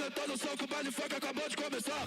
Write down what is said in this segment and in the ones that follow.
aumentando o som que o baile funk acabou de começar.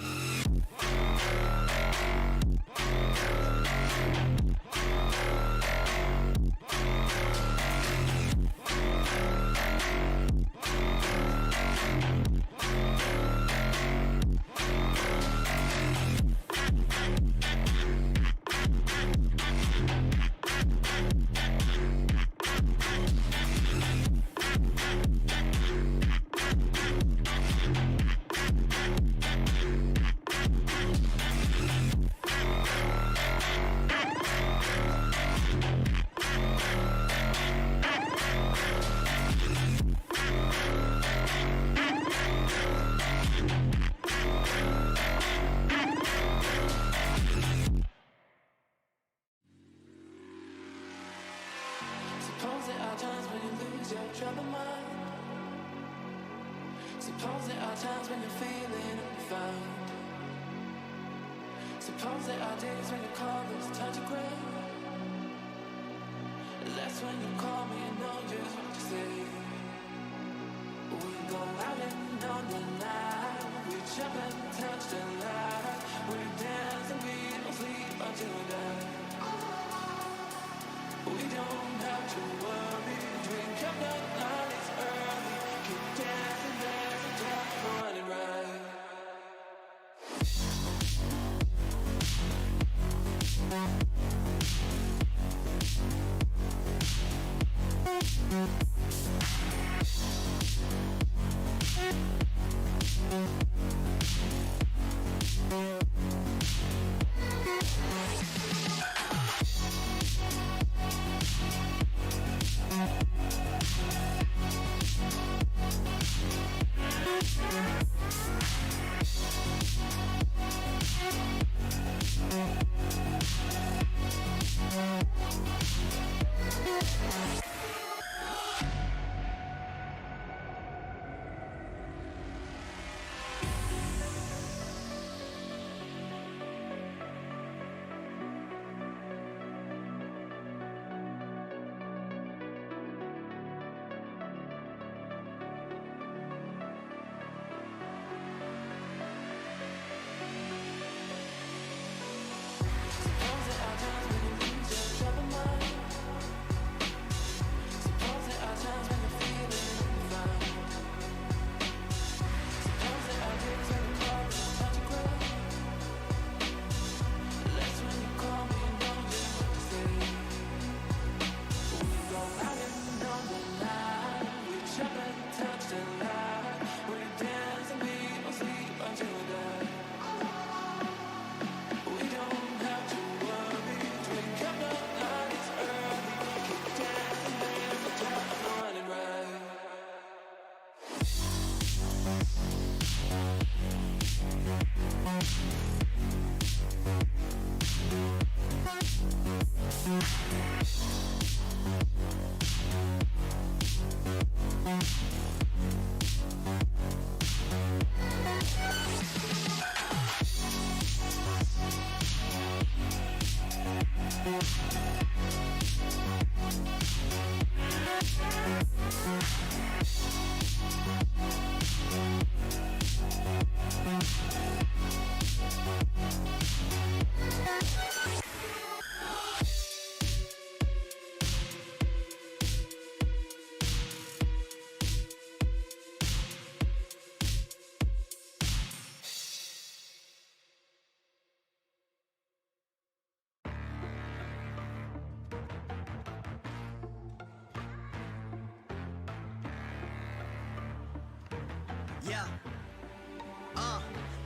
Yeah.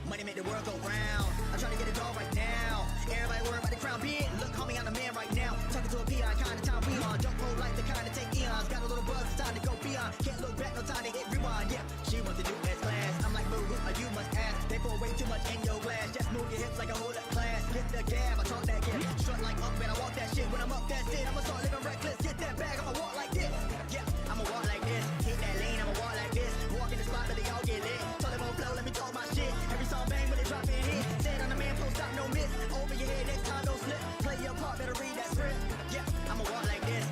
Money make the world go round. I'm trying to get it all right now. Everybody worry about the crown being. Look, homie, I'm the man right now. Talking to a peon, kind of time we on. Jump roll like the kind of take eons. Got a little buzz, it's time to go beyond. Can't look back, no time to hit rewind. Yeah, she wants to do S class. I'm like, boo, you must ask. They pour way too much in your glass. Just move your hips like a whole up class. Get the gab, I talk that gift. Strut like up and I walk that shit. When I'm up, that's it. I'ma start living reckless. Get that bag, I'ma walk like this. Yeah, I'ma walk like this. Hit that lane, I'ma walk like this. Walk in the spot, but they all get lit. Tell them on flow, let me talk my shit. Every song bang, but they drop in hit. Said I'm the man, post stop, no miss. Over your head, next time don't slip. Play your part, better read that script. Yeah, I'ma walk like this.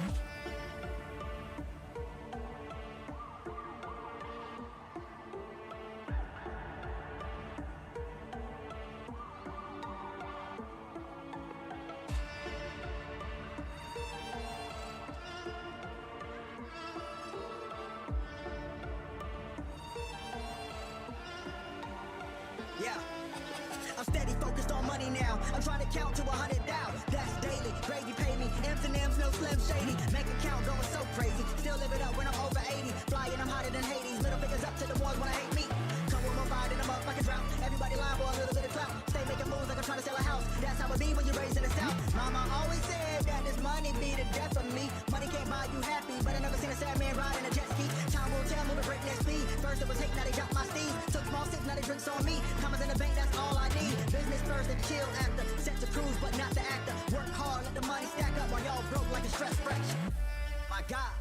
I'm trying to count to 100 down. That's daily. Gravy pay me. M's and M's, no Slim Shady. Make account going so crazy. Still live it up when I'm over 80. Flying, I'm hotter than Hades. Middle fingers up to the ones when I hate me. Come with more fire than I'm up like a drought. Everybody lying for a little bit of clout. Stay making moves like I'm trying to sell a house. That's how it be when you're raised in the South. Mama always said that this money be the death of me. Money can't buy you happy, but I never seen a sad man ride in a jet ski. Time will tell, moving breakneck speed. First it was hate, now they got my steez. Took small sips, now they drinks on me. Commas in the bank, that's all I need. Business first and chill after. Set to cruise, but not the actor. Work hard, let the money stack up while y'all broke like a stress fracture. My God.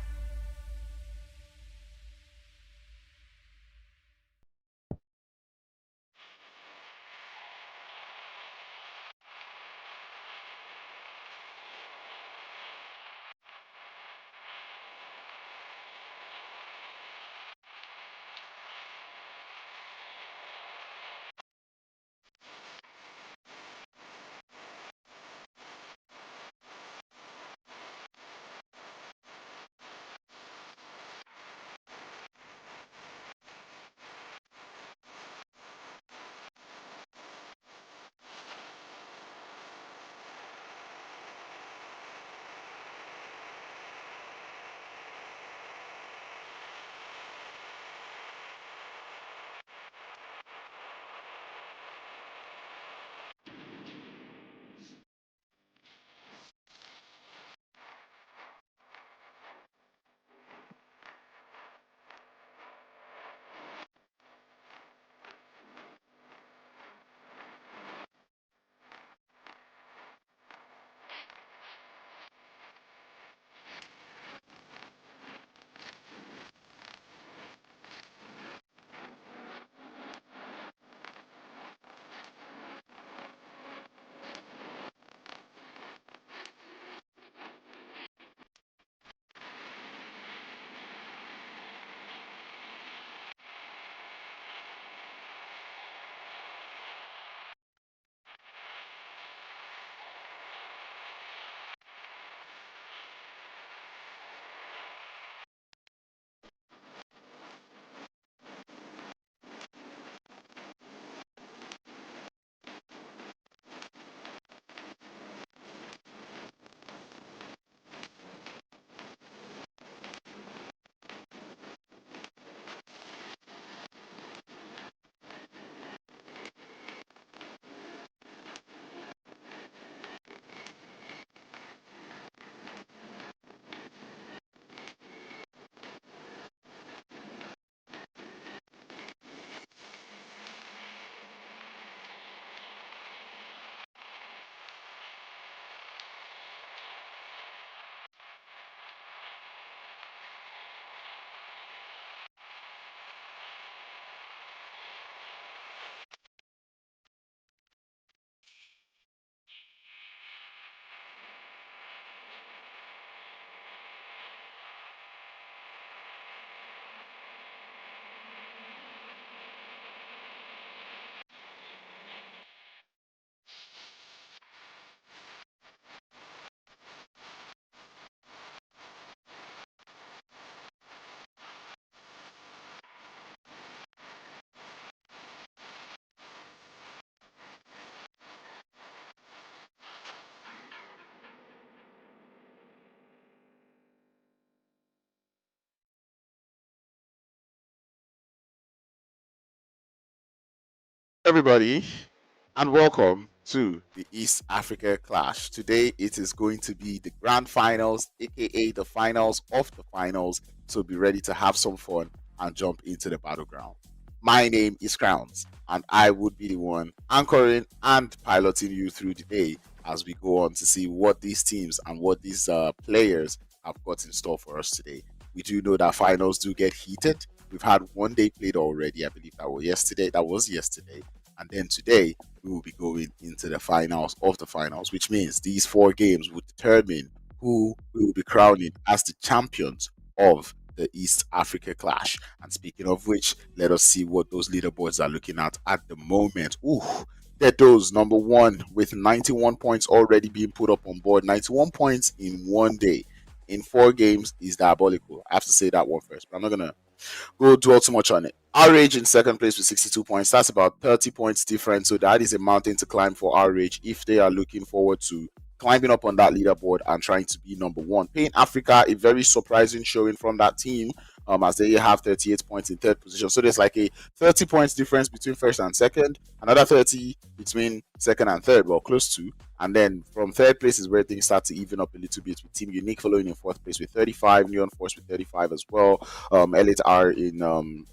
Everybody, and welcome to the East Africa Clash. Today it is going to be the grand finals, aka the finals of the finals. So be ready to have some fun and jump into the battleground. My name is Crowns, and I would be the one anchoring and piloting you through the day as we go on to see what these teams and what these players have got in store for us today. We do know that finals do get heated. We've had one day played already. I believe that was yesterday. And then today, we will be going into the finals of the finals, which means these four games will determine who we will be crowning as the champions of the East Africa Clash. And speaking of which, let us see what those leaderboards are looking at the moment. Ooh, those number one with 91 points already being put up on board. 91 points in one day in four games is diabolical. I have to say that one first, but I'm not gonna go dwell too much on it. RRAGE in second place with 62 points. That's about 30 points difference. So that is a mountain to climb for RRAGE if they are looking forward to climbing up on that leaderboard and trying to be number one. Pain Africa, a very surprising showing from that team, as they have 38 points in third position. So there's like a 30 points difference between first and second, another 30 between second and third, well, close to. And then from third place is where things start to even up a little bit with Team Unique following in fourth place with 35, Neon Force with 35 as well. Elite are in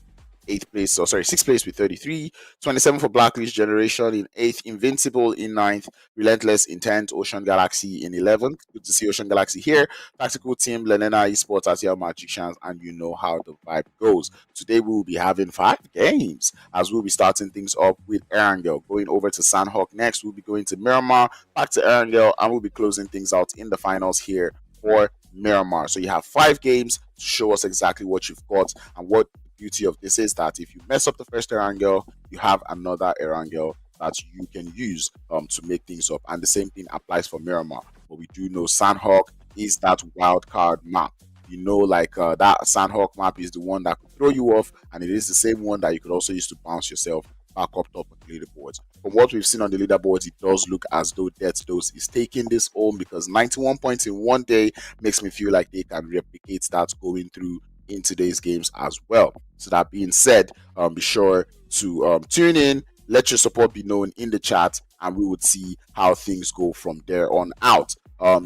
sixth place with 33, 27 for Blacklist Generation in eighth, Invincible in ninth, Relentless in 10th, Ocean Galaxy in 11th. Good to see Ocean Galaxy here. Tactical Team, LALENA, ESPORTS, ALTMAGICIANS, and you know how the vibe goes. Today we will be having 5 games as we'll be starting things up with Erangel, going over to Sanhok next. We'll be going to Miramar, back to Erangel, and we'll be closing things out in the finals here for Miramar. So you have 5 games to show us exactly what you've got, and what beauty of this is that if you mess up the first Erangel, you have another Erangel that you can use to make things up. And the same thing applies for Miramar. But we do know Sanhok is that wild card map. You know, like that Sanhok map is the one that could throw you off, and it is the same one that you could also use to bounce yourself back up top of the leaderboards. From what we've seen on the leaderboards, it does look as though Death Dose is taking this home, because 91 points in one day makes me feel like they can replicate that going through in today's games as well. So that being said, be sure to tune in, let your support be known in the chat, and we would see how things go from there on out.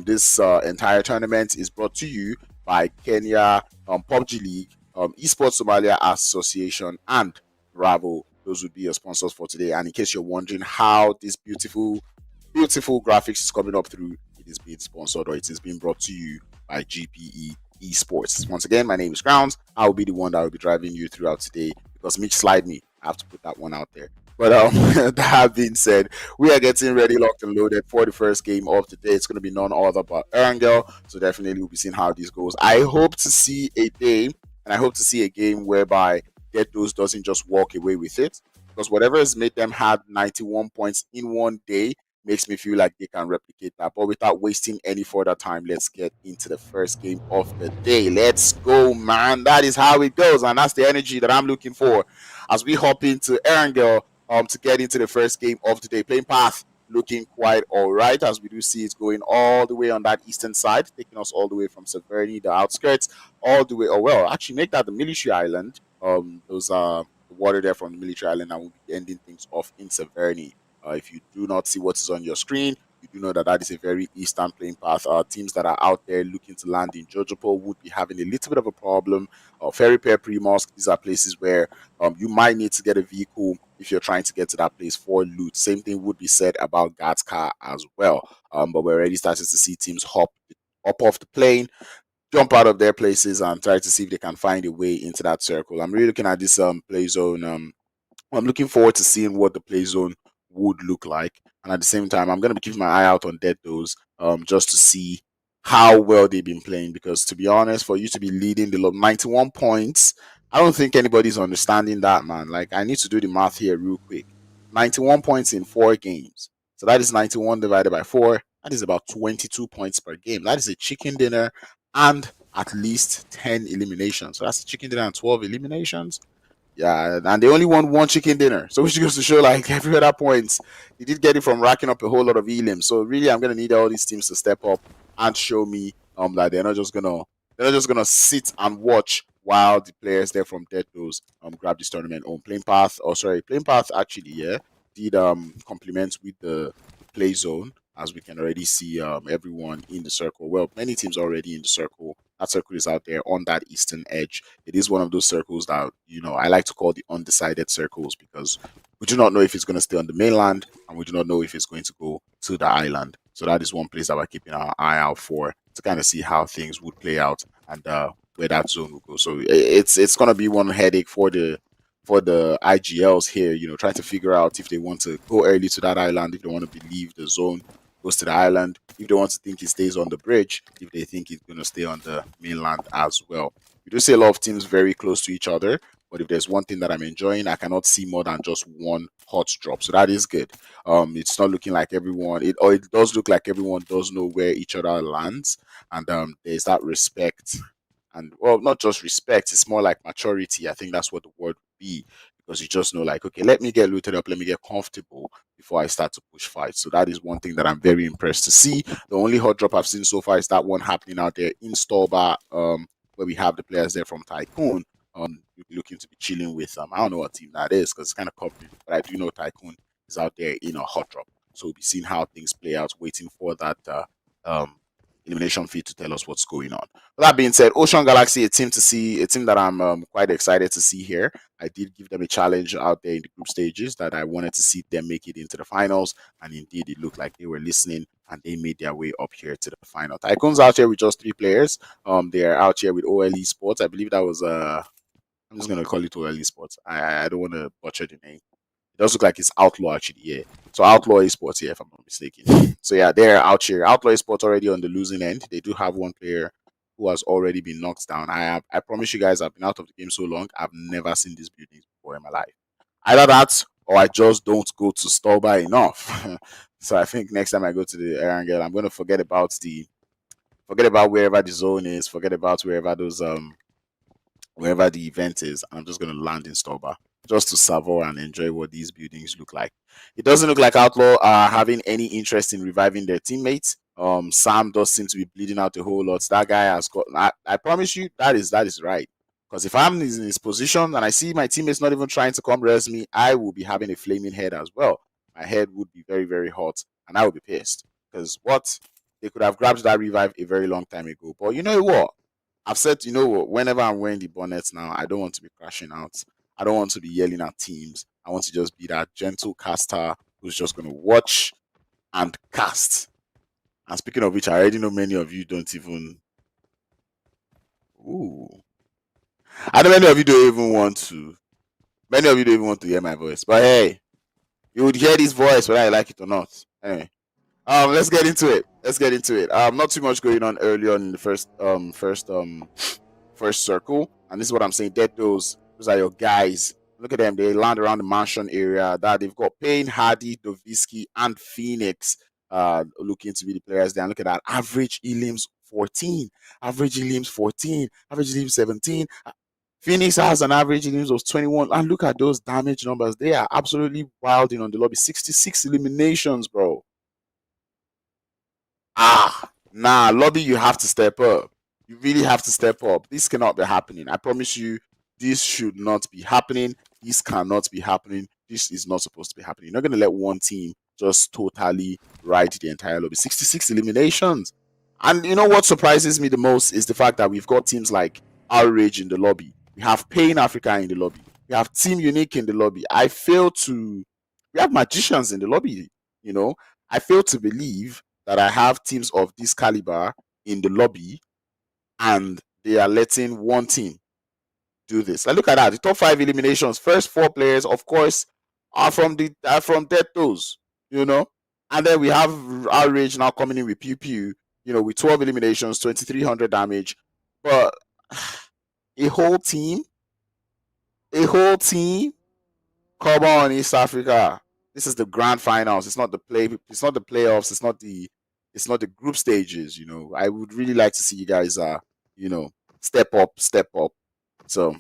This entire tournament is brought to you by Kenya PUBG League, Esports Somalia Association, and Bravo. Those would be your sponsors for today. And in case you're wondering how this beautiful graphics is coming up through, it is being sponsored, or it is being brought to you by GPE Esports. Once again, my name is Grounds. I will be the one that will be driving you throughout today, because Mitch slide me. I have to put that one out there. But that being said, we are getting ready, locked and loaded for the first game of the day. It's going to be none other but Erangel. So definitely we'll be seeing how this goes. I hope to see a day, and I hope to see a game whereby Get Those doesn't just walk away with it, because whatever has made them have 91 points in one day makes me feel like they can replicate that. But without wasting any further time, let's get into the first game of the day. Let's go, man. That is how it goes, and that's the energy that I'm looking for as we hop into Erangel to get into the first game of the day. Playing path looking quite all right, as we do see it's going all the way on that eastern side, taking us all the way from Severny, the outskirts, all the way. Oh well, actually make that the military island. Those are the water there from the military island, and we'll be ending things off in Severny. If you do not see what is on your screen, you do know that that is a very eastern playing path. Teams that are out there looking to land in Jojopo would be having a little bit of a problem. Ferry Pair, Primos, these are places where you might need to get a vehicle if you're trying to get to that place for loot. Same thing would be said about Gatska as well. But we're already starting to see teams hop off the plane, jump out of their places, and try to see if they can find a way into that circle. I'm really looking at this play zone. I'm looking forward to seeing what the play zone would look like, and at the same time, I'm going to be keeping my eye out on Dead Those, just to see how well they've been playing. Because to be honest, for you to be leading the 91 points, I don't think anybody's understanding that, man. Like, I need to do the math here real quick. 91 points in 4 games, so that is 91 divided by 4. That is about 22 points per game. That is a chicken dinner and at least 10 eliminations. So that's a chicken dinner and 12 eliminations. Yeah, and they only won 1 chicken dinner. So which goes to show, like, every other points, they did get it from racking up a whole lot of elims. So really, I'm gonna need all these teams to step up and show me that they're not just gonna sit and watch while the players there from Dead Those grab this tournament. Playing path actually, yeah, did compliments with the play zone, as we can already see everyone in the circle. Well, many teams already in the circle. That circle is out there on that eastern edge. It is one of those circles that, I like to call the undecided circles, because we do not know if it's going to stay on the mainland, and we do not know if it's going to go to the island. So that is one place that we're keeping our eye out for, to kind of see how things would play out, and where that zone will go. So it's going to be one headache for the IGLs here, trying to figure out if they want to go early to that island, if they want to leave the zone, goes to the island, if they want to think he stays on the bridge, if they think he's going to stay on the mainland as well. We do see a lot of teams very close to each other, but if there's one thing that I'm enjoying, I cannot see more than just one hot drop. So that is good. It's not looking like everyone, it does look like everyone does know where each other lands, and there's that respect and well, not just respect, it's more like maturity. I think that's what the word would be, because you just know, like, okay, let me get looted up, let me get comfortable before I start to push fights. So that is one thing that I'm very impressed to see. The only hot drop I've seen so far is that one happening out there in Stolba, where we have the players there from Tycoon. Looking to be chilling with I don't know what team that is because it's kind of covered, but I do know Tycoon is out there in a hot drop. So we'll be seeing how things play out, waiting for that um, elimination feed to tell us what's going on. With that being said, Ocean Galaxy, a team that I'm quite excited to see here. I did give them a challenge out there in the group stages that I wanted to see them make it into the finals, and indeed it looked like they were listening and they made their way up here to the final. Tycoons out here with just 3 players. They are out here with OL Esports. I believe that was I'm just gonna call it OL Esports. I don't want to butcher the name. It does look like it's Outlaw actually, yeah. So Outlaw Esports, yeah, if I'm not mistaken. So yeah, they're out here. Outlaw Esports already on the losing end. They do have one player who has already been knocked down. I promise you guys, I've been out of the game so long, I've never seen these buildings before in my life. Either that, or I just don't go to Stolba enough. So I think next time I go to the Erangel, I'm gonna forget about wherever the zone is, forget about wherever the event is, and I'm just going to land in Stolba just to savour and enjoy what these buildings look like. It doesn't look like Outlaw are having any interest in reviving their teammates. Sam does seem to be bleeding out a whole lot. That guy has got. I promise you, that is right. Because if I'm in his position and I see my teammates not even trying to come res me, I will be having a flaming head as well. My head would be very, very hot, and I would be pissed. Because what? They could have grabbed that revive a very long time ago. But you know what? I've said, you know what, whenever I'm wearing the bonnet now, I don't want to be crashing out. I don't want to be yelling at teams. I want to just be that gentle caster who's just going to watch and cast. And speaking of which, I already know many of you don't even. Ooh. I know many of you don't even want to. Many of you don't even want to hear my voice. But hey, you would hear this voice whether I like it or not. Anyway. Let's get into it. Not too much going on early on in the first circle, and this is what I'm saying. Those are your guys. Look at them. They land around the mansion area. That they've got Payne, Hardy, Dovisky, and Phoenix. Looking to be the players there. And look at that. Average elims 14. Average elims 14. Average elims 17. Phoenix has an average elims of 21. And look at those damage numbers. They are absolutely wilding on the lobby. 66 eliminations, bro. Lobby, you have to step up. You really have to step up. This cannot be happening. I promise you, this should not be happening. This cannot be happening. This is not supposed to be happening. You're not going to let one team just totally ride the entire lobby. 66 eliminations. And you know what surprises me the most is the fact that we've got teams like RRAGE in the lobby. We have Payne Africa in the lobby. We have Team Unique in the lobby. We have Magicians in the lobby, you know. I fail to believe that I have teams of this caliber in the lobby and they are letting one team do this. Like, look at that. The top 5 eliminations, first 4 players, of course, are from Dead Toes, you know. And then we have RRAGE now coming in with Pew Pew, you know, with 12 eliminations, 2,300 damage. But a whole team, come on, East Africa. This is the grand finals. It's not the playoffs. It's not the group stages. You know, I would really like to see you guys, step up. So,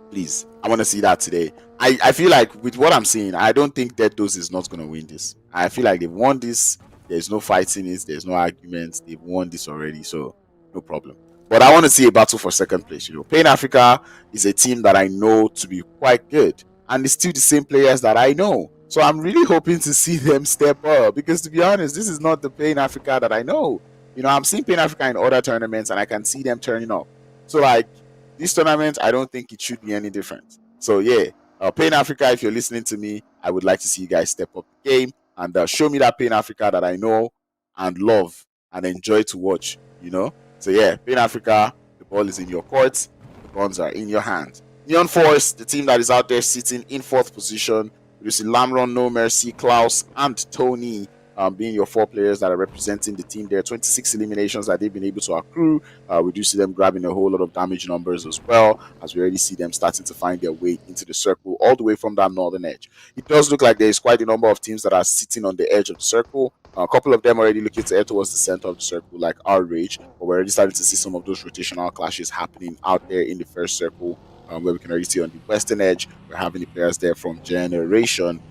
please, I want to see that today. I feel like with what I'm seeing, I don't think Dead Dose is not going to win this. I feel like they've won this. There's no fighting it. There's no arguments. They've won this already, so no problem. But I want to see a battle for second place. You know, Payne Africa is a team that I know to be quite good, and it's still the same players that I know. So I'm really hoping to see them step up, because to be honest, this is not the Payne Africa that I know. You know, I'm seeing Payne Africa in other tournaments, and I can see them turning up. So like this tournament, I don't think it should be any different. So yeah, Payne Africa, if you're listening to me, I would like to see you guys step up the game and show me that Payne Africa that I know and love and enjoy to watch. You know. So yeah, Payne Africa, the ball is in your court, the guns are in your hand. Neon Force, the team that is out there sitting in 4th position. You see Lamron, No Mercy, Klaus, and Tony. being your 4 players that are representing the team there. 26 eliminations that they've been able to accrue. We do see them grabbing a whole lot of damage numbers as well, as we already see them starting to find their way into the circle all the way from that northern edge. It does look like there is quite a number of teams that are sitting on the edge of the circle. A couple of them already looking to head towards the center of the circle, like RRAGE, but we're already starting to see some of those rotational clashes happening out there in the first circle, where we can already see on the western edge, we're having the players there from Generation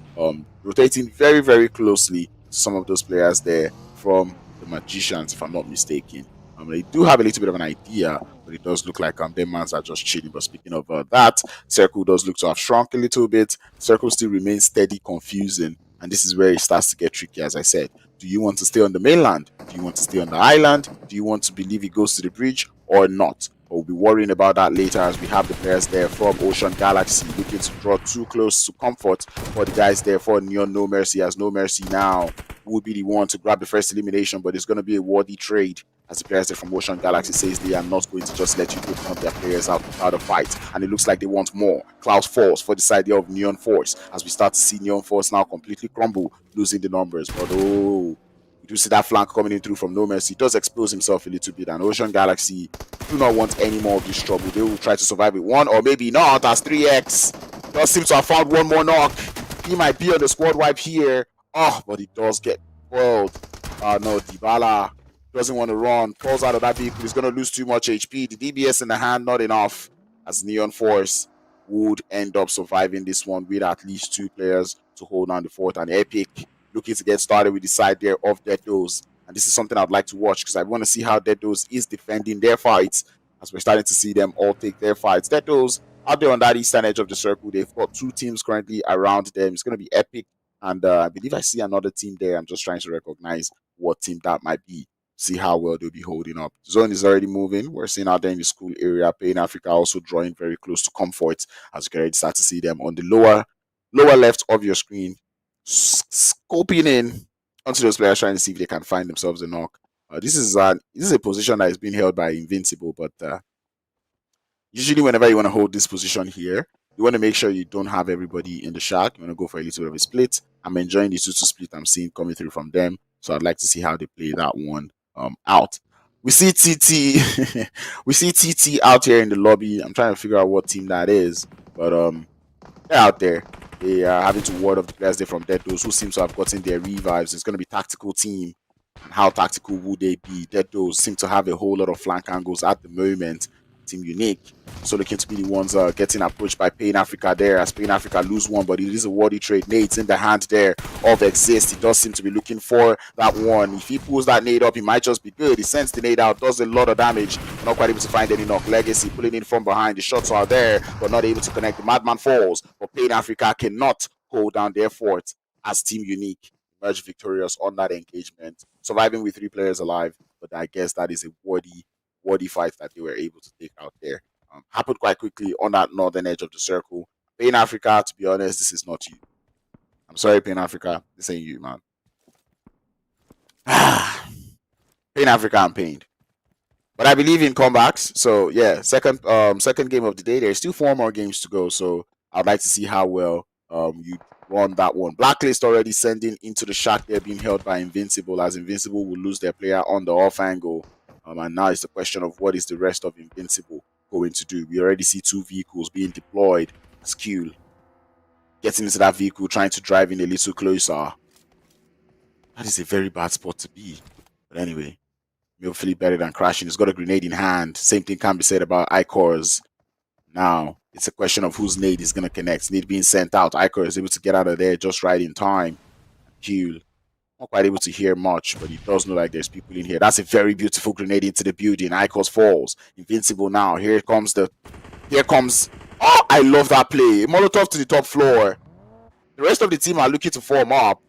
rotating very, very closely to some of those players there from the Magicians, if I'm not mistaken. They do have a little bit of an idea, but it does look like their mans are just chilling. But speaking of that, Circle does look to have shrunk a little bit. Circle still remains steady, confusing, and this is where it starts to get tricky, as I said. Do you want to stay on the mainland? Do you want to stay on the island? Do you want to believe it goes to the bridge or not? But we'll be worrying about that later, as we have the players there from Ocean Galaxy looking to draw too close to comfort for the guys there for Neon No Mercy, as No Mercy now would be the one to grab the first elimination, but it's going to be a worthy trade, as the players there from Ocean Galaxy says they are not going to just let you open up their players out without a fight, and it looks like they want more. Cloud Force for the side there of Neon Force, as we start to see Neon Force now completely crumble, losing the numbers. But oh, you do see that flank coming in through from No Mercy. He does expose himself a little bit, and Ocean Galaxy do not want any more of this trouble. They will try to survive with one, or maybe not, as 3X does seem to have found one more knock. He might be on the squad wipe here. Oh, but he does get foiled. No, Dybala doesn't want to run. Falls out of that vehicle. He's going to lose too much HP. The DBS in the hand, not enough, as Neon Force would end up surviving this one with at least 2 players to hold down the fort. And Epic looking to get started with the side there of Deados. And this is something I'd like to watch, because I want to see how Deados is defending their fights, as we're starting to see them all take their fights. Deados out there on that eastern edge of the circle. They've got 2 teams currently around them. It's going to be Epic, and I believe I see another team there. I'm just trying to recognize what team that might be, see how well they'll be holding up. Zone is already moving. We're seeing out there in the school area. Pain Africa also drawing very close to comfort, as you can already start to see them on the lower left of your screen, scoping in onto those players, trying to see if they can find themselves a knock. This is a position that is being held by Invincible, but usually whenever you want to hold this position here, you want to make sure you don't have everybody in the shack. You want to go for a little bit of a split. I'm enjoying the 2-2 split I'm seeing coming through from them, so I'd like to see how they play that one out. We see TT we see TT out here in the lobby. I'm trying to figure out what team that is, but they're out there. They are having to ward off the players there from Deados, who seem to have gotten their revives. It's going to be tactical team. And how tactical would they be? Deados seem to have a whole lot of flank angles at the moment. Team Unique so looking to be the ones getting approached by Pain Africa there, as Pain Africa lose one, but it is a worthy trade. Nade's in the hand there of Exist. He does seem to be looking for that one. If he pulls that nade up, he might just be good. He sends the nade out, does a lot of damage, not quite able to find any knock. Legacy pulling in from behind. The shots are there, but not able to connect. The Madman falls, but Pain Africa cannot hold down their fort, as Team Unique emerged victorious on that engagement, surviving with 3 players alive. But I guess that is a worthy fight that they were able to take out there. Happened quite quickly on that northern edge of the circle. Pain Africa, to be honest, this is not you. I'm sorry, Pain Africa, this ain't you, man. Pain Africa, I'm pained. But I believe in comebacks. So yeah, second game of the day. There's still 4 more games to go. So I'd like to see how well you run that one. Blacklist already sending into the shack there, being held by Invincible, as Invincible will lose their player on the off angle. And now it's the question of what is the rest of Invincible going to do. We already see 2 vehicles being deployed. Skill getting into that vehicle, trying to drive in a little closer. That is a very bad spot to be. But anyway, hopefully better than crashing. He's got a grenade in hand. Same thing can be said about Icors. Now, it's a question of whose nade is going to connect. Nade being sent out. Icor is able to get out of there just right in time. Q not quite able to hear much, but he does know like there's people in here. That's a very beautiful grenade into the building. Icos falls. Invincible now. Here comes. Oh, I love that play. Molotov to the top floor. The rest of the team are looking to form up.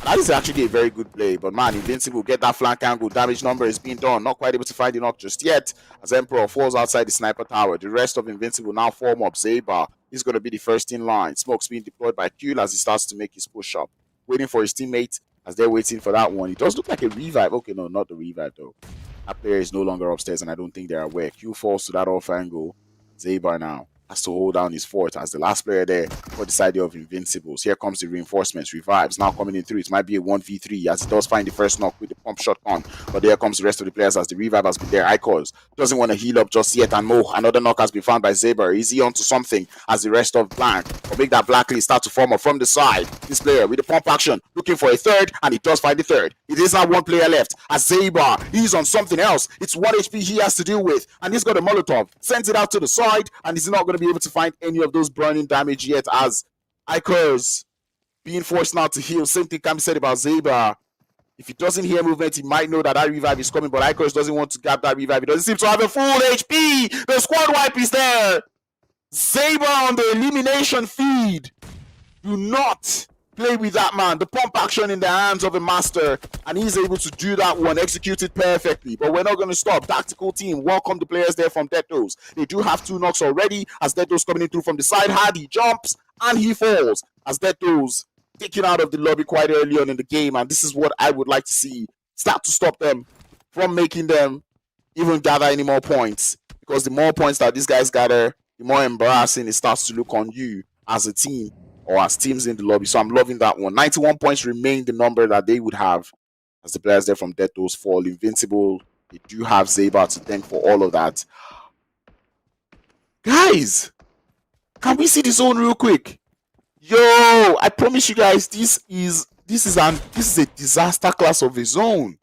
That is actually a very good play, but man, Invincible get that flank angle. Damage number is being done. Not quite able to find the knock just yet, as Emperor falls outside the sniper tower. The rest of Invincible now form up. Zaber is going to be the first in line. Smoke's being deployed by Q as he starts to make his push up. Waiting for his teammate as they're waiting for that one. It does look like a revive. Okay, no, not the revive though. That player is no longer upstairs, and I don't think they're aware. Q falls to that off angle. Zaber now has to hold down his fort as the last player there for the side of Invincibles. Here comes the reinforcements. Revives now coming in through. It might be a 1v3 as he does find the first knock with the pump shotgun. But there comes the rest of the players as the revive has been there. Icos doesn't want to heal up just yet. And Mo, another knock has been found by Zaber. Is he onto something as the rest of Blank or make that blacklist start to form up from the side? This player with the pump action looking for a third, and he does find the third. It is now one player left as Zaber. He's on something else. It's 1 HP he has to deal with, and he's got a Molotov. Sends it out to the side, and he's not going to be able to find any of those burning damage yet as Icos being forced now to heal. Same thing can be said about Zaber. If he doesn't hear movement, he might know that revive is coming, but Icos doesn't want to grab that revive. He doesn't seem to have a full HP. The squad wipe is there. Zaber on the elimination feed. Do not play with that, man. The pump action in the hands of a master, and he's able to do that one, execute it perfectly. But we're not going to stop. Tactical team, welcome the players there from Deathdos. They do have 2 knocks already as Deathdos coming in through from the side. Hard, he jumps and he falls as Deathdos taken out of the lobby quite early on in the game, and this is what I would like to see start to stop them from making them even gather any more points, because the more points that these guys gather, the more embarrassing it starts to look on you as a team or as teams in the lobby. So I'm loving that one. 91 points remain the number that they would have as the players there from Deathdos fall. Invincible, they do have Zaber to thank for all of that. Guys, can we see the zone real quick? Yo, I promise you guys, this is a disaster class of a zone.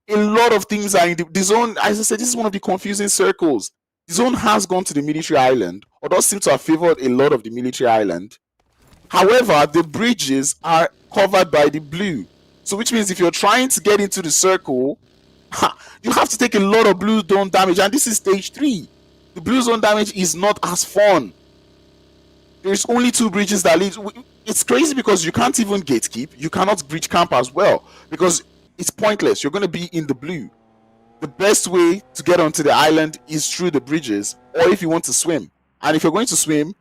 A lot of things are in the zone. As I said, this is one of the confusing circles. The zone has gone to the military island, or does seem to have favored a lot of the military island. However, the bridges are covered by the blue. So which means if you're trying to get into the circle, you have to take a lot of blue zone damage, and this is stage 3. The blue zone damage is not as fun. There's only 2 bridges that lead. It's crazy because you can't even gatekeep. You cannot bridge camp as well because it's pointless. You're going to be in the blue. The best way to get onto the island is through the bridges, or if you want to swim. And if you're going to swim,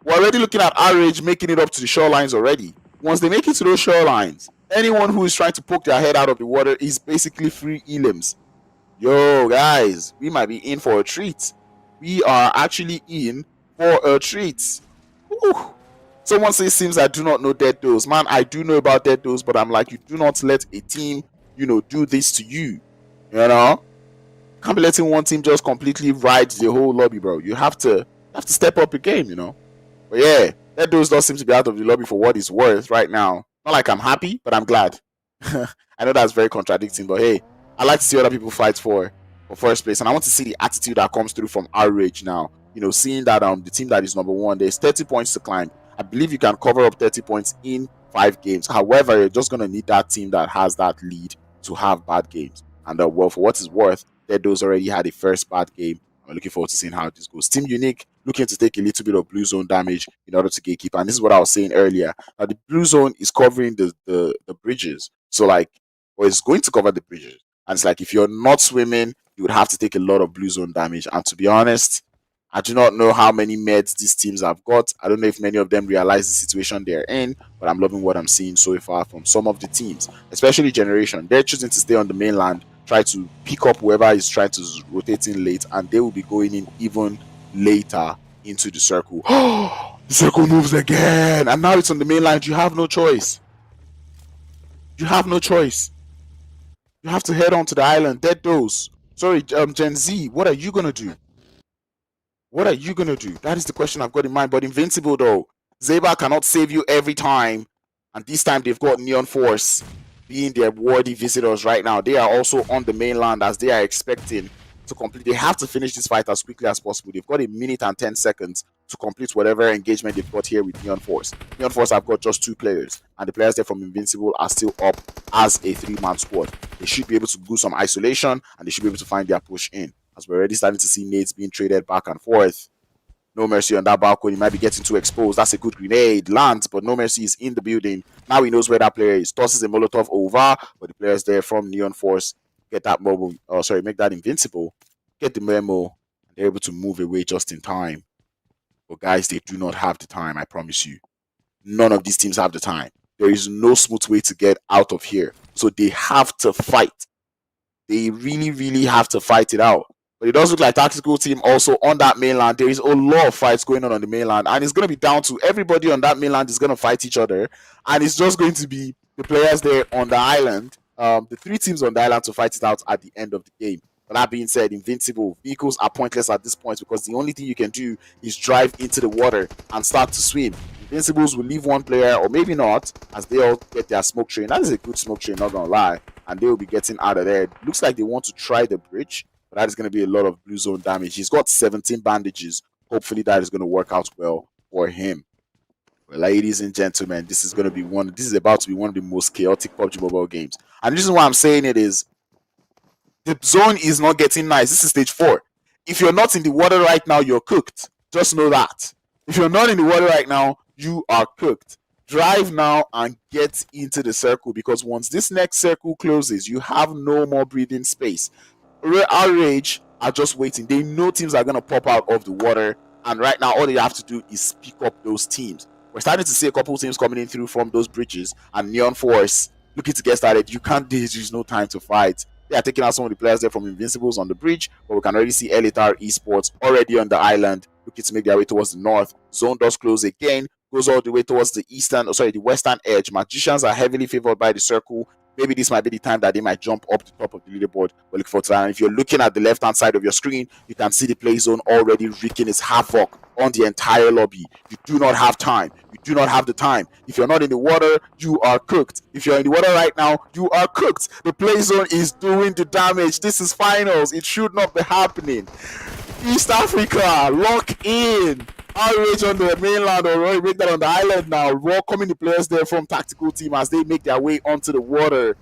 we're already looking at RRAGE making it up to the shorelines already. Once they make it to those shorelines, anyone who is trying to poke their head out of the water is basically free elims. Yo, guys, we might be in for a treat. We are actually in for a treat. Ooh. Someone says, seems I do not know Deathdos. Man, I do know about Deathdos, but I'm like, you do not let a team, do this to you. Can't be letting one team just completely ride the whole lobby, bro. You have to step up your game, But yeah, Deathdos does seem to be out of the lobby for what it's worth right now. Not like I'm happy, but I'm glad. I know that's very contradicting, but hey, I like to see other people fight for first place, and I want to see the attitude that comes through from RRAGE now. Seeing that the team that is number 1, there's 30 points to climb. I believe you can cover up 30 points in 5 games. However, you're just going to need that team that has that lead to have bad games. And well, for what it's worth, Deathdos already had a first bad game. I'm looking forward to seeing how this goes. Team Unique looking to take a little bit of blue zone damage in order to gatekeep. And this is what I was saying earlier. Now, the blue zone is covering the bridges. So, it's going to cover the bridges. And it's like, if you're not swimming, you would have to take a lot of blue zone damage. And to be honest, I do not know how many meds these teams have got. I don't know if many of them realize the situation they're in, but I'm loving what I'm seeing so far from some of the teams, especially Generation. They're choosing to stay on the mainland, try to pick up whoever is trying to rotate in late, and they will be going in even later into the circle. The circle moves again, and now it's on the mainland. You have no choice. You have no choice. You have to head on to the island. Deathdos. Sorry, Gen Z, what are you going to do? What are you going to do? That is the question I've got in mind. But Invincible, though, Zaber cannot save you every time. And this time they've got Neon Force being their worthy visitors right now. They are also on the mainland as they are expecting to complete. They have to finish this fight as quickly as possible. They've got 1 minute and 10 seconds to complete whatever engagement they've got here with Neon Force. Neon Force have got just 2 players. And the players there from Invincible are still up as a 3-man squad. They should be able to do some isolation. And they should be able to find their push in. As we're already starting to see nades being traded back and forth. No Mercy on that balcony. He might be getting too exposed. That's a good grenade. Lands, but No Mercy is in the building. Now he knows where that player is. Tosses a Molotov over. But the players there from Neon Force get that mobile. Make that Invincible. Get the memo. They're able to move away just in time. But guys, they do not have the time, I promise you. None of these teams have the time. There is no smooth way to get out of here. So they have to fight. They really, really have to fight it out. But it does look like tactical team also on that mainland. There is a lot of fights going on the mainland, and it's going to be down to everybody on that mainland is going to fight each other, and it's just going to be the players there on the island, the 3 teams on the island to fight it out at the end of the game. But that being said, Invincible vehicles are pointless at this point because the only thing you can do is drive into the water and start to swim. Invincibles will leave one player, or maybe not, as they all get their smoke train. That is a good smoke train, not gonna lie, and they will be getting out of there. It looks like they want to try the bridge, but that is going to be a lot of blue zone damage. He's got 17 bandages. Hopefully that is going to work out well for him. Well, ladies and gentlemen, this is about to be one of the most chaotic PUBG Mobile games. And the reason why I'm saying it is the zone is not getting nice. This is stage 4. If you're not in the water right now, you're cooked. Just know that. If you're not in the water right now, you are cooked. Drive now and get into the circle, because once this next circle closes, you have no more breathing space. RRAGE are just waiting. They know teams are going to pop out of the water, and right now all they have to do is pick up those teams. We're starting to see a couple teams coming in through from those bridges, and Neon Force looking to get started. There's no time to fight. They are taking out some of the players there from Invincibles on the bridge, but we can already see ESPORTS already on the island, looking to make their way towards the north. Zone does close again, goes all the way towards the western edge. Magicians are heavily favored by the circle. Maybe this might be the time that they might jump up the top of the leaderboard. But look forward to that. And if you're looking at the left-hand side of your screen, you can see the play zone already wreaking its havoc on the entire lobby. You do not have time. You do not have the time. If you're not in the water, you are cooked. If you're in the water right now, you are cooked. The play zone is doing the damage. This is finals. It should not be happening. East Africa, lock in. RRAGE on the mainland, or break that on the island now. Welcoming the players there from tactical team as they make their way onto the water,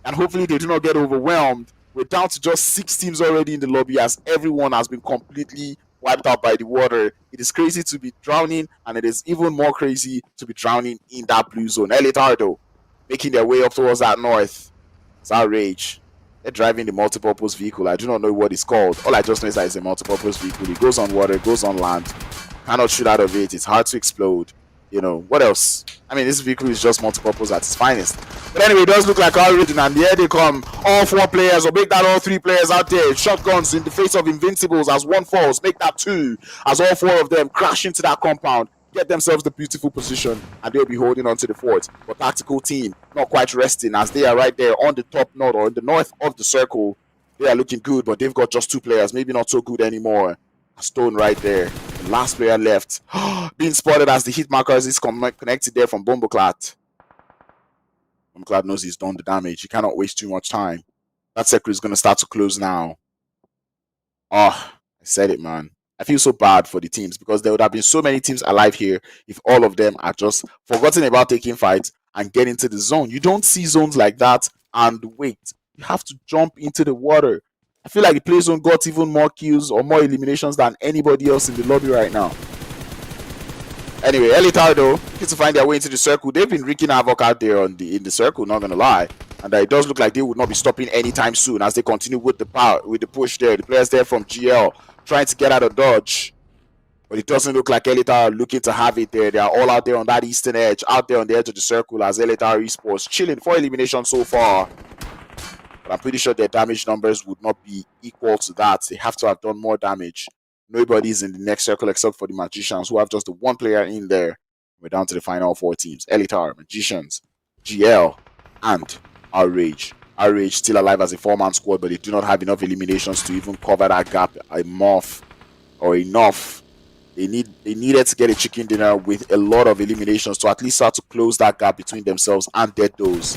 and hopefully they do not get overwhelmed. We're down to just 6 teams already in the lobby, as everyone has been completely wiped out by the water. It is crazy to be drowning, and it is even more crazy to be drowning in that blue zone. Elitardo making their way up towards that north. It's RRAGE. They're driving the multipurpose vehicle. I do not know what it's called. All I just know is that it's a multipurpose vehicle. It goes on water, it goes on land. Cannot shoot out of it. It's hard to explode. You know, what else? I mean, this vehicle is just multipurpose at its finest. But anyway, it does look like RRAGE, and here they come. All 4 players, or make that all 3 players out there. Shotguns in the face of Invincibles as 1 falls. Make that 2. As all 4 of them crash into that compound. Get themselves the beautiful position, and they'll be holding on to the fort. But tactical team not quite resting, as they are right there on the top north, or in the north of the circle. They are looking good, but they've got just 2 players. Maybe not so good anymore. A stone right there. The last player left. Being spotted as the hit markers is connected there from Bomboclat. Bomboclat knows he's done the damage. He cannot waste too much time. That circle is going to start to close now. Oh, I said it, man. I feel so bad for the teams, because there would have been so many teams alive here if all of them are just forgotten about taking fights and get into the zone. You don't see zones like that and wait. You have to jump into the water. I feel like the play zone got even more kills or more eliminations than anybody else in the lobby right now. Anyway, Elitardo gets to find their way into the circle. They've been wreaking havoc out there in the circle, not gonna lie. And it does look like they would not be stopping anytime soon as they continue with the push there. The players there from GL trying to get out of dodge. But it doesn't look like Elitar are looking to have it there. They are all out there on that eastern edge, out there on the edge of the circle, as Elitar Esports chilling for elimination so far. But I'm pretty sure their damage numbers would not be equal to that. They have to have done more damage. Nobody's in the next circle except for the Magicians, who have just the 1 player in there. We're down to the final 4 teams. Elitar, Magicians, GL, and RRAGE. RRAGE still alive as a 4-man squad, but they do not have enough eliminations to even cover that gap enough. They needed to get a chicken dinner with a lot of eliminations to at least start to close that gap between themselves and Dead Doors.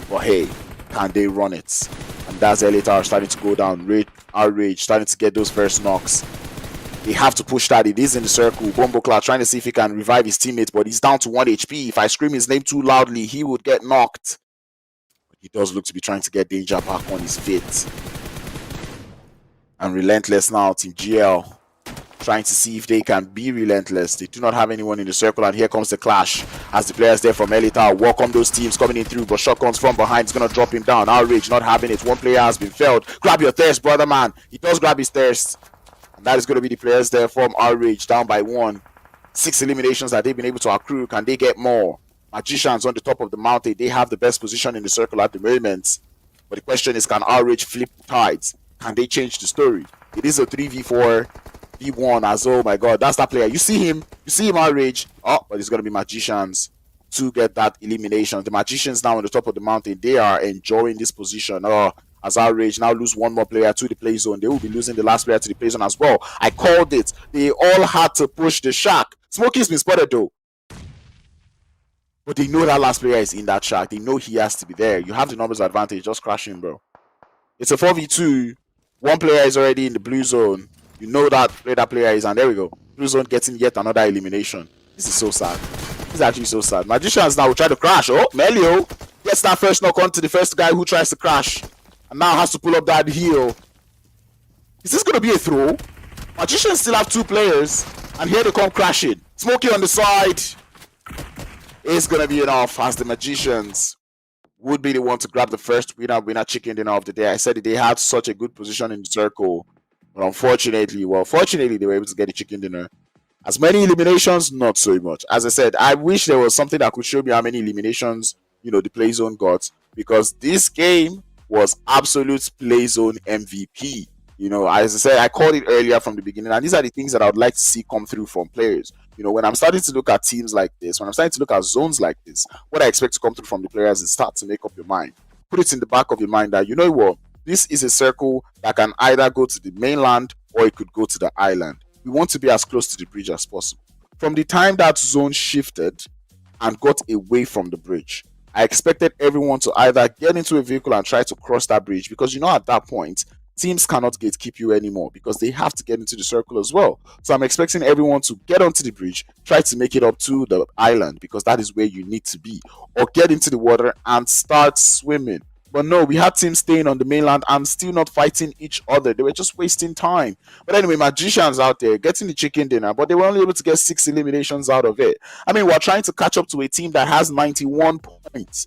But hey, can they run it? And that's Elitar starting to go down. RRAGE starting to get those first knocks. They have to push that. It is in the circle. Bomboclat trying to see if he can revive his teammate, but he's down to 1 HP. If I scream his name too loudly, he would get knocked. But he does look to be trying to get danger back on his feet. And Relentless now, Team GL, trying to see if they can be relentless. They do not have anyone in the circle, and here comes the clash as the players there from Elitar welcome those teams coming in through, but Shotguns from behind is going to drop him down. RRAGE not having it. 1 player has been felled. Grab your thirst, brother man. He does grab his thirst. And that is going to be the players there from RRAGE, down by 1. 6 eliminations that they've been able to accrue. Can they get more? Magicians on the top of the mountain. They have the best position in the circle at the moment. But the question is, can RRAGE flip the tides? Can they change the story? It is a 3v4 v1 as oh my god, that's that player. You see him RRAGE. Oh, but it's gonna be Magicians to get that elimination. The Magicians now on the top of the mountain, they are enjoying this position. Oh, as RRAGE now lose one more player to the play zone, they will be losing the last player to the play zone as well. I called it. They all had to push the shack. Smokey's been spotted though. But they know that last player is in that shack. They know he has to be there. You have the numbers advantage. Just crash him, bro. It's a 4v2. One player is already in the blue zone. You know that where that player is, and there we go. Blue zone getting yet another elimination. This is so sad. This is actually so sad. Magicians now will try to crash. Oh, Melio gets that first knock on to the first guy who tries to crash. And now has to pull up that heel. Is this going to be a throw? Magicians still have two players. And here they come crashing. Smokey on the side. It's going to be enough as the Magicians would be the one to grab the first winner chicken dinner of the day. I said that they had such a good position in the circle. But unfortunately, fortunately, they were able to get the chicken dinner. As many eliminations, not so much. As I said, I wish there was something that could show me how many eliminations, the play zone got. Because this game was absolute play zone MVP. As I said, I called it earlier from the beginning. And these are the things that I would like to see come through from players. When I'm starting to look at teams like this, when I'm starting to look at zones like this, what I expect to come through from the players is start to make up your mind. Put it in the back of your mind that, you know what, this is a circle that can either go to the mainland or it could go to the island. We want to be as close to the bridge as possible. From the time that zone shifted and got away from the bridge, I expected everyone to either get into a vehicle and try to cross that bridge because, at that point, teams cannot gatekeep you anymore because they have to get into the circle as well. So I'm expecting everyone to get onto the bridge, try to make it up to the island because that is where you need to be, or get into the water and start swimming. But no, we had teams staying on the mainland and still not fighting each other. They were just wasting time. But anyway, Magicians out there getting the chicken dinner, but they were only able to get 6 eliminations out of it. I mean, we're trying to catch up to a team that has 91 points.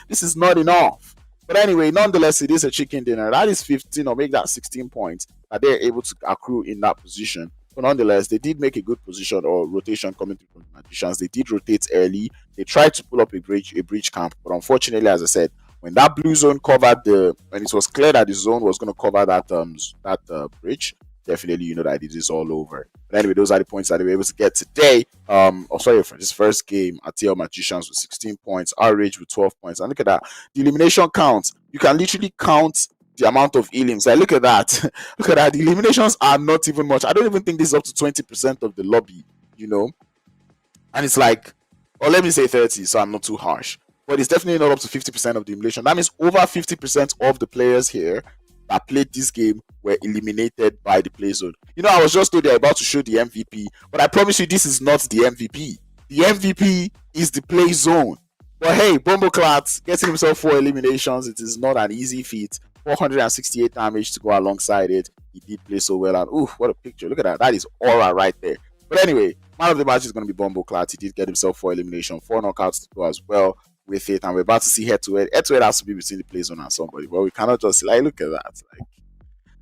This is not enough. But anyway, nonetheless, it is a chicken dinner. That is 15 or make that 16 points that they're able to accrue in that position. But nonetheless, they did make a good position or rotation coming through from the Magicians. They did rotate early. They tried to pull up a bridge camp. But unfortunately, as I said, when that blue zone covered when it was clear that the zone was going to cover that bridge, definitely that it is all over. But anyway, those are the points that they were able to get today. For this first game, ATL Magicians with 16 points, RRAGE with 12 points. And look at that, the elimination count. You can literally count the amount of elims. Like, look at that. Look at that. The eliminations are not even much. I don't even think this is up to 20% of the lobby. And it's like, or let me say 30, so I'm not too harsh. But it's definitely not up to 50% of the elimination. That means over 50% of the players here that played this game were eliminated by the play zone. I was just told they're about to show the MVP, but I promise you this is not the MVP. The MVP is the play zone. But hey, Bumbleclat getting himself 4 eliminations. It is not an easy feat. 468 damage to go alongside it. He did play so well, and ooh, what a picture. Look at that. That is aura right there. But anyway, man of the match is going to be Bumbleclat. He did get himself 4 eliminations, 4 knockouts to go as well with it, and we're about to see head-to-head. Head-to-head has to be between the play zone and somebody, but we cannot just look at that.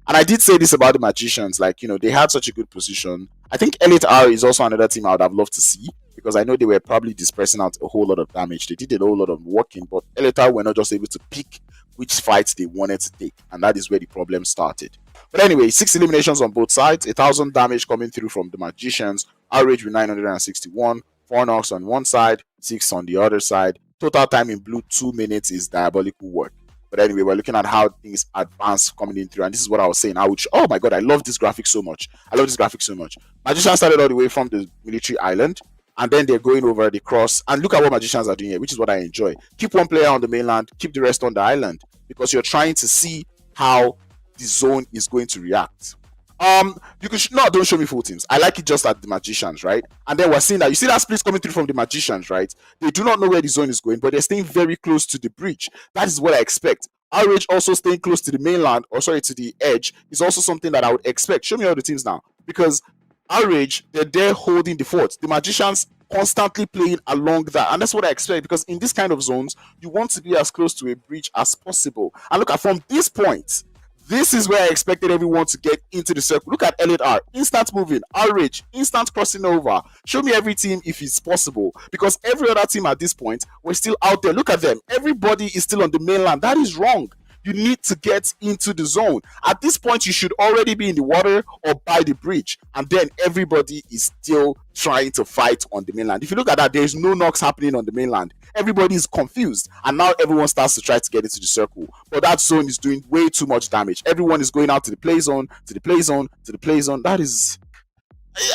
And I did say this about the Magicians, they had such a good position. I think Elite R is also another team I would have loved to see because I know they were probably dispersing out a whole lot of damage. They did a whole lot of working, but Elite R were not just able to pick which fights they wanted to take, and that is where the problem started. But anyway, 6 eliminations on both sides, 1,000 damage coming through from the Magicians, RRAGE with 961, 4 knocks on one side, 6 on the other side. Total time in blue 2 minutes is diabolical work. But anyway, we're looking at how things advance coming in through, and this is what I was saying. Oh my god, I love this graphic so much. Magicians started all the way from the military island, and then they're going over the cross. And look at what Magicians are doing here, which is what I enjoy. Keep one player on the mainland, keep the rest on the island, because you're trying to see how the zone is going to react. Don't show me full teams. I like it just at the Magicians, right? And then we're seeing that, you see that split coming through from the Magicians, right? They do not know where the zone is going, but they're staying very close to the bridge. That is what I expect. RRAGE also staying close to the mainland, to the edge, is also something that I would expect. Show me all the teams now, because RRAGE, they're there holding the fort. The Magicians constantly playing along that, and that's what I expect, because in this kind of zones, you want to be as close to a bridge as possible. And look at, from this point, this is where I expected everyone to get into the circle. Look at Elite R, instant moving, RRAGE, instant crossing over. Show me every team if it's possible, because every other team at this point, we're still out there. Look at them. Everybody is still on the mainland. That is wrong. You need to get into the zone. At this point, you should already be in the water or by the bridge, and then everybody is still trying to fight on the mainland. If you look at that, there's no knocks happening on the mainland. Everybody is confused, and now everyone starts to try to get into the circle. But that zone is doing way too much damage. Everyone is going out to the play zone, to the play zone, to the play zone. That is,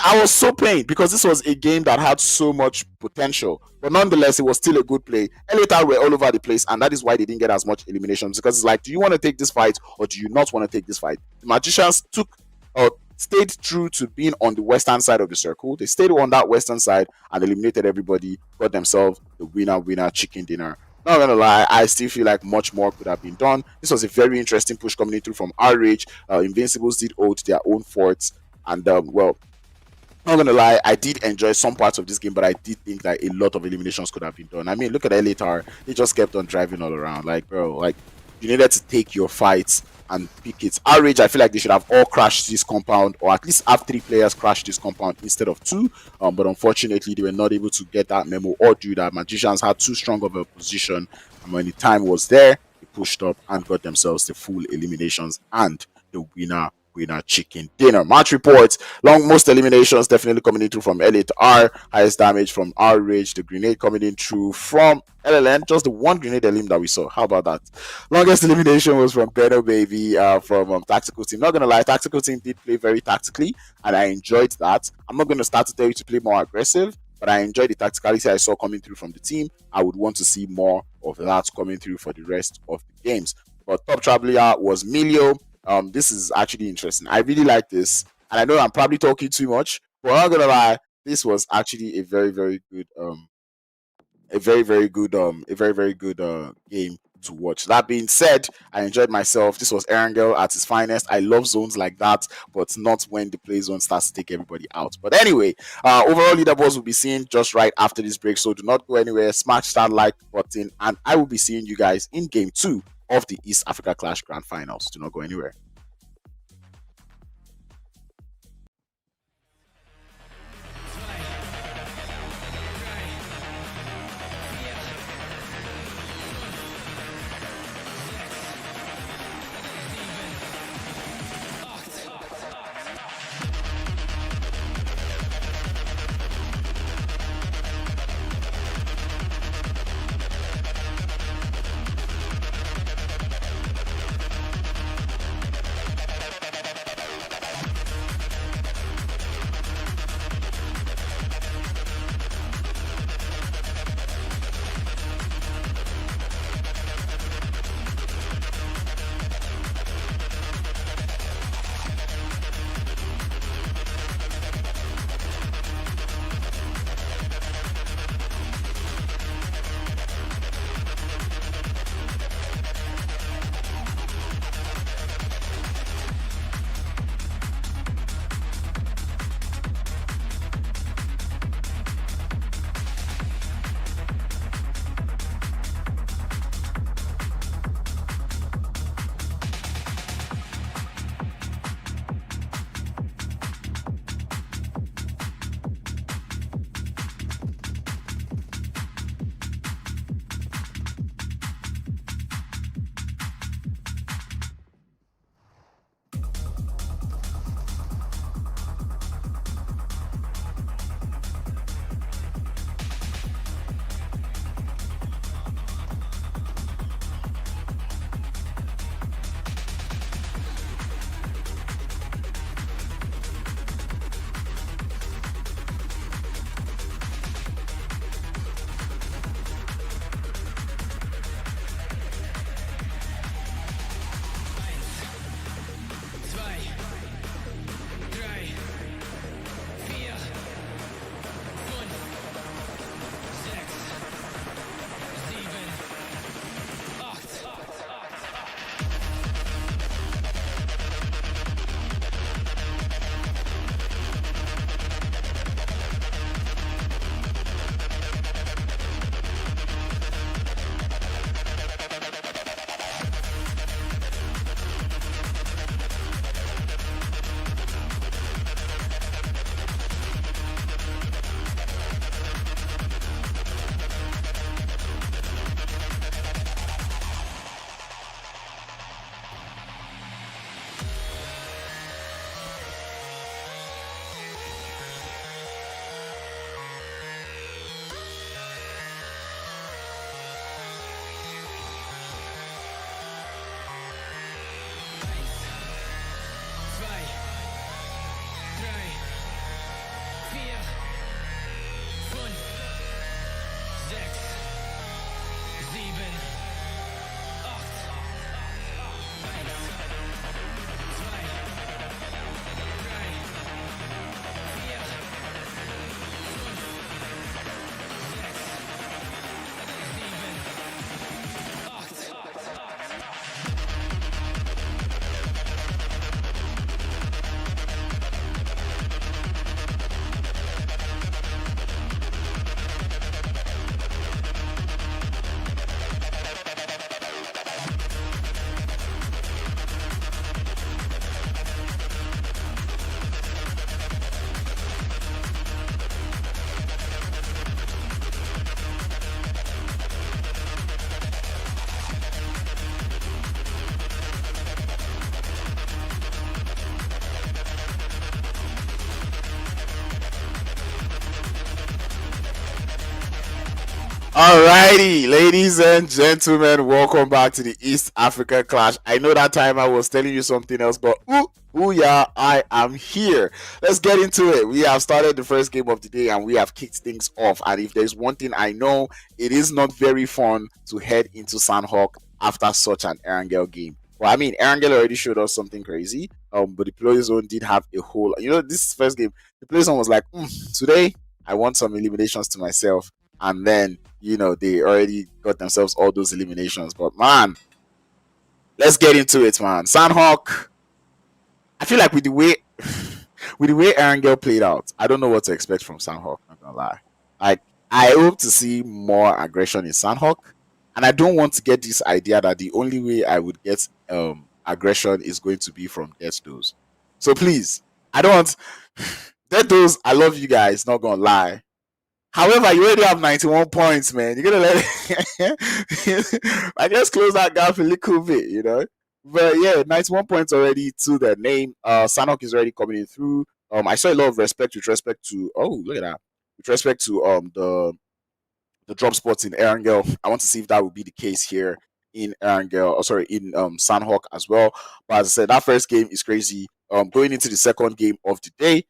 I was so pained because this was a game that had so much potential, but nonetheless, it was still a good play. LATR were all over the place, and that is why they didn't get as much eliminations, because it's like, do you want to take this fight or do you not want to take this fight? The Magicians stayed true to being on the western side of the circle. They stayed on that western side and eliminated everybody, got themselves the winner chicken dinner. Not gonna lie, I still feel like much more could have been done. This was a very interesting push coming in through from RRAGE. Invincibles did hold their own forts, and well, not gonna lie, I did enjoy some parts of this game, but I did think that a lot of eliminations could have been done. I mean, look at LATR; they just kept on driving all around. Like, bro, like, you needed to take your fights and pick it. RRAGE, I feel like they should have all crashed this compound, or at least have 3 players crash this compound instead of 2. But unfortunately, they were not able to get that memo or do that. Magicians had too strong of a position, and when the time was there, they pushed up and got themselves the full eliminations and the winner chicken dinner. Match reports: most eliminations definitely coming in through from LATR, highest damage from RRAGE, the grenade coming in through from LLN, just the one grenade elim that we saw. How about that? Longest elimination was from Beto Baby from Tactical Team. Not gonna lie, Tactical Team did play very tactically, and I enjoyed that. I'm not gonna start to tell you to play more aggressive, but I enjoyed the tacticality I saw coming through from the team. I would want to see more of that coming through for the rest of the games. But top traveler was Milio. This is actually interesting. I really like this, and I know I'm probably talking too much, but I'm not gonna lie, this was actually a very good game to watch. That being said, I enjoyed myself. This was Erangel at his finest. I love zones like that, but not when the play zone starts to take everybody out. But anyway, overall leaderboards will be seen just right after this break, so do not go anywhere. Smash that like button, and I will be seeing you guys in game 2 of the East Africa Clash Grand Finals. Do not go anywhere. Alrighty, ladies and gentlemen, welcome back to the East Africa Clash. I know that time I was telling you something else, but ooh yeah, I am here. Let's get into it. We have started the first game of the day and we have kicked things off. And if there's one thing I know, it is not very fun to head into Sanhok after such an Erangel game. Well, I mean, Erangel already showed us something crazy, but the Players Zone did have a whole. This first game, the Players Zone was like, today I want some eliminations to myself, and then they already got themselves all those eliminations. But man, let's get into it, man. Sanhok, I feel like with the way Erangel played out, I don't know what to expect from Sanhok, not gonna lie. Like, I hope to see more aggression in Sanhok, and I don't want to get this idea that the only way I would get aggression is going to be from Death Doors. So please, I don't want Death Doors, I love you guys, not gonna lie. However, you already have 91 points, man. You're gonna let I just close that gap a little bit. But yeah, 91 points already to their name. Sanhok is already coming in through. I saw a lot of respect with respect to look at that. With respect to the drop spots in Erangel. I want to see if that will be the case here in Erangel, in Sanhok as well. But as I said, that first game is crazy. Going into the second game of the day,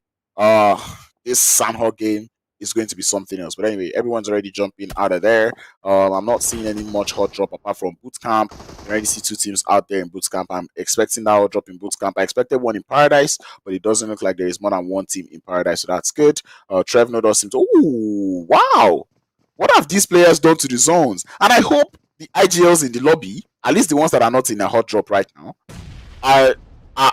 this Sanhok game is going to be something else. But anyway, everyone's already jumping out of there. I'm not seeing any much hot drop apart from boot camp. I already see two teams out there in boot camp. I'm expecting that hot drop in boot camp. I expected one in Paradise, but it doesn't look like there is more than one team in Paradise, so that's good. Trevno does seem to. Ooh, wow! What have these players done to the zones? And I hope the IGLs in the lobby, at least the ones that are not in a hot drop right now, are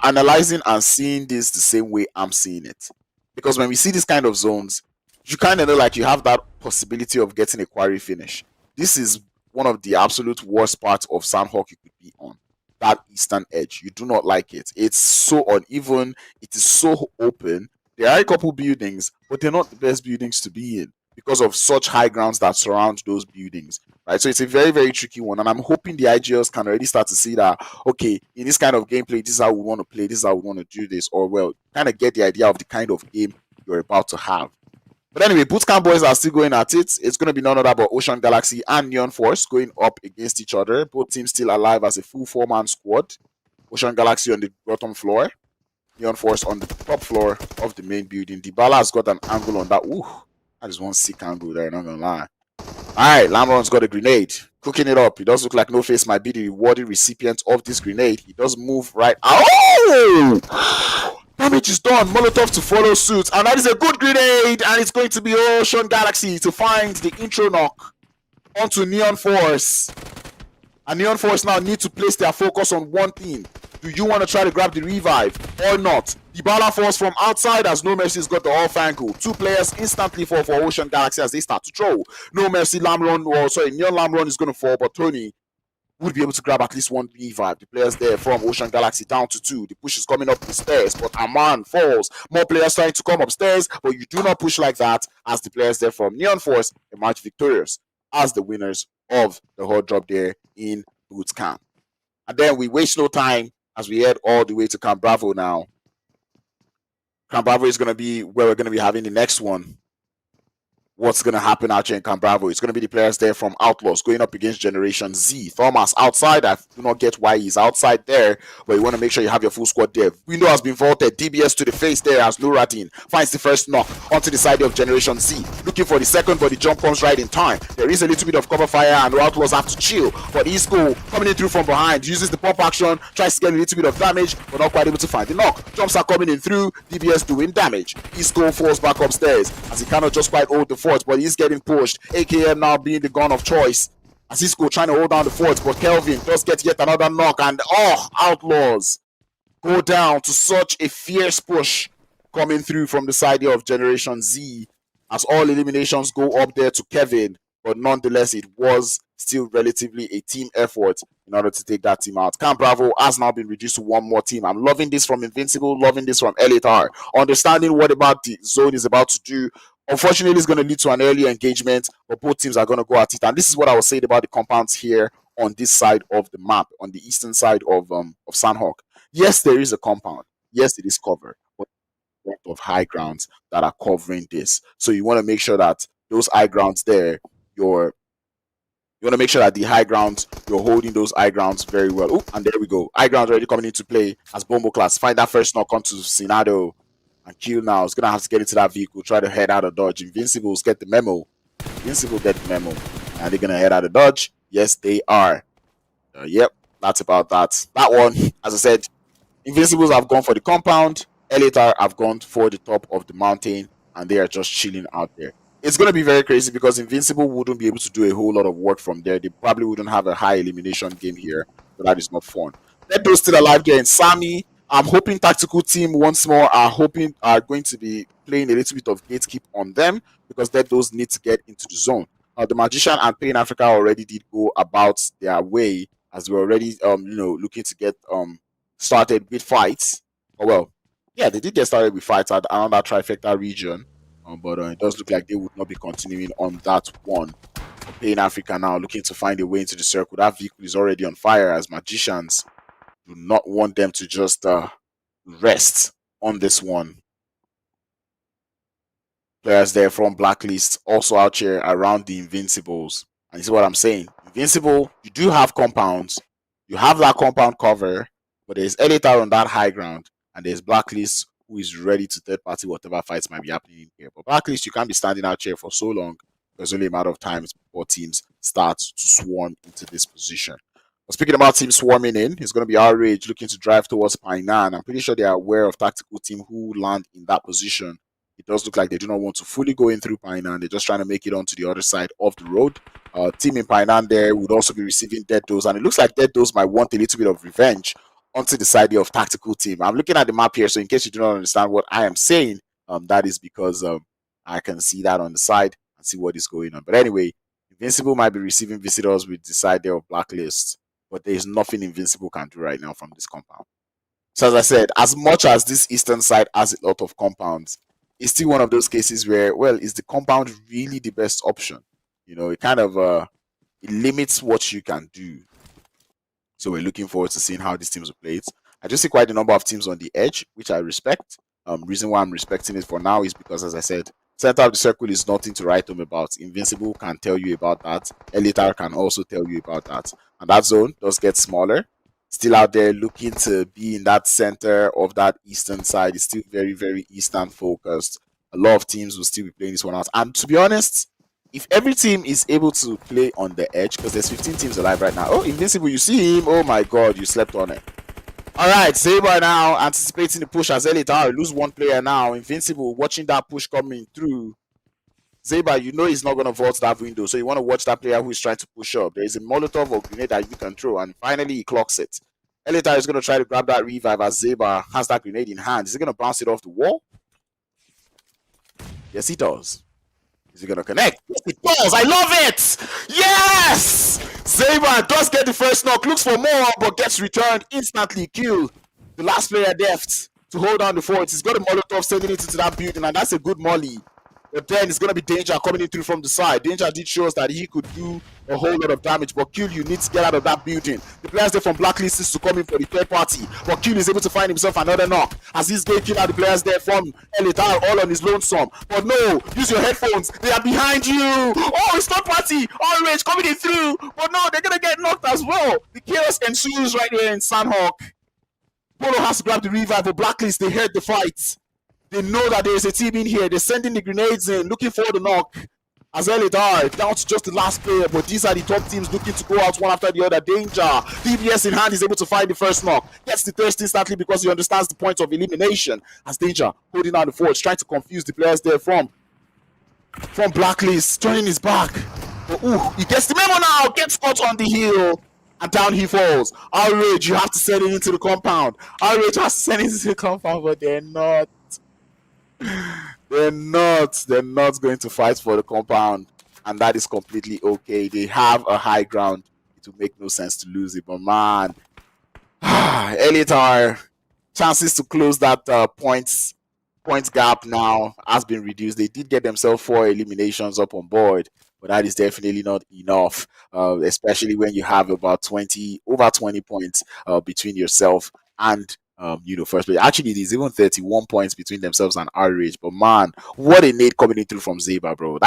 analyzing and seeing this the same way I'm seeing it. Because when we see this kind of zones, you kind of know like you have that possibility of getting a quarry finish. This is one of the absolute worst parts of Sanhok you could be on. That eastern edge. You do not like it. It's so uneven. It is so open. There are a couple buildings, but they're not the best buildings to be in because of such high grounds that surround those buildings. Right, so it's a very, very tricky one, and I'm hoping the IGLs can already start to see that, okay, in this kind of gameplay, this is how we want to play, this is how we want to do this, or well, kind of get the idea of the kind of game you're about to have. But anyway, Bootcamp boys are still going at it. It's going to be none other but Ocean Galaxy and Neon Force going up against each other. Both teams still alive as a full four-man squad. Ocean Galaxy on the bottom floor, Neon Force on the top floor of the main building. Dybala has got an angle on that. Ooh, that is one sick angle there, not going to lie. Alright, Lamron's got a grenade. Cooking it up. It does look like No Face might be the rewarded recipient of this grenade. He does move right. Oh! Damage is done. Molotov to follow suit. And that is a good grenade. And it's going to be Ocean Galaxy to find the intro knock onto Neon Force. And Neon Force now need to place their focus on one thing. Do you want to try to grab the revive or not? Dybala Force from outside as No Mercy's got the off angle. Two players instantly fall for Ocean Galaxy as they start to throw. No Mercy Neon Lamron is going to fall, but Tony would be able to grab at least one revive. The players there from Ocean Galaxy down to two. The push is coming up the stairs, but Aman falls. More players trying to come upstairs, but you do not push like that as the players there from Neon Force emerge victorious as the winners of the hot drop there in Boots Camp. And then we waste no time as we head all the way to Camp Bravo now. Camp Bravo is going to be where we're going to be having the next one. What's going to happen out here in Camp Bravo? It's going to be the players there from Outlaws going up against Generation Z. Thomas outside. I do not get why he's outside there, but you want to make sure you have your full squad there. Window has been vaulted. DBS to the face there as Luradin finds the first knock onto the side of Generation Z. Looking for the second, but the jump comes right in time. There is a little bit of cover fire, and the Outlaws have to chill. But Isco coming in through from behind, uses the pump action, tries to get a little bit of damage, but not quite able to find the knock. Jumps are coming in through. DBS doing damage. Isco falls back upstairs as he cannot just quite hold the fort, but he's getting pushed. AKM now being the gun of choice. Azisco trying to hold down the fort, but Kelvin does get yet another knock, and Outlaws go down to such a fierce push coming through from the side of Generation Z as all eliminations go up there to Kevin, but nonetheless it was still relatively a team effort in order to take that team out. Camp Bravo has now been reduced to one more team. I'm loving this from Invincible, loving this from Elitar. Understanding what about the zone is about to do. Unfortunately, it's going to lead to an early engagement, but both teams are going to go at it. And this is what I was saying about the compounds here on this side of the map, on the eastern side of Sanhok. Yes, there is a compound. Yes, it is covered, but a lot of high grounds that are covering this. So you want to make sure that those high grounds there, you're You want to make sure that the high grounds, you're holding those high grounds very well. Ooh, and there we go. High grounds already coming into play as Bombo class. Find that first knock onto Sinado. And Kill now is going to have to get into that vehicle, try to head out of dodge. Invincibles get the memo. Invincible get the memo. And they're going to head out of dodge. Yes, they are. Yep, that's about that. That one, as I said, Invincibles have gone for the compound. Elatar have gone for the top of the mountain. And they are just chilling out there. It's going to be very crazy because Invincible wouldn't be able to do a whole lot of work from there. They probably wouldn't have a high elimination game here. So that is not fun. Deaddo's still alive there in Sammy. I'm hoping Tactical Team once more are going to be playing a little bit of gatekeep on them because Deaddo's need to get into the zone. The Magician and Pain Africa already did go about their way as we're already looking to get started with fights. Oh well, yeah, they did get started with fights around that trifecta region. But it does look like they would not be continuing on that one. Pain Africa now looking to find a way into the circle. That vehicle is already on fire as Magicians do not want them to just rest on this one. Players there from Blacklist also out here around the Invincibles. And you see what I'm saying? Invincible, you do have compounds. You have that compound cover, but there's Elitar on that high ground, and there's Blacklist who is ready to third party whatever fights might be happening in here. But Blacklist, you can't be standing out here for so long. There's only a matter of time before teams start to swarm into this position. But speaking about teams swarming in, it's going to be RRAGE looking to drive towards Painan. I'm pretty sure they are aware of Tactical Team who land in that position. It does look like they do not want to fully go in through Painan. They're just trying to make it onto the other side of the road. Team in Painan there would also be receiving Deaddos. And it looks like Deaddos might want a little bit of revenge onto the side of Tactical Team. I'm looking at the map here, so in case you do not understand what I am saying, that is because I can see that on the side and see what is going on. But anyway, Invincible might be receiving visitors with the side there of Blacklist. But there is nothing Invincible can do right now from this compound. So as I said, as much as this eastern side has a lot of compounds, it's still one of those cases where, well, is the compound really the best option? It kind of it limits what you can do. So we're looking forward to seeing how these teams will play it. I just see quite a number of teams on the edge, which I respect. Reason why I'm respecting it for now is because, as I said, center of the circle is nothing to write home about. Invincible can tell you about that. Elitar can also tell you about that. And that zone does get smaller. Still out there looking to be in that center of that eastern side. It's still very, very eastern focused. A lot of teams will still be playing this one out. And to be honest, if every team is able to play on the edge, because there's 15 teams alive right now. Oh, Invincible, you see him. Oh my God, you slept on it. All right, Saber now anticipating the push as Elitar. Lose one player now. Invincible watching that push coming through. Zeba, you know he's not going to vault that window, so you want to watch that player who is trying to push up. There is a Molotov or grenade that you can throw, and finally he clocks it. Elitar is going to try to grab that revive as Zeba has that grenade in hand. Is he going to bounce it off the wall? Yes, he does. Is he going to connect? Yes, he does. I love it. Yes! Zeba does get the first knock, looks for more, but gets returned instantly. Kill the last player left to hold on the fort. He's got a Molotov sending it into that building, and that's a good molly. But then it's going to be Danger coming in through from the side. Danger did show us that he could do a whole lot of damage, but Kill, you need to get out of that building. The players there from Blacklist is to come in for the third party, but Kill is able to find himself another knock as he's going to kill out the players there from Elitar all on his lonesome. But no, use your headphones. They are behind you. Oh, it's third party. RRAGE coming in through. But no, they're going to get knocked as well. The chaos ensues right here in Sanhok. Polo has to grab the revive, but Blacklist, they heard the fight. They know that there is a team in here. They're sending the grenades in, looking for the knock. As Elitar, down to just the last player, but these are the top teams looking to go out one after the other. Danger, DBS in hand, is able to find the first knock. Gets the thirst instantly because he understands the point of elimination. As Danger, holding down the forge, trying to confuse the players there from Blacklist, turning his back. But he gets the memo now, gets caught on the heel. And down he falls. RRAGE, you have to send it into the compound. RRAGE has to send it into the compound, but they're not. They're not going to fight for the compound, and that is completely okay. They have a high ground. It would make no sense to lose it, but man, Elitar chances to close that points gap now has been reduced. They did get themselves 4 eliminations up on board, but that is definitely not enough, especially when you have about over 20 points between yourself and first place. Actually, there's even 31 points between themselves and RRAGE. But man, what a nade coming in through from Zeba, bro.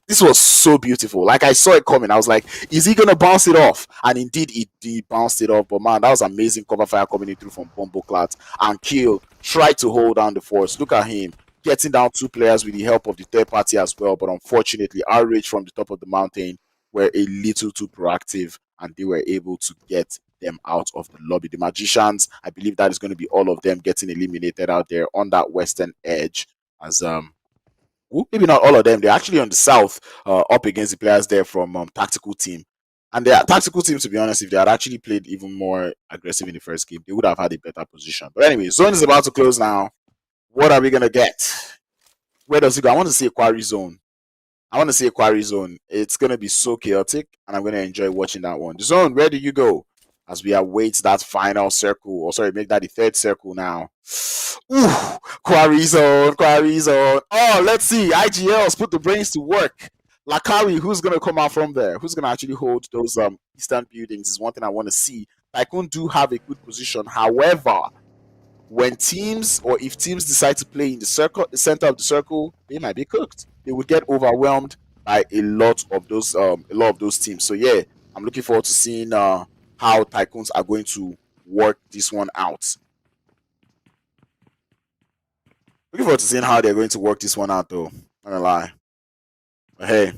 This was so beautiful. Like, I saw it coming. I was like, is he gonna bounce it off? And indeed, he bounced it off. But man, that was amazing cover fire coming in through from Bomboclat. And Kill tried to hold down the force. Look at him getting down 2 players with the help of the third party as well. But unfortunately, RRAGE from the top of the mountain were a little too proactive, and they were able to get them out of the lobby. The Magicians, I believe that is going to be all of them getting eliminated out there on that western edge. As maybe not all of them, they're actually on the south, up against the players there from Tactical Team. And their Tactical Team, to be honest, if they had actually played even more aggressive in the first game, they would have had a better position. But anyway, zone is about to close now. What are we gonna get? Where does it go? I want to see a quarry zone. It's gonna be so chaotic, and I'm gonna enjoy watching that one. The zone, where do you go? As we await that final circle, or sorry, make that the third circle now. Ooh, quarry zone. Oh, let's see. IGLs put the brains to work. Lakari, who's gonna come out from there? Who's gonna actually hold those eastern buildings is one thing I want to see. Tycoon do have a good position. However, when teams, or if teams decide to play in the center of the circle, they might be cooked. They would get overwhelmed by a lot of those teams. So yeah, I'm looking forward to seeing how Tycoons are going to work this one out. Looking forward to seeing how they're going to work this one out, though. Not gonna lie. But hey,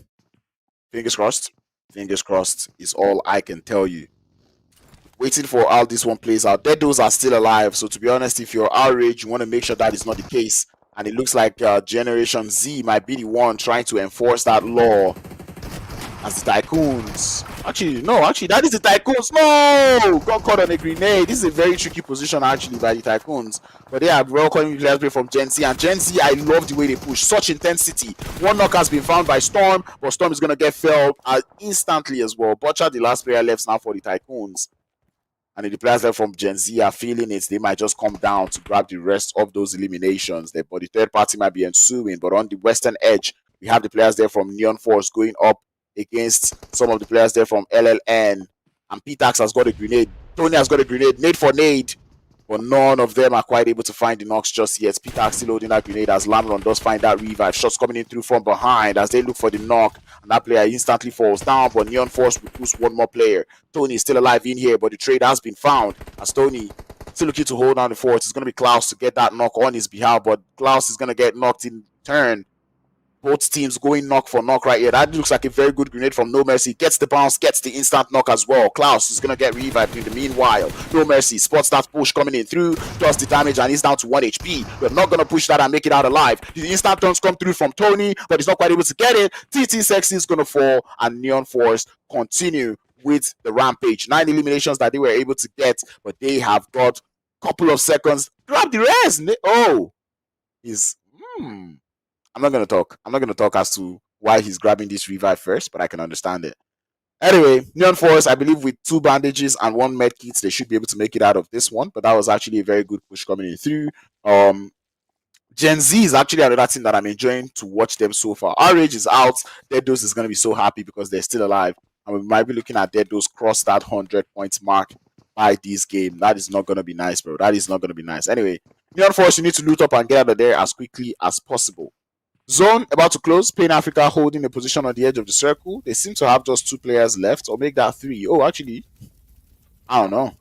fingers crossed. Fingers crossed is all I can tell you. Waiting for how this one plays out. Deados are still alive, so to be honest, if you're RRAGE, you want to make sure that is not the case. And it looks like Generation Z might be the one trying to enforce that law as the Tycoons. Actually, that is the Tycoons. No! Got caught on a grenade. This is a very tricky position, actually, by the Tycoons. But they are welcoming players play from Gen Z. And Gen Z, I love the way they push. Such intensity. One knock has been found by Storm, but Storm is going to get felled instantly as well. Butcher, the last player left now for the Tycoons. And if the players there from Gen Z are feeling it, they might just come down to grab the rest of those eliminations. But the third party might be ensuing. But on the western edge, we have the players there from Neon Force going up against some of the players there from LLN. And Pitax has got a grenade. Tony has got a grenade. Nade for nade. But none of them are quite able to find the knocks just yet. Pitax still holding that grenade as Lamron does find that revive. Shots coming in through from behind as they look for the knock. And that player instantly falls down. But Neon Force will push one more player. Tony is still alive in here, but the trade has been found. As Tony still looking to hold on the fort. It's going to be Klaus to get that knock on his behalf. But Klaus is going to get knocked in turn. Both teams going knock for knock right here. That looks like a very good grenade from No Mercy. Gets the bounce, gets the instant knock as well. Klaus is going to get revived in the meanwhile. No Mercy spots that push coming in through, does the damage, and he's down to 1 HP. We're not going to push that and make it out alive. The instant turns come through from Tony, but he's not quite able to get it. TT Sexy is going to fall, and Neon Force continue with the rampage. 9 eliminations that they were able to get, but they have got a couple of seconds. Grab the rest. Oh, he's... I'm not going to talk as to why he's grabbing this revive first, but I can understand it. Anyway, Neon Force, I believe with 2 bandages and 1 med kit, they should be able to make it out of this one. But that was actually a very good push coming in through. Gen Z is actually another team that I'm enjoying to watch them so far. RRAGE is out. Deados is going to be so happy because they're still alive. And we might be looking at Deados cross that 100 points mark by this game. That is not going to be nice, bro. That is not going to be nice. Anyway, Neon Force, you need to loot up and get out of there as quickly as possible. Zone about to close. Pain Africa holding a position on the edge of the circle. They seem to have just 2 players left, or make that 3. Oh, actually, I don't know.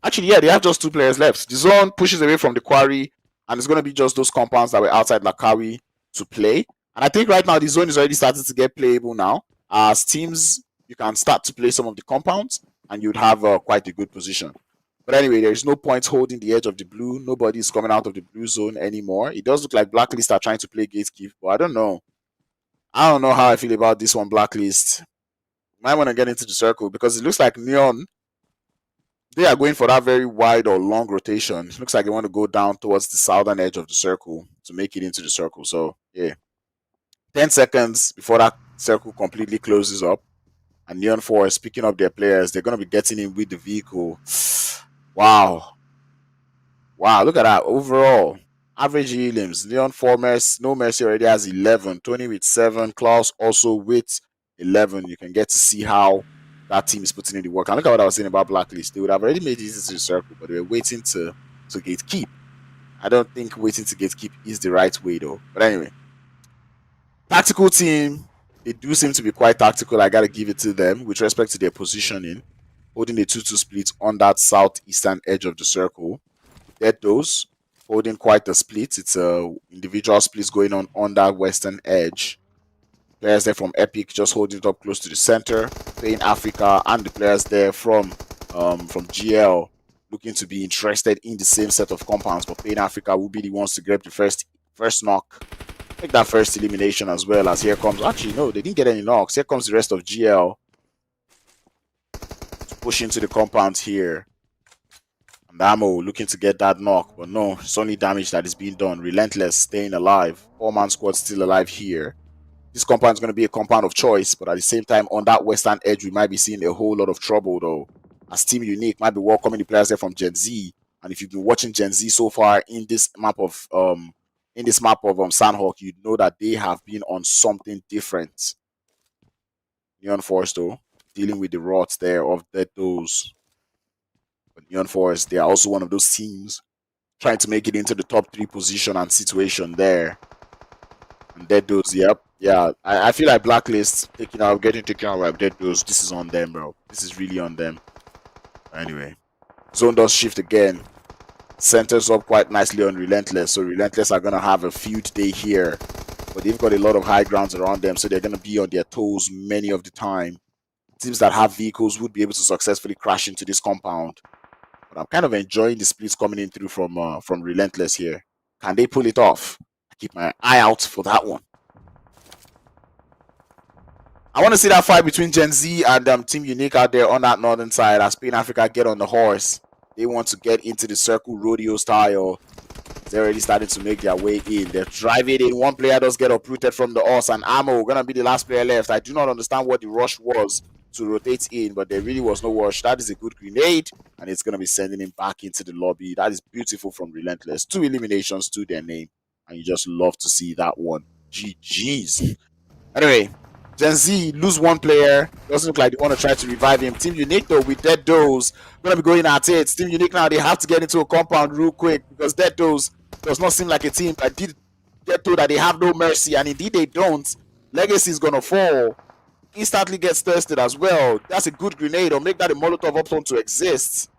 Actually, yeah, they have just 2 players left. The zone pushes away from the quarry, and it's going to be just those compounds that were outside Lakawi to play. And I think right now the zone is already starting to get playable now. As teams, you can start to play some of the compounds, and you'd have quite a good position. But anyway, there is no point holding the edge of the blue. Nobody is coming out of the blue zone anymore. It does look like Blacklist are trying to play gatekeep, but I don't know. I don't know how I feel about this one, Blacklist. Might want to get into the circle because it looks like Neon, they are going for that very wide or long rotation. It looks like they want to go down towards the southern edge of the circle to make it into the circle. So, yeah. 10 seconds before that circle completely closes up. And Neon Force picking up their players. They're going to be getting in with the vehicle. Wow, look at that. Overall, average elims. Leon Formers, No Mercy already has 11. Tony with 7. Klaus also with 11. You can get to see how that team is putting in the work. And look at what I was saying about Blacklist. They would have already made it into the circle, but they were waiting to to gatekeep. I don't think waiting to gatekeep is the right way though. But anyway, tactical team, they do seem to be quite tactical. I gotta give it to them with respect to their positioning, holding the 2-2 split on that southeastern edge of the circle. Dead those holding quite a split. It's a individual splits going on that western edge. Players there from Epic just holding it up close to the center, playing Africa, and the players there from GL looking to be interested in the same set of compounds, but playing Africa will be the ones to grab the first knock. Take that first elimination as well, as here comes. Actually, no, they didn't get any knocks. Here comes the rest of GL to push into the compound here. And Ammo looking to get that knock, but no, it's only damage that is being done. Relentless staying alive. 4-man squad still alive here. This compound is going to be a compound of choice, but at the same time, on that western edge, we might be seeing a whole lot of trouble though. As Team Unique might be welcoming the players there from Gen Z, and if you've been watching Gen Z so far in this map of Sanhok, you know that they have been on something different. Neon Forest though, dealing with the rots there of those. But Neon Forest, they are also one of those teams trying to make it into the top 3 position and situation there. And Dead Doors, yep. Yeah, I feel like Blacklist getting taken out by Dead Doors. This is on them, bro. This is really on them. Anyway, zone does shift again. Centers up quite nicely on Relentless. So Relentless are going to have a feud day here. But they've got a lot of high grounds around them, so they're going to be on their toes many of the time. Teams that have vehicles would be able to successfully crash into this compound. But I'm kind of enjoying the splits coming in through from Relentless here. Can they pull it off? I keep my eye out for that one. I want to see that fight between Gen Z and Team Unique out there on that northern side as Spain Africa get on the horse. They want to get into the circle rodeo style. They're already starting to make their way in. They're driving in. One player does get uprooted from the horse, and Ammo gonna be the last player left. I do not understand what the rush was to rotate in, but there really was no rush. That is a good grenade, and it's gonna be sending him back into the lobby. That is beautiful from Relentless. 2 eliminations to their name, and you just love to see that one. GG's. Anyway, Gen Z lose 1 player. Doesn't look like they want to try to revive him. Team Unique though with Dead Doze gonna be going at it. Team Unique now, they have to get into a compound real quick because Dead Doze does not seem like a team that did get told that they have no mercy, and indeed they don't. Legacy is gonna fall. Instantly gets thirsted as well. That's a good grenade, or make that a Molotov option to exist.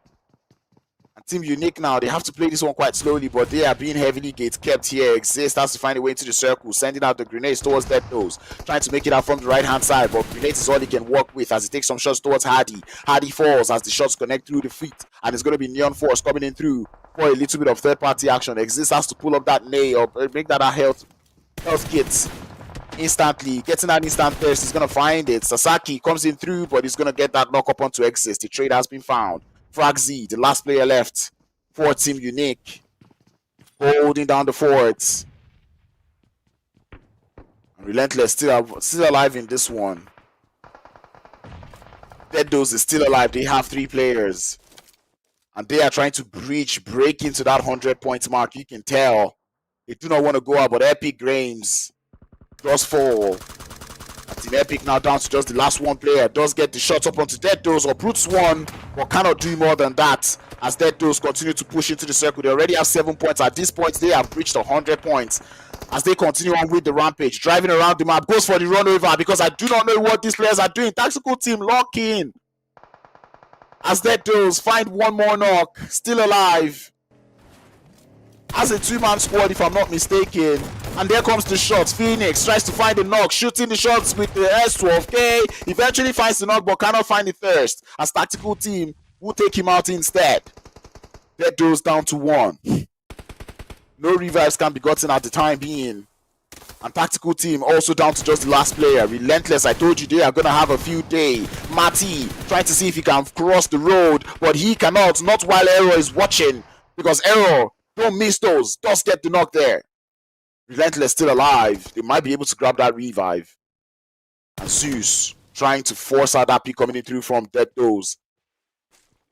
And Team Unique now, they have to play this one quite slowly, but they are being heavily gate kept here. Exist has to find a way into the circle, sending out the grenades towards Dead Doze, trying to make it out from the right hand side, but grenades is all he can work with as he takes some shots towards Hardy. Hardy falls as the shots connect through the feet, and it's going to be Neon Force coming in through for a little bit of third party action. Exist has to pull up that nay or make that a health kit instantly. Getting that instant thirst, he's going to find it. Sasaki comes in through, but he's going to get that knock up onto Exist. The trade has been found. Frag Z, the last player left for Team Unique, holding down the forts. And Relentless still alive in this one. Dead Doze is still alive. They have 3 players, and they are trying to break into that 100-point mark. You can tell they do not want to go out, but Epic Grains does fall. Team Epic now down to just the last 1 player. Does get the shots up onto Dead Doze, or brutes 1, but cannot do more than that as Dead Doze continue to push into the circle. They already have 7 points. At this point, they have reached 100 points as they continue on with the rampage. Driving around the map, goes for the run over because I do not know what these players are doing. Tactical team lock in as Dead Doze find 1 more knock. Still alive as a 2-man squad, if I'm not mistaken. And there comes the shots. Phoenix tries to find the knock, shooting the shots with the S12K. Eventually finds the knock, but cannot find the thirst, as tactical team will take him out instead. Dead Doze down to 1. No revives can be gotten at the time being. And tactical team also down to just the last player. Relentless, I told you they are gonna have a few day. Matty trying to see if he can cross the road, but he cannot. Not while Error is watching, because Error, don't miss those. Does get the knock there. Relentless still alive. They might be able to grab that revive. And Zeus trying to force out that pick coming in through from Dead Doze.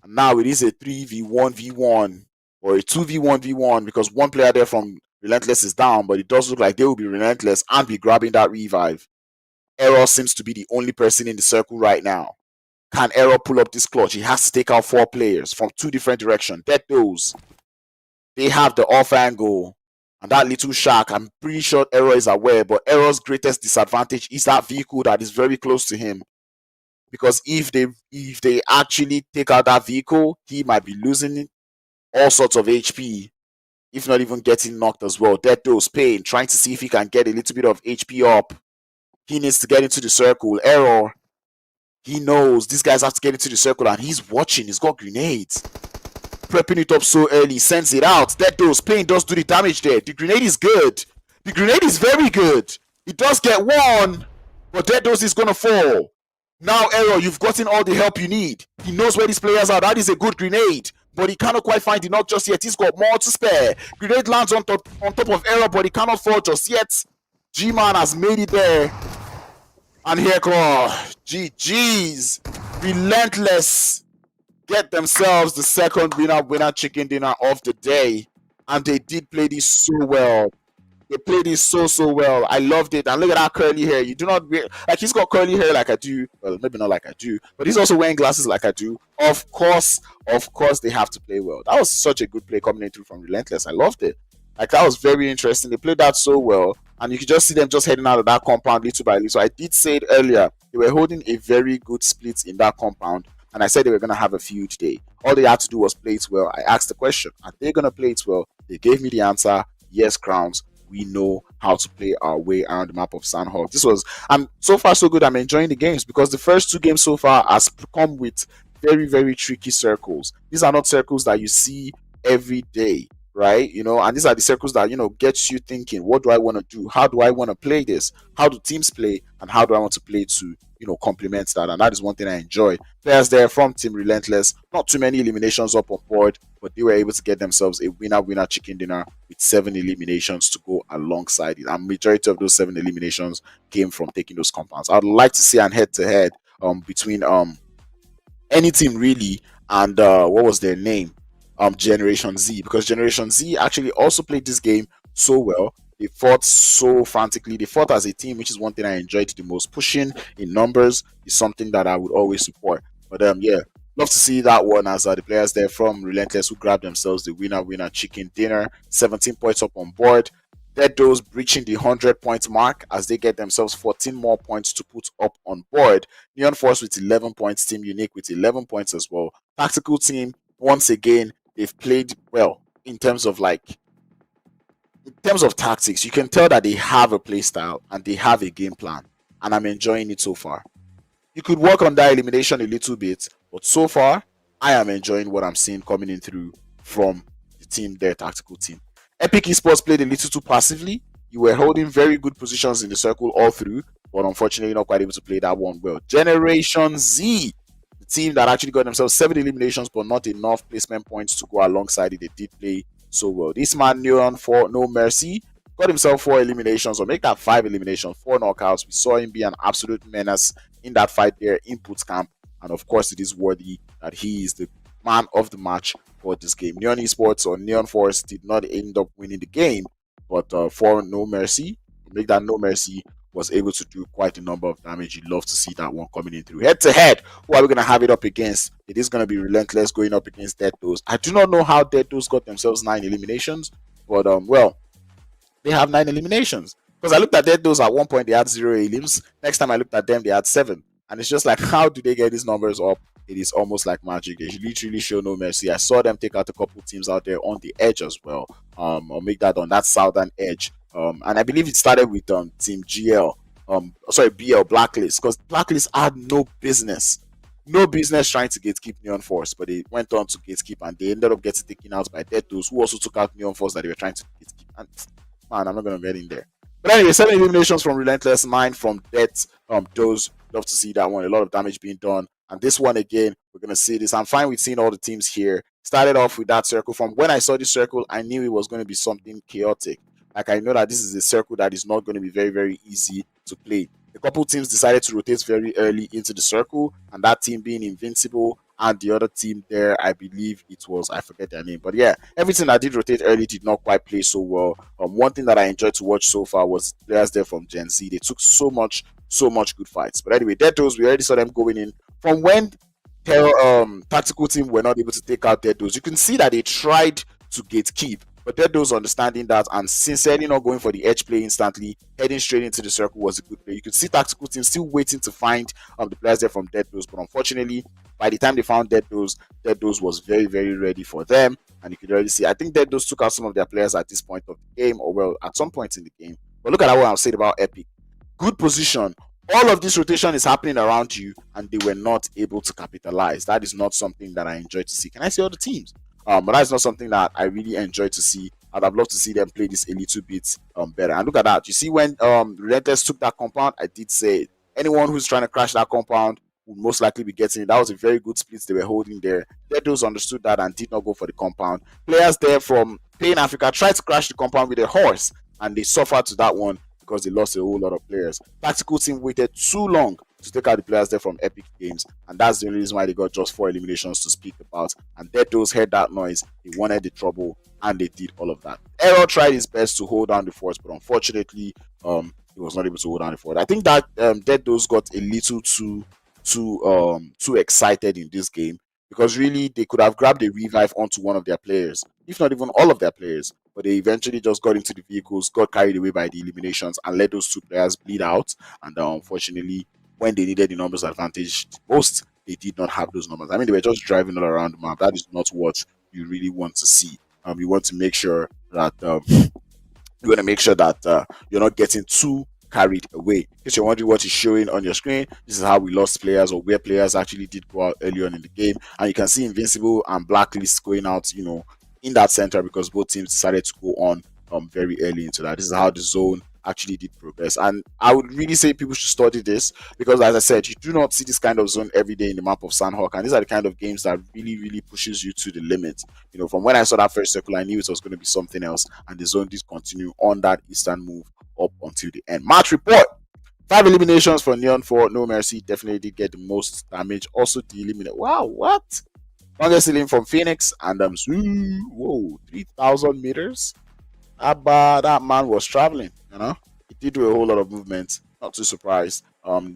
And now it is a 3v1v1 or a 2v1v1 because 1 player there from Relentless is down, but it does look like they will be Relentless and be grabbing that revive. Error seems to be the only person in the circle right now. Can Error pull up this clutch? He has to take out 4 players from 2 different directions. Dead Doze they have the off angle. And that little shark, I'm pretty sure Error is aware, but Error's greatest disadvantage is that vehicle that is very close to him. Because if they actually take out that vehicle, he might be losing all sorts of HP, if not even getting knocked as well. Dead Dose Pain, trying to see if he can get a little bit of HP up. He needs to get into the circle. Error, he knows these guys have to get into the circle, and he's watching. He's got grenades. Prepping it up so early, sends it out. Dead Dose Pain does do the damage there. The grenade is good. The grenade is very good. It does get one, but Dead Dose is going to fall. Now, Error, you've gotten all the help you need. He knows where these players are. That is a good grenade, but he cannot quite find the knock just yet. He's got more to spare. Grenade lands on top of Error, but he cannot fall just yet. G-Man has made it there. And here come GG's. Relentless get themselves the second winner chicken dinner of the day. And they did play this so well. They played this so well. I loved it. And look at that curly hair. You do not like, he's got curly hair like I do. Well, maybe not like I do, but he's also wearing glasses like I do. Of course, they have to play well. That was such a good play coming in through from Relentless. I loved it. Like, that was very interesting. They played that so well. And you could just see them just heading out of that compound little by little. So I did say it earlier. They were holding a very good split in that compound. And I said they were going to have a field day. All they had to do was play it well. I asked the question, are they going to play it well? They gave me the answer. Yes, Crowns. We know how to play our way around the map of Sanhok. So far so good. I'm enjoying the games because the first two games so far has come with very tricky circles. These are not circles that you see every day, right? And these are the circles that gets you thinking, what do I want to do? How do I want to play this? How do teams play? And how do I want to play to complement that? And that is one thing I enjoy. Players there from Team Relentless, not too many eliminations up on board, but they were able to get themselves a winner chicken dinner with 7 eliminations to go alongside it. And majority of those 7 eliminations came from taking those compounds. I'd like to see an head-to-head between any team really and what was their name? Generation Z, because Generation Z actually also played this game so well. They fought so frantically. They fought as a team, which is one thing I enjoyed the most. Pushing in numbers is something that I would always support. But yeah, love to see that one as the players there from Relentless who grabbed themselves the winner chicken dinner. 17 points up on board. Dead Dose breaching the 100-point mark as they get themselves 14 more points to put up on board. Neon Force with 11 points. Team Unique with 11 points as well. Tactical Team, once again, they've played well in terms of tactics. You can tell that they have a play style and they have a game plan, and I'm enjoying it so far. You could work on that elimination a little bit, but so far I am enjoying what I'm seeing coming in through from the team, their tactical team. Epic Esports played a little too passively. You were holding very good positions in the circle all through, but unfortunately not quite able to play that one well. Generation Z, the team that actually got themselves 7 eliminations but not enough placement points to go alongside it. They did play so well. This man, Neon for No Mercy, got himself 4 eliminations, or make that 5 eliminations, 4 knockouts. We saw him be an absolute menace in that fight there in Put Camp, and of course it is worthy that he is the man of the match for this game. Neon Esports or Neon Force did not end up winning the game, but for No Mercy, make that No Mercy was able to do quite a number of damage. You'd love to see that one coming in through. Head to head, who are we going to have it up against? It is going to be Relentless going up against Dead Dose. I do not know how Dead Dose got themselves 9 eliminations, but well, they have 9 eliminations. Because I looked at Dead Dose at one point, they had 0 elims. Next time I looked at them, they had 7. And it's just like, how do they get these numbers up? It is almost like magic. They literally show no mercy. I saw them take out a couple teams out there on the edge as well. Or make that on that southern edge. And I believe it started with Team BL Blacklist, because Blacklist had no business trying to gatekeep Neon Force, but they went on to gatekeep and they ended up getting taken out by Dead Dose, who also took out Neon Force that they were trying to gatekeep. And man, I'm not gonna get in there. But anyway, 7 eliminations from Relentless, 9 from Dead Dose. Love to see that one. A lot of damage being done. And this one again, we're gonna see this. I'm fine with seeing all the teams here. Started off with that circle. From when I saw this circle, I knew it was going to be something chaotic. Like, I know that this is a circle that is not going to be very, very easy to play. A couple teams decided to rotate very early into the circle, and that team being Invincible, and the other team there, I believe it was, I forget their name. But yeah, everything that did rotate early did not quite play so well. One thing that I enjoyed to watch so far was players there from Gen Z. They took so much good fights. But anyway, Dead Dose, we already saw them going in. From when tactical team were not able to take out Dead Dose, you can see that they tried to gatekeep. But Dedos understanding that and sincerely not going for the edge play instantly, heading straight into the circle was a good play. You could see tactical team still waiting to find the players there from Dedos, but unfortunately, by the time they found Dedos was very, very ready for them. And you could already see, I think Dedos took out some of their players at this point of the game, or well, at some point in the game. But look at what I'm saying about Epic. Good position. All of this rotation is happening around you, and they were not able to capitalize. That is not something that I enjoy to see. Can I see other teams? But that's not something that I really enjoy to see. I'd have loved to see them play this a little bit better. And look at that. You see, when Relentless took that compound, I did say anyone who's trying to crash that compound would most likely be getting it. That was a very good split they were holding there. Dedos understood that and did not go for the compound. Players there from Pain Africa tried to crash the compound with a horse, and they suffered to that one because they lost a whole lot of players. Tactical team waited too long to take out the players there from Epic Games, and that's the only reason why they got just 4 eliminations to speak about. And Dedos heard that noise, he wanted the trouble, and they did all of that. Errol tried his best to hold down the force, but unfortunately, he was not able to hold down the fort. I think that Dedos got a little too excited in this game, because really they could have grabbed a revive onto one of their players, if not even all of their players, but they eventually just got into the vehicles, got carried away by the eliminations, and let those 2 players bleed out. And unfortunately, when they needed the numbers advantage most, they did not have those numbers. I mean, they were just driving all around the map. That is not what you really want to see. You want to make sure that you're not getting too carried away. In case you're wondering what is showing on your screen, this is how we lost players, or where players actually did go out early on in the game. And you can see Invincible and Blacklist going out, in that center, because both teams decided to go on very early into that. This is how the zone actually did progress. And I would really say people should study this, because as I said, you do not see this kind of zone every day in the map of Sanhok, and these are the kind of games that really, really pushes you to the limit. From when I saw that first circle, I knew it was going to be something else, and the zone did continue on that eastern move up until the end. Match report: 5 eliminations for Neon 4. No Mercy definitely did get the most damage. Also the eliminate. Wow, what? Longest ceiling from Phoenix, and 3,000 meters. That man was traveling, He did do a whole lot of movement. Not too surprised.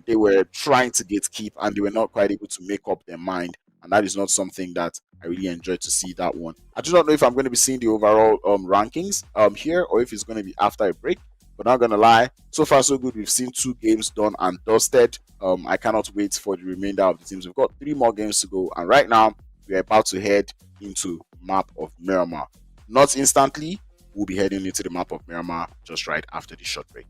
They were trying to gatekeep, and they were not quite able to make up their mind. And that is not something that I really enjoyed to see, that one. I do not know if I'm going to be seeing the overall rankings here, or if it's going to be after a break. But not gonna lie, so far so good. We've seen 2 games done and dusted. I cannot wait for the remainder of the teams. We've got 3 more games to go, and right now we are about to head into map of Miramar. Not instantly, we'll be heading into the map of Miramar just right after the short break.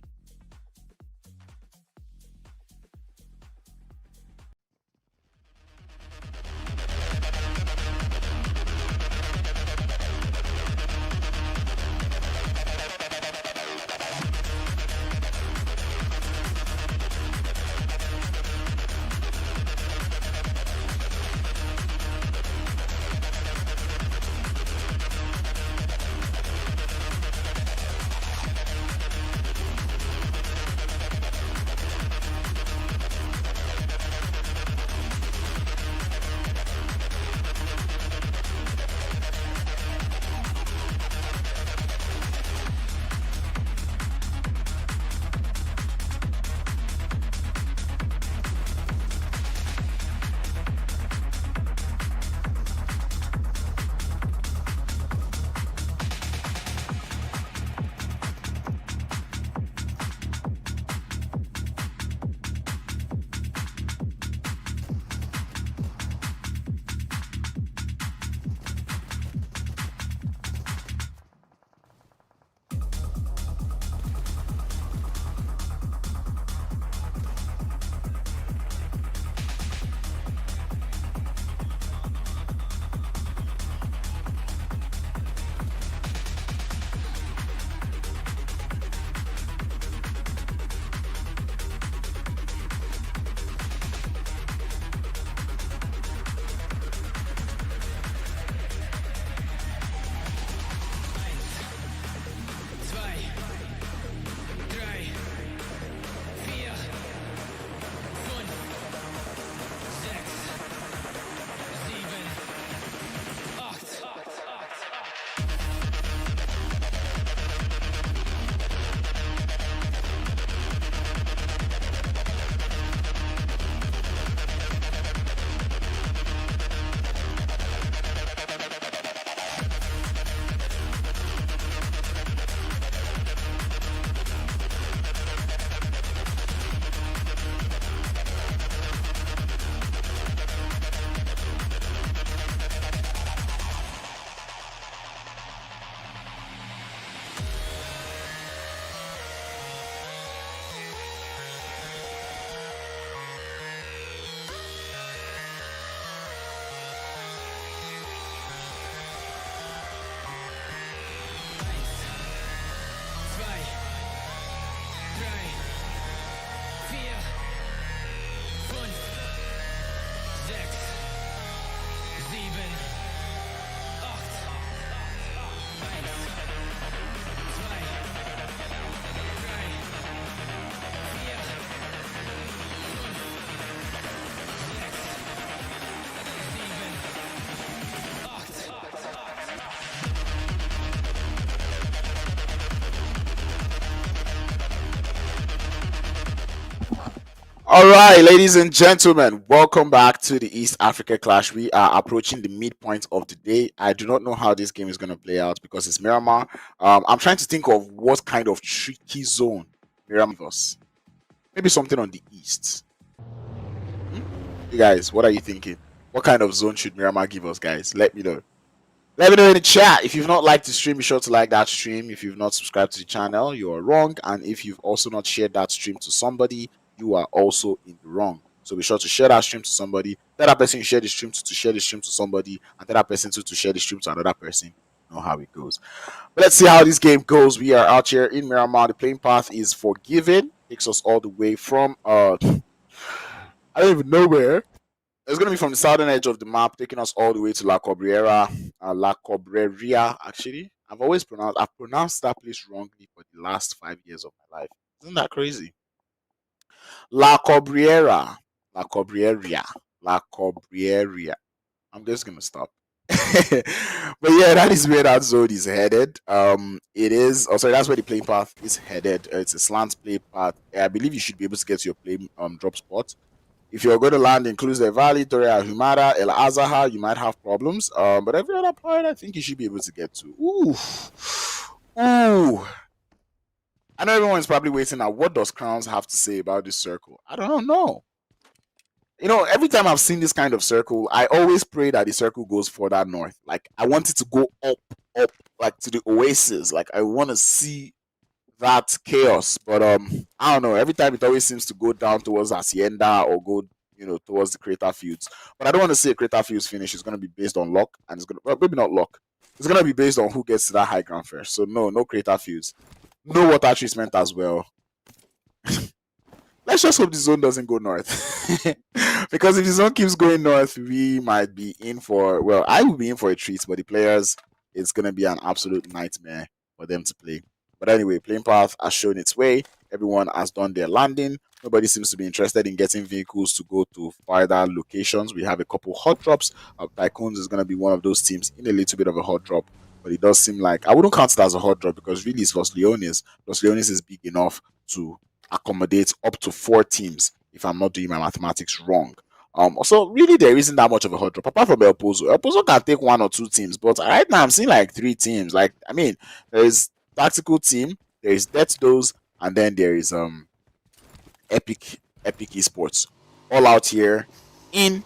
All right, ladies and gentlemen, welcome back to the East Africa Clash. We are approaching the midpoint of the day. I do not know how this game is going to play out because it's Miramar. I'm trying to think of what kind of tricky zone Miramar gives us. Maybe something on the east. You guys, what are you thinking? What kind of zone should Miramar give us, guys? Let me know. Let me know in the chat. If you've not liked the stream, be sure to like that stream. If you've not subscribed to the channel, you are wrong. And if you've also not shared that stream to somebody, you are also in the wrong. So be sure to share that stream to somebody. Tell that person you share the stream to share the stream to somebody, and tell that person to share the stream to another person. You know how it goes. But let's see how this game goes. We are out here in Miramar. The playing path is forgiven. Takes us all the way from I don't even know where. It's going to be from the southern edge of the map, taking us all the way to La Cobreria, actually. I've pronounced that place wrongly for the last 5 years of my life. Isn't that crazy? La Cobreria. I'm just going to stop. But yeah, that is where that zone is headed. That's where the playing path is headed. It's a slant play path. I believe you should be able to get to your play drop spot. If you're going to land in Cluse Valley, Torre Humada, El Azaha, you might have problems. But every other part, I think you should be able to get to. Ooh. I know everyone's probably waiting now. What does Crowns have to say about this circle? I don't know. You know, every time I've seen this kind of circle, I always pray that the circle goes further north. Like, I want it to go up, like to the oasis. Like, I want to see that chaos, but I don't know. Every time it always seems to go down towards Hacienda or go, towards the Crater Fields. But I don't want to say a Crater Fields finish is going to be based on luck, and it's going to maybe not luck. It's going to be based on who gets to that high ground first. So no Crater Fields, no water treatment as well. Let's just hope the zone doesn't go north, because if the zone keeps going north, we might be in for. Well, I will be in for a treat, but the players, it's going to be an absolute nightmare for them to play. But anyway, playing path has shown its way. Everyone has done their landing. Nobody seems to be interested in getting vehicles to go to farther locations. We have a couple hot drops. TYCOONS is going to be one of those teams in a little bit of a hot drop. But it does seem like, I wouldn't count it as a hot drop because really it's Los Leones. Los Leones is big enough to accommodate up to 4 teams, if I'm not doing my mathematics wrong. Also, really, there isn't that much of a hot drop apart from El Pozo. El Pozo can take 1 or 2 teams, but right now I'm seeing like 3 teams. Like, I mean, there is Tactical Team, there is Death Dose, and then there is Epic Esports, all out here in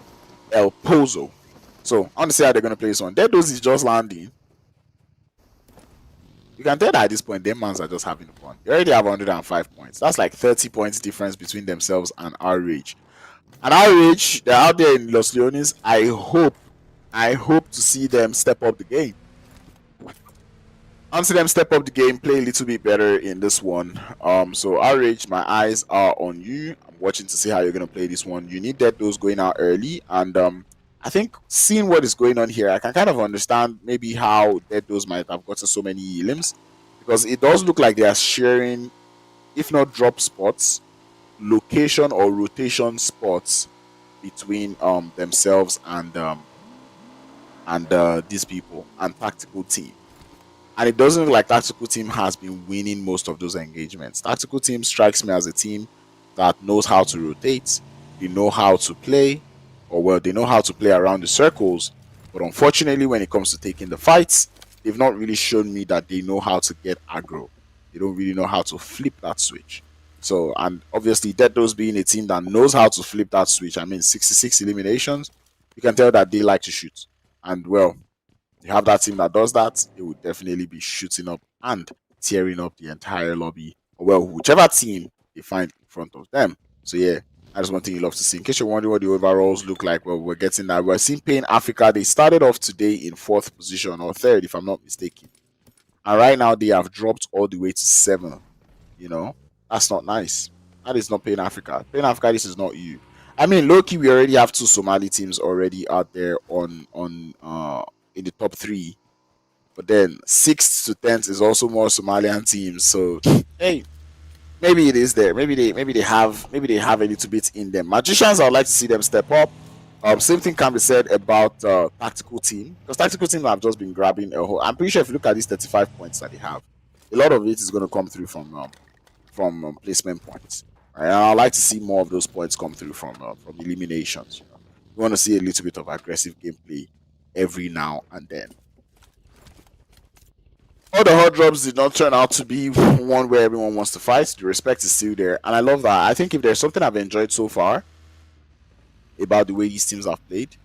El Pozo. So I want to see how they're going to play this one. Death Dose is just landing. You can tell that at this point, them mans are just having fun. They already have 105 points. That's like 30 points difference between themselves and RRAGE. And RRAGE, they're out there in Los Leones. I hope to see them step up the game. I want to see them step up the game, play a little bit better in this one. So RRAGE, my eyes are on you. I'm watching to see how you're going to play this one. You need Dead Those going out early, and I think seeing what is going on here, I can kind of understand maybe how Dead Those might have gotten so many elims, because it does look like they are sharing, if not drop spots, location or rotation spots between themselves and these people and Tactical Team. And it doesn't look like Tactical Team has been winning most of those engagements. Tactical Team strikes me as a team that knows how to rotate, they know how to play, or well, they know how to play around the circles. But unfortunately, when it comes to taking the fights, they've not really shown me that they know how to get aggro. They don't really know how to flip that switch. So, and obviously, Deathose being a team that knows how to flip that switch, I mean, 66 eliminations, you can tell that they like to shoot. And well, you have that team that does that, they would definitely be shooting up and tearing up the entire lobby. Or well, whichever team they find in front of them. So yeah, that's one thing you love to see. In case you're wondering what the overalls look like, well, we're getting that. We're seeing Pain Africa. They started off today in 4th position or 3rd, if I'm not mistaken. And right now they have dropped all the way to 7th. You know, that's not nice. That is not Pain Africa. Pain Africa, this is not you. I mean, low-key, we already have 2 Somali teams already out there in the top 3, but then 6th to 10th is also more Somalian teams. So hey, maybe it is there. Maybe they have a little bit in them. Magicians, I would like to see them step up. Same thing can be said about Tactical Team, because Tactical Team have just been grabbing a whole. I'm pretty sure if you look at these 35 points that they have, a lot of it is going to come through from placement points. And I'd like to see more of those points come through from eliminations. You know, we want to see a little bit of aggressive gameplay every now and then. All the hot drops did not turn out to be one where everyone wants to fight. The respect is still there, and I love that. I think if there's something I've enjoyed so far about the way these teams have played,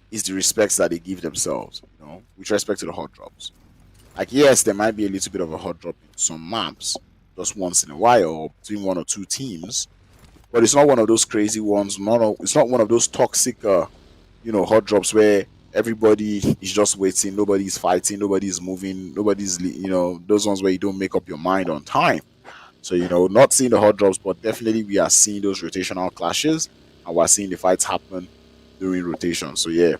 is the respect that they give themselves. You know, with respect to the hot drops. Like, yes, there might be a little bit of a hot drop in some maps, just once in a while, or between one or two teams, but it's not one of those crazy ones. It's not one of those toxic, hot drops where everybody is just waiting, nobody's fighting, nobody's moving, those ones where you don't make up your mind on time. So, not seeing the hot drops, but definitely we are seeing those rotational clashes, and we're seeing the fights happen during rotation. So, yeah.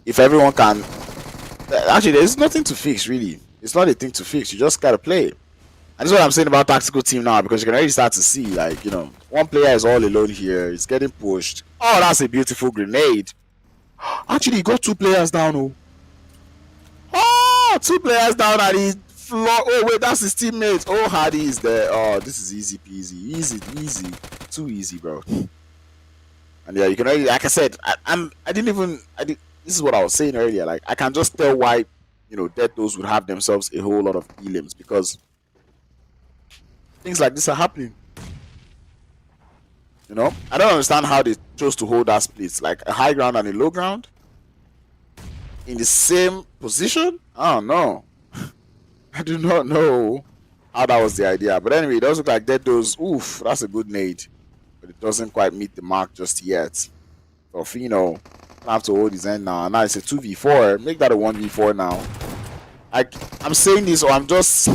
If everyone can... Actually, there's nothing to fix, really. It's not a thing to fix. You just gotta play. And that's what I'm saying about tactical team now, because you can already start to see, like, one player is all alone here. It's getting pushed. Oh, that's a beautiful grenade. Actually, he got 2 players down. Oh, 2 players down at his floor. Oh, wait, that's his teammate. Oh, Hardy is there. Oh, this is easy peasy. Easy. Too easy, bro. And yeah, you can already, like I said, this is what I was saying earlier. Like, I can just tell why, Dead Those would have themselves a whole lot of elims, because things like this are happening. I don't understand how they chose to hold that split, like a high ground and a low ground in the same position. I don't know. I do not know how that was the idea. But anyway, it does look like Dead Those. Oof, that's a good nade, but it doesn't quite meet the mark just yet. So Fino have to hold his end now. And now it's a 2v4. Make that a 1v4 now. I'm saying this, or I'm just,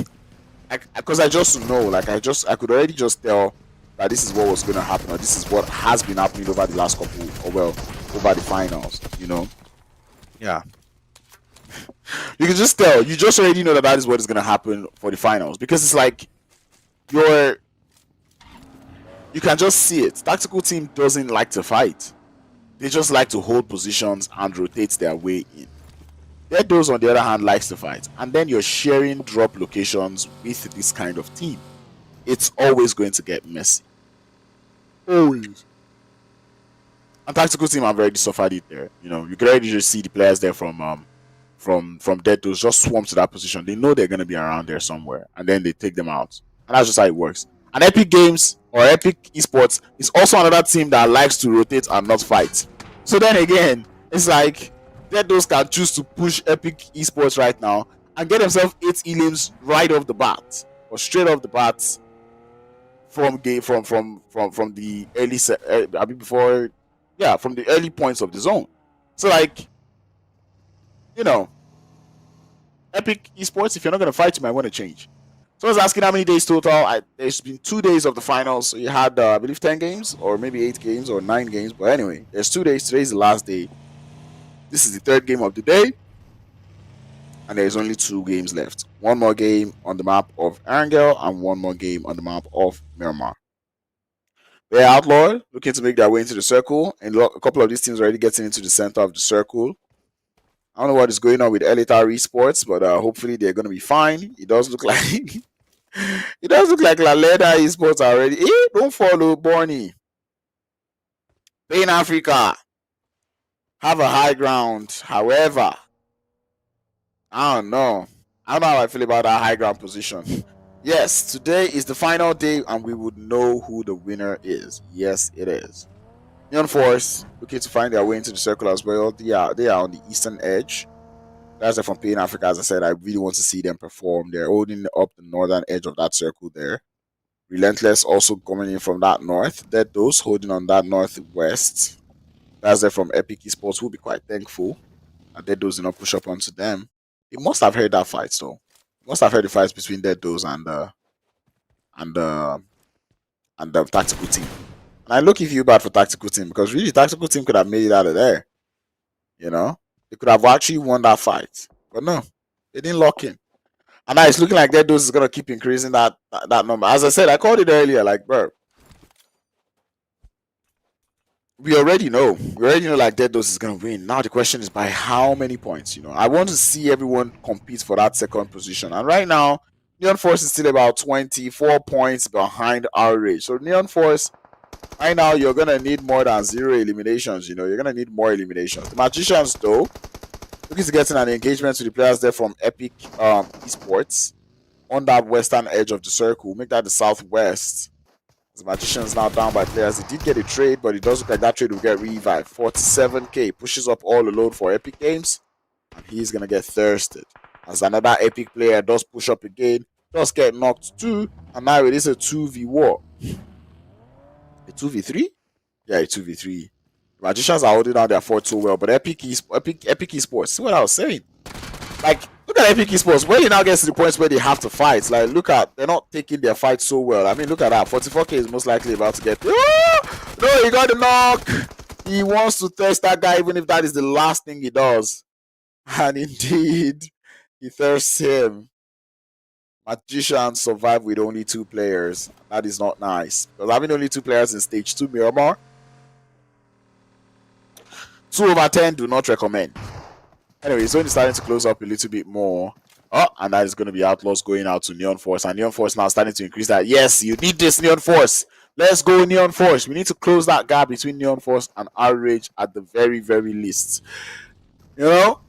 because I just know, like, I could already just tell that this is what was going to happen, or this is what has been happening over the last couple, over the finals, Yeah. You can just tell, you just already know that is what is going to happen for the finals, because it's like, you can just see it. Tactical team doesn't like to fight. They just like to hold positions and rotate their way in. Dead Those, on the other hand, likes to fight. And then you're sharing drop locations with this kind of team. It's always going to get messy. Always. And tactical team have already suffered it there. You can already just see the players there from Dead Those just swarm to that position. They know they're going to be around there somewhere. And then they take them out. And that's just how it works. And Epic Games, or Epic Esports, is also another team that likes to rotate and not fight. So then again, it's like Dead Those can choose to push Epic Esports right now and get themselves 8 elims right off the bat, or straight off the bat from the early from the early points of the zone. So like, Epic Esports, if you're not going to fight, you might want to change. So I was asking how many days total. There's been 2 days of the finals. So you had, I believe, 10 games, or maybe 8 games, or 9 games. But anyway, there's 2 days. Today's the last day. This is the 3rd game of the day. And there's only 2 games left. 1 more game on the map of Erangel, and 1 more game on the map of Miramar. They're Outlaw, looking to make their way into the circle. And a couple of these teams are already getting into the center of the circle. I don't know what is going on with ESPORTS, but hopefully they're going to be fine. It does look like LALENA esports are already. Don't follow Borny. Pain Africa have a high ground. However, I don't know how I feel about that high ground position. Yes, today is the final day, and we would know who the winner is. Yes, it is. Neon Force looking to find their way into the circle as well. They are on the eastern edge. That's from Pain Africa. As I said, I really want to see them perform. They're holding up the northern edge of that circle there. Relentless also coming in from that north. Dead Those holding on that northwest. That's from Epic Esports, who will be quite thankful that Dead Those did not push up onto them. They must have heard that fight, though. They must have heard the fights between Dead Those and the tactical team. And I look if you bad for tactical team, because really tactical team could have made it out of there. They could have actually won that fight. But no, they didn't lock in. And now it's looking like Dead Those is gonna keep increasing that number. As I said, I called it earlier, like, bro. We already know like Dead Those is gonna win. Now the question is by how many points, I want to see everyone compete for that second position. And right now, Neon Force is still about 24 points behind RRAGE. So Neon Force, right now, you're going to need more than 0 eliminations. You're going to need more eliminations. The Magicians, though, looking to getting an engagement to the players there from Epic Esports on that western edge of the circle. Make that the southwest. The Magicians now down by players. He did get a trade, but it does look like that trade will get revived. 47k pushes up all the load for Epic Games, and he's going to get thirsted. As another Epic player does push up again, does get knocked too, and now it is a 2v a 2v3? Yeah, a 2v3. The Magicians are holding down their fort so well, but Epic Esports, see what I was saying? Like, look at Epic Esports, where it now gets to the points where they have to fight. Like, look at, they're not taking their fight so well. I mean, look at that. 44k is most likely about to get. Oh! No, he got the knock. He wants to test that guy, even if that is the last thing he does. And indeed, he thirsts him. Magicians survive with only 2 players. That is not nice. Because having only 2 players in stage 2 Miramar, 2/10 do not recommend. Anyway, it's only starting to close up a little bit more. Oh, and that is going to be Outlaws going out to Neon Force. And Neon Force now starting to increase that. Yes, you need this, Neon Force. Let's go, Neon Force. We need to close that gap between Neon Force and RRAGE at the very, very least. So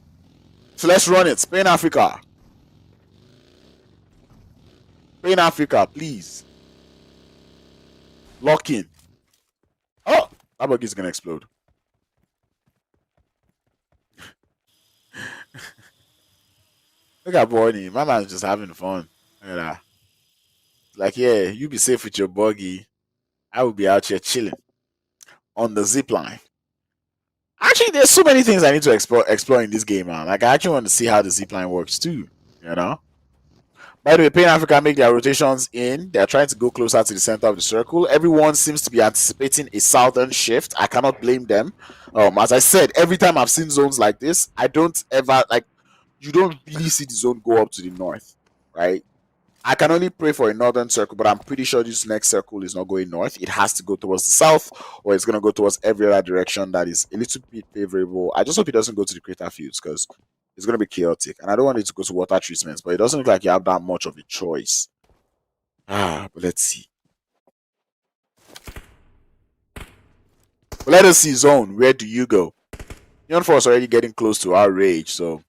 let's run it. Spain Africa. Spain Africa, please. Lock in. Oh, that buggy is going to explode. Look at Bonnie. My man's just having fun. Look at that. Like, yeah, you be safe with your buggy. I will be out here chilling on the zip line. Actually, there's so many things I need to explore in this game, man. Like, I actually want to see how the zip line works too. By the way, Pain Africa make their rotations in. They're trying to go closer to the center of the circle. Everyone seems to be anticipating a southern shift. I cannot blame them. As I said, every time I've seen zones like this, I don't ever you don't really see the zone go up to the north, right? I can only pray for a northern circle, but I'm pretty sure this next circle is not going north. It has to go towards the south, or it's going to go towards every other direction that is a little bit favorable. I just hope it doesn't go to the crater fields, because it's going to be chaotic. And I don't want it to go to water treatments, but it doesn't look like you have that much of a choice. But let's see. But let us see, zone. Where do you go? Neon Force already getting close to RRAGE, so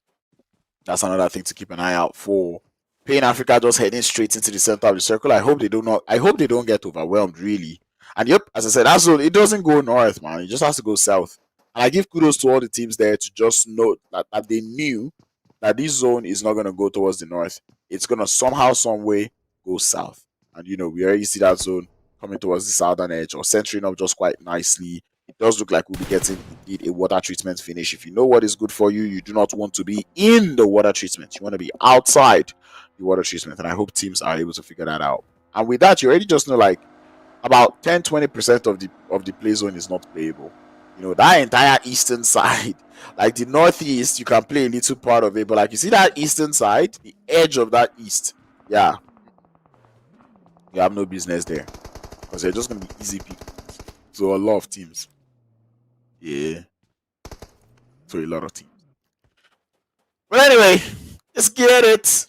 that's another thing to keep an eye out for. Pain Africa just heading straight into the center of the circle. I hope they don't get overwhelmed, really. And yep, as I said, it doesn't go north, man. It just has to go south. And I give kudos to all the teams there to just know that they knew that this zone is not going to go towards the north. It's going to somehow, some way go south. And we already see that zone coming towards the southern edge or centering up just quite nicely. It does look like we'll be getting indeed a water treatment finish. If you know what is good for you, you do not want to be in the water treatment. You want to be outside the water treatment. And I hope teams are able to figure that out. And with that, you already just know like about 10-20% of the play zone is not playable. That entire eastern side, like the northeast, you can play a little part of it. But like you see that eastern side, the edge of that east, yeah, you have no business there. Because they're just going to be easy people. So a lot of teams. Yeah. So a lot of teams. But anyway, let's get it.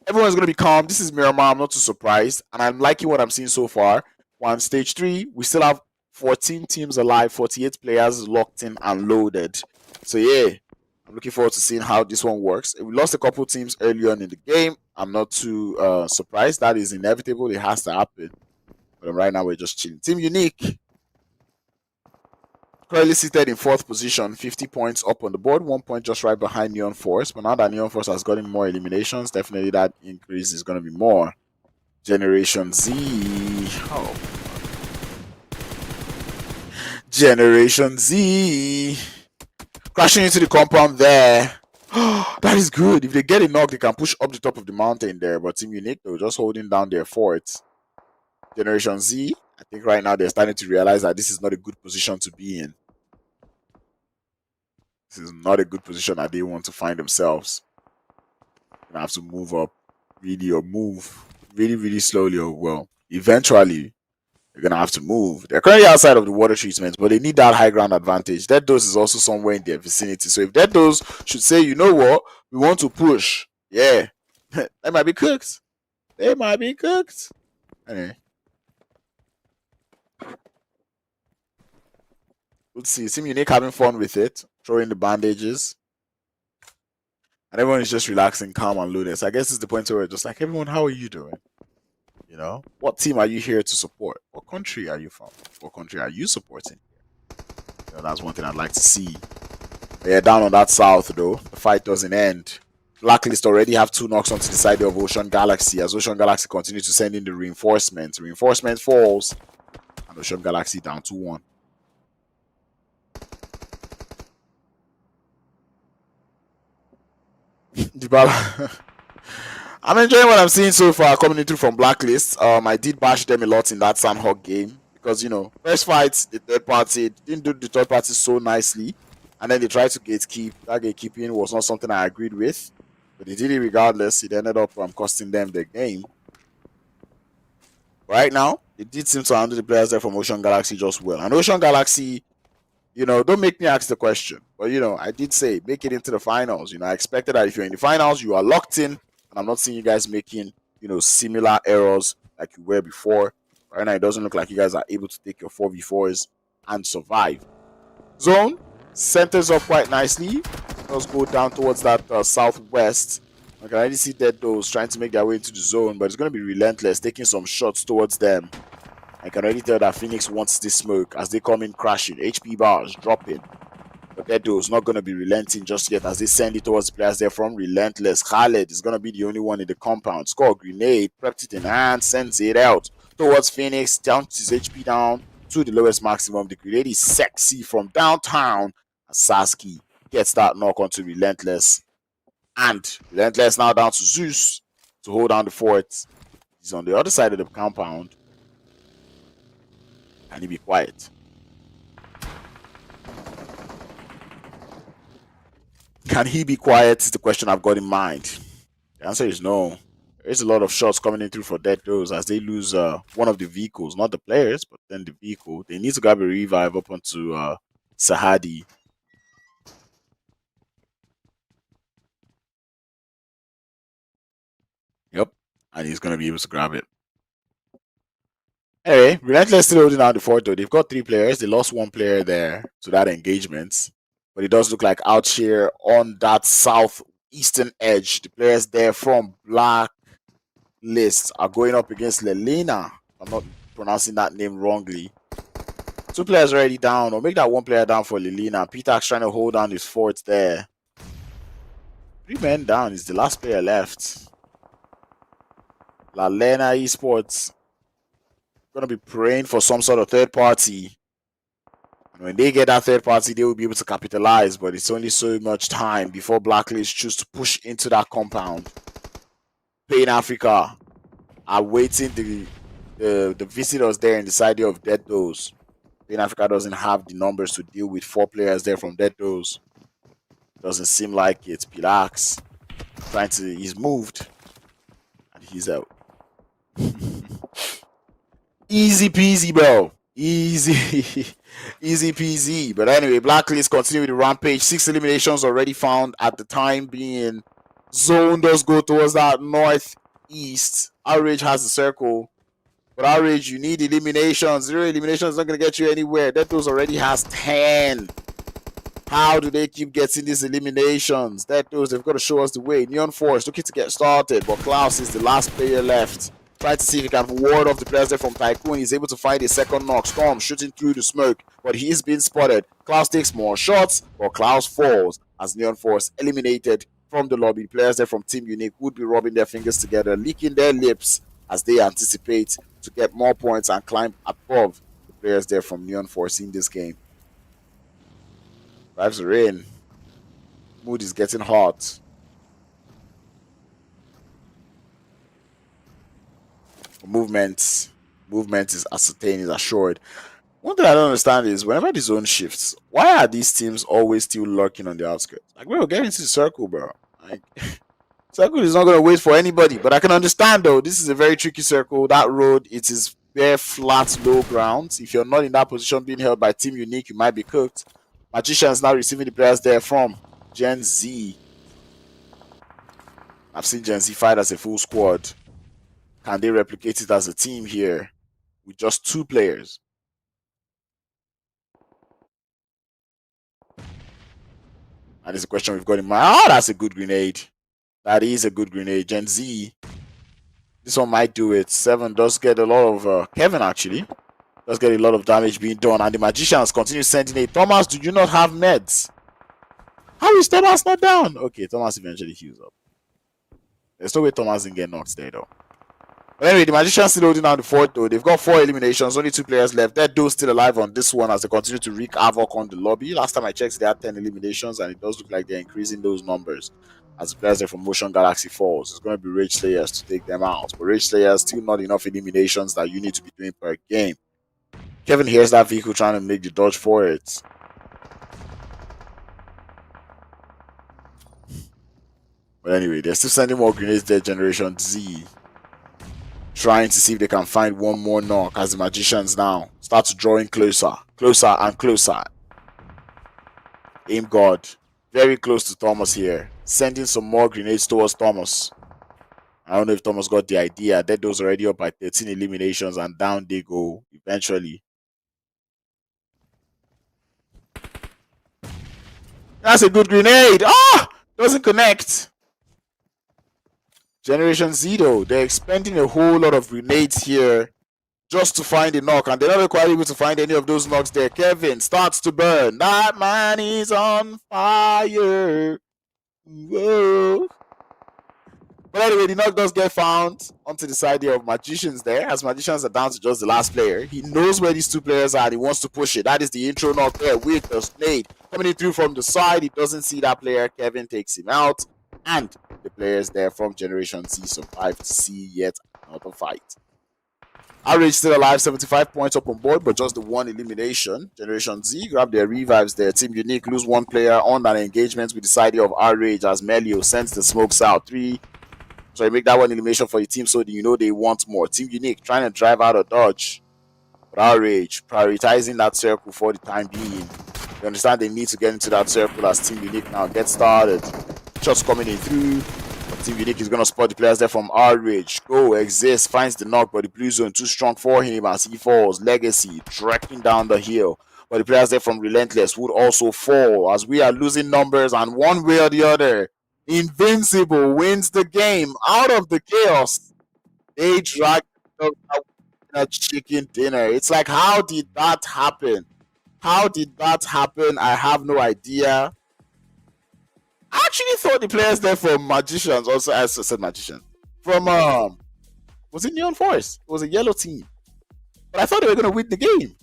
Everyone's going to be calm. This is Miramar. I'm not too surprised. And I'm liking what I'm seeing so far. On stage 3, we still have 14 teams alive, 48 players locked in and loaded. So yeah, I'm looking forward to seeing how this one works. We lost a couple teams early on in the game. I'm not too surprised. That is inevitable. It has to happen. But right now, we're just chilling. Team Unique. Currently seated in 4th position, 50 points up on the board, 1 point just right behind Neon Force. But now that Neon Force has gotten more eliminations, definitely that increase is going to be more. Generation Z. Oh. Generation Z. Crashing into the compound there. That is good. If they get a knock, they can push up the top of the mountain there. But Team Unique, though, just holding down their fort. Generation Z, I think right now they're starting to realize that this is not a good position to be in. This is not a good position that they want to find themselves. They have to move up really, or move really, really slowly, or well, eventually they're going to have to move. They're currently outside of the water treatment, but they need that high ground advantage. Dead Dose is also somewhere in their vicinity. So if Dead Dose should say, you know what, we want to push, yeah, They might be cooked. They might be cooked. Anyway. Let's see. Team Unique having fun with it, throwing the bandages. And everyone is just relaxing, calm, and loaded. So I guess it's the point where we're just like, everyone, how are you doing? You know, what team are you here to support? What country are you from? What country are you supporting? You know, that's one thing I'd like to see. But yeah, down on that south though, the fight doesn't end. Blacklist already have 2 knocks onto the side of Ocean Galaxy as Ocean Galaxy continue to send in the reinforcements. Reinforcement falls, and Ocean Galaxy down 2-1. Dybala. I'm enjoying what I'm seeing so far coming in through from Blacklist. I did bash them a lot in that Sanhok game because, you know, first fight, the third party didn't do the third party so nicely, and then they tried to gatekeep. That gatekeeping was not something I agreed with, but they did it regardless. It ended up costing them the game. Right now, it did seem to handle the players there from Ocean Galaxy just well. And Ocean Galaxy, you know, don't make me ask the question, but, you know, I did say make it into the finals. You know, I expected that if you're in the finals, you are locked in. And I'm not seeing you guys making, you know, similar errors like you were before. Right now, it doesn't look like you guys are able to take your 4v4s and survive. Zone centers up quite nicely. Let's go down towards that southwest. I can already see Dead Doors trying to make their way into the zone, but it's going to be Relentless, taking some shots towards them. I can already tell that Phoenix wants this smoke as they come in crashing. HP bars dropping. But Dedo is not going to be relenting just yet as they send it towards the players there from Relentless. Khaled is going to be the only one in the compound. Score a grenade, prepped it in hand, sends it out towards Phoenix, down to his HP down to the lowest maximum. The grenade is sexy from downtown. And Sasuke gets that knock onto Relentless. And Relentless now down to Zeus to hold down the fort. He's on the other side of the compound. Can he be quiet? Can he be quiet is the question I've got in mind. The answer is no. There's a lot of shots coming in through for Dead Doors as they lose one of the vehicles. Not the players, but then the vehicle. They need to grab a revive up onto Sahadi. Yep. And he's going to be able to grab it. Anyway, Relentless still holding out the fort though. They've got 3 players. They lost 1 player there to that engagement. But it does look like out here on that southeastern edge, the players there from Blacklist are going up against LALENA. I'm not pronouncing that name wrongly. 2 players already down, or make that 1 player down for LALENA. Pitax trying to hold down his fort there. 3 men down is the last player left. LALENA ESPORTS gonna be praying for some sort of third party. And when they get that third party, they will be able to capitalize, but it's only so much time before Blacklist choose to push into that compound. Pain Africa are waiting the visitors there in the side of Dead Doors. Pain Africa doesn't have the numbers to deal with 4 players there from Dead Doors. Doesn't seem like it's Pilax he's moved and he's out. Easy peasy, bro. Easy. Easy peasy. But anyway, Blacklist continue with the rampage. 6 eliminations already found at the time being. Zone does go towards that northeast. RRAGE has the circle. But RRAGE, you need eliminations. 0 eliminations is not going to get you anywhere. Deathos already has 10. How do they keep getting these eliminations? Deathos, they've got to show us the way. Neon Force looking to get started, but Klaus is the last player left. Try to see if he can ward off the players there from TYCOONS. He's able to find a second knock. Storm shooting through the smoke, but he's been spotted. Klaus takes more shots, but Klaus falls as Neon Force eliminated from the lobby. Players there from Team Unique would be rubbing their fingers together, licking their lips as they anticipate to get more points and climb above the players there from Neon Force in this game. Vibes are in. Mood is getting hot. Movement is ascertained, is assured. One thing I don't understand is whenever the zone shifts, why are these teams always still lurking on the outskirts? Like, bro, get into the circle, bro. Like, circle is not going to wait for anybody. But I can understand, though, this is a very tricky circle. That road, it is bare, flat, low ground. If you're not in that position being held by Team Unique, you might be cooked. Magicians now receiving the players there from Gen Z. I've seen Gen Z fight as a full squad. Can they replicate it as a team here with just 2 players? And it's a question we've got in mind. Oh, that's a good grenade. That is a good grenade. Gen Z. This one might do it. 7 does get a lot of... Kevin, actually. Does get a lot of damage being done. And the Magicians continue sending it. Thomas, do you not have meds? How is Thomas not down? Okay, Thomas eventually heals up. There's no way Thomas didn't get knocked there, though. But anyway, the Magicians still holding down the fort, though. They've got 4 eliminations, only 2 players left. Dead Doe still alive on this one as they continue to wreak havoc on the lobby. Last time I checked, they had 10 eliminations, and it does look like they're increasing those numbers as the players from Motion Galaxy falls. It's going to be Rage Slayers to take them out. But Rage Slayers, still not enough eliminations that you need to be doing per game. Kevin hears that vehicle trying to make the dodge for it. But anyway, they're still sending more grenades there, Generation Z. Trying to see if they can find one more knock as the Magicians now start drawing closer, closer and closer. Aim God, very close to Thomas here, sending some more grenades towards Thomas. I don't know if Thomas got the idea. Dead Doe's already up by 13 eliminations and down they go eventually. That's a good grenade. Ah! Doesn't connect. Generation Z, though, they're expending a whole lot of grenades here just to find a knock, and they're not quite able to find any of those knocks there. Kevin starts to burn. That man is on fire. Whoa. But anyway, the knock does get found onto the side here of Magicians there, as Magicians are down to just the last player. He knows where these 2 players are, and he wants to push it. That is the intro knock there with the snake coming in through from the side. He doesn't see that player. Kevin takes him out, and the players there from Generation Z survive to see yet another fight. RRAGE still alive, 75 points up on board, but just the 1 elimination. Generation Z grab their revives there. Team Unique lose 1 player on an engagement with the side of RRAGE as Melio sends the smokes out. So you make that 1 elimination for the team so that you know they want more. Team Unique trying to drive out a dodge. But RRAGE prioritizing that circle for the time being. You understand they need to get into that circle as Team Unique now gets started. Shots coming in through. But Team Unique is going to spot the players there from RRAGE. Go, exists, finds the knock, but the blue zone too strong for him as he falls. Legacy trekking down the hill. But the players there from Relentless would also fall as we are losing numbers, and one way or the other, Invincible wins the game out of the chaos. They drag a chicken dinner. It's like, how did that happen? How did that happen? I have no idea. I actually thought the players there from Magicians also, I said Magicians, from was it Neon Forest? It was a yellow team, but I thought they were going to win the game.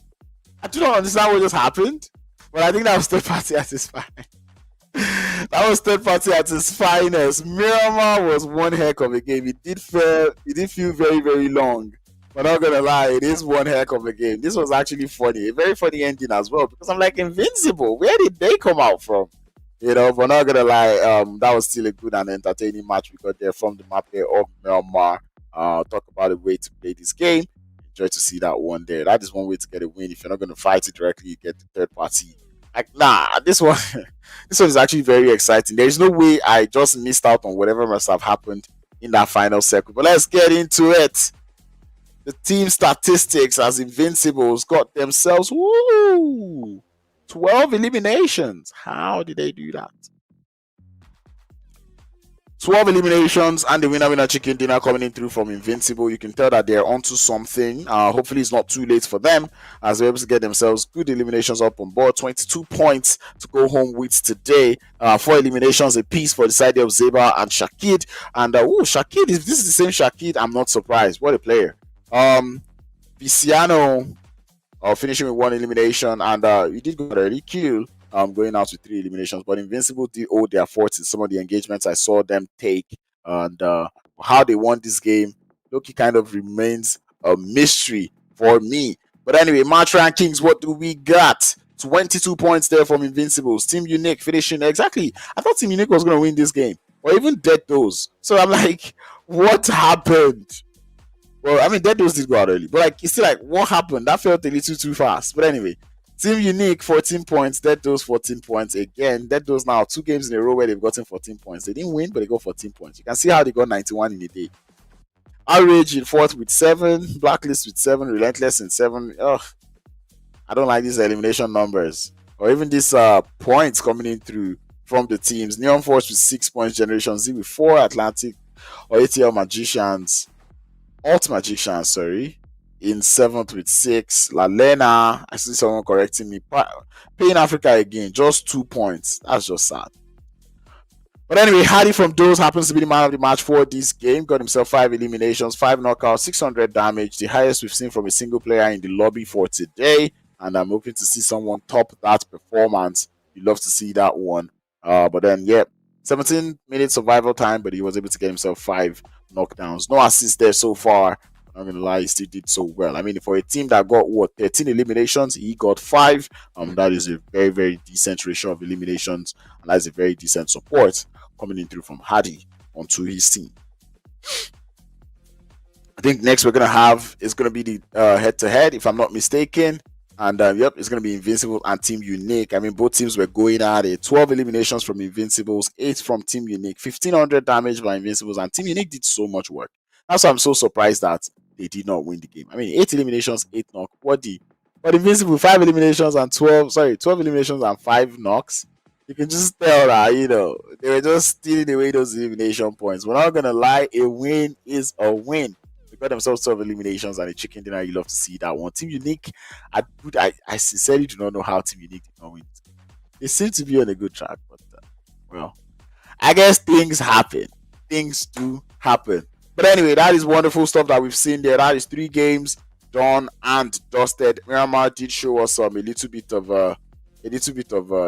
I do not understand what just happened, but I think that was third party at its finest. That was third party at its finest. Miramar was one heck of a game. It did feel very, very long, but not gonna lie, it is one heck of a game. This was actually funny, a very funny ending as well, because I'm like, Invincible, where did they come out from? You know, but not gonna lie, that was still a good and entertaining match because they're from the map there of Miramar. Talk about a way to play this game. Enjoy to see that one there. That is one way to get a win. If you're not gonna fight it directly, you get the third party. Like, nah, this one is actually very exciting. There is no way I just missed out on whatever must have happened in that final circle. But let's get into it. The team statistics as Invincibles got themselves 12 eliminations. How did they do that? 12 eliminations and the winner chicken dinner coming in through from Invincible. You can tell that they're onto something. Hopefully it's not too late for them as they're able to get themselves good eliminations up on board. 22 points to go home with today. 4 eliminations apiece for the side of Zeba and Shakid. And Shakid, if this is the same Shakid, I'm not surprised. What a player. Viciano finishing with 1 elimination, and he did go already kill. Going out with 3 eliminations, but Invincible did owe their forts in some of the engagements I saw them take, and how they won this game, Loki kind of remains a mystery for me. But anyway, match rankings, what do we got? 22 points there from Invincibles. Team Unique finishing exactly. I thought Team Unique was going to win this game, or even Dead Does. So I'm like, what happened? Well, I mean, Dead Does did go out early, but like, it's still like, what happened? That felt a little too fast. But anyway, Team Unique, 14 points. Dead Doors, 14 points. Again, Dead Doors now 2 games in a row where they've gotten 14 points. They didn't win, but they got 14 points. You can see how they got 91 in a day. RRAGE in 4th with 7. Blacklist with 7. Relentless in 7. Ugh, I don't like these elimination numbers. Or even these points coming in through from the teams. Neon Force with 6 points. Generation Z with 4. Atlantic or ATL Magicians. ALTMAGICIANS, sorry, in 7th with 6. LALENA, I see someone correcting me. Paying Africa again, just 2 points. That's just sad. But anyway, Hardy from Those happens to be the man of the match for this game. Got himself 5 eliminations, 5 knockouts, 600 damage. The highest we've seen from a single player in the lobby for today. And I'm hoping to see someone top that performance. You'd love to see that one. But then, yeah, 17 minutes survival time, but he was able to get himself 5 knockdowns. No assists there so far. I'm not gonna lie, he still did so well. I mean, for a team that got 13 eliminations, he got 5. That is a very, very decent ratio of eliminations, and that's a very decent support coming in through from Hardy onto his team. I think next we're gonna have is gonna be the head-to-head, if I'm not mistaken. And yep, it's going to be Invincible and Team Unique. I mean, both teams were going at it. 12 eliminations from Invincibles, 8 from Team Unique, 1,500 damage by Invincibles, and Team Unique did so much work. That's why I'm so surprised that they did not win the game. I mean, 8 eliminations, 8 knocks. But Invincible, 5 eliminations and 12 eliminations and 5 knocks. You can just tell that, they were just stealing away those elimination points. We're not going to lie, a win is a win. Got themselves 12 eliminations and a chicken dinner. You love to see that one. Team Unique, I sincerely do not know how Team Unique did not win. They seem to be on a good track, but well, I guess things happen. Things do happen. But anyway, that is wonderful stuff that we've seen there. That is 3 games done and dusted. Miramar did show us a little bit of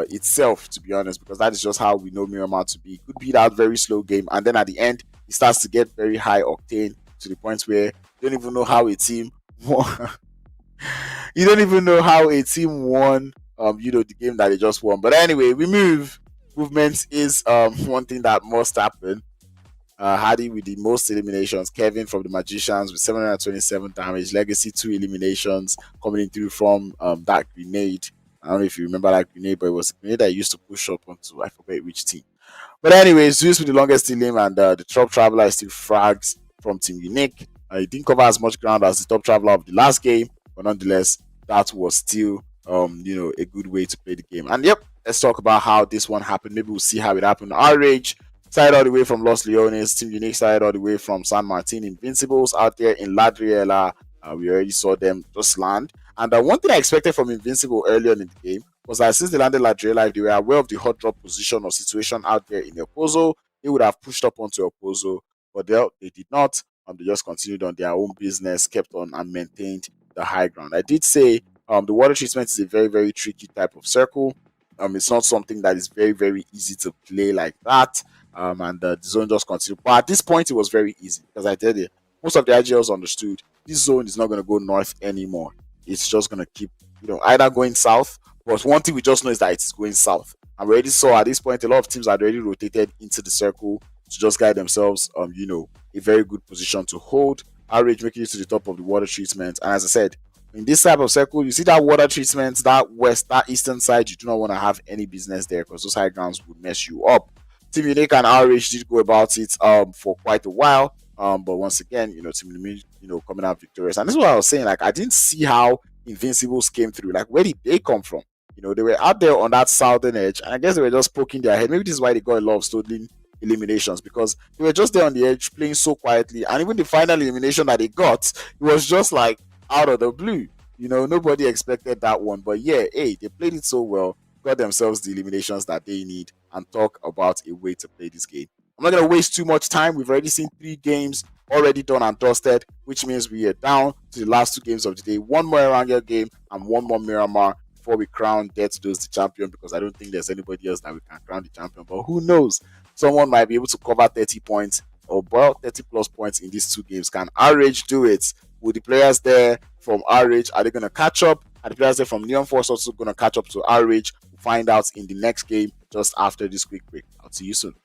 itself, to be honest, because that is just how we know Miramar to be. It could be that very slow game, and then at the end, it starts to get very high octane, to the point where you don't even know how a team won. You don't even know how a team won the game that they just won. But anyway, we move. Movement is one thing that must happen. Hardy with the most eliminations. Kevin from the Magicians with 727 damage. Legacy 2 eliminations coming in through from that grenade. I don't know if you remember that grenade, but it was a grenade that I used to push up onto, I forget which team. But anyway, Zeus with the longest elim, and the Top Traveler is still frags from Team Unique. He didn't cover as much ground as the Top Traveler of the last game, but nonetheless, that was still a good way to play the game. And yep, let's talk about how this one happened. Maybe we'll see how it happened. RRAGE started all the way from Los Leones. Team Unique started all the way from San Martin. Invincibles out there in Ladriela. We already saw them just land. And one thing I expected from Invincible earlier in the game was that since they landed Ladriela, if they were aware of the hot drop position or situation out there in Opozo, they would have pushed up onto Opozo. But they did not. They just continued on their own business, kept on and maintained the high ground. I did say the water treatment is a very, very tricky type of circle. It's not something that is very, very easy to play like that. And the zone just continued. But at this point, it was very easy because I tell you, most of the IGLs understood this zone is not going to go north anymore. It's just going to keep, either going south. But one thing we just know is that it's going south. And we already saw at this point, a lot of teams had already rotated into the circle to just guide themselves, a very good position to hold. RRAGE making it to the top of the water treatment. And as I said, in this type of circle, you see that water treatment, that eastern side, you do not want to have any business there because those high grounds would mess you up. Team Unique and RRAGE did go about it for quite a while. But once again, Team Unique, coming out victorious. And this is what I was saying. Like, I didn't see how Invincibles came through. Like, where did they come from? They were out there on that southern edge, and I guess they were just poking their head. Maybe this is why they got a lot of stolen eliminations, because they were just there on the edge playing so quietly. And even the final elimination that they got, it was just like out of the blue. Nobody expected that one. But yeah, hey, they played it so well, got themselves the eliminations that they need, and talk about a way to play this game. I'm not going to waste too much time. We've already seen 3 games already done and dusted, which means we are down to the last 2 games of the day. 1 more Erangel game and 1 more Miramar before we crown Death Dose the champion, because I don't think there's anybody else that we can crown the champion. But who knows? Someone might be able to cover 30 points or 30 plus points in these 2 games. Can RRAGE do it? Will the players there from RRAGE, are they going to catch up? Are the players there from Neon Force also going to catch up to RRAGE? We'll find out in the next game just after this quick break. I'll see you soon.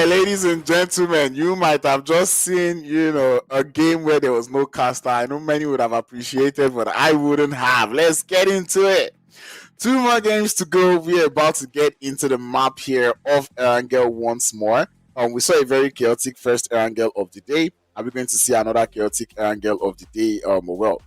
Ladies and gentlemen, you might have just seen, a game where there was no caster. I know many would have appreciated, but I wouldn't have. Let's get into it. 2 more games to go. We're about to get into the map here of Erangel once more. We saw a very chaotic first Erangel of the day. Are we going to see another chaotic Erangel of the day? Well,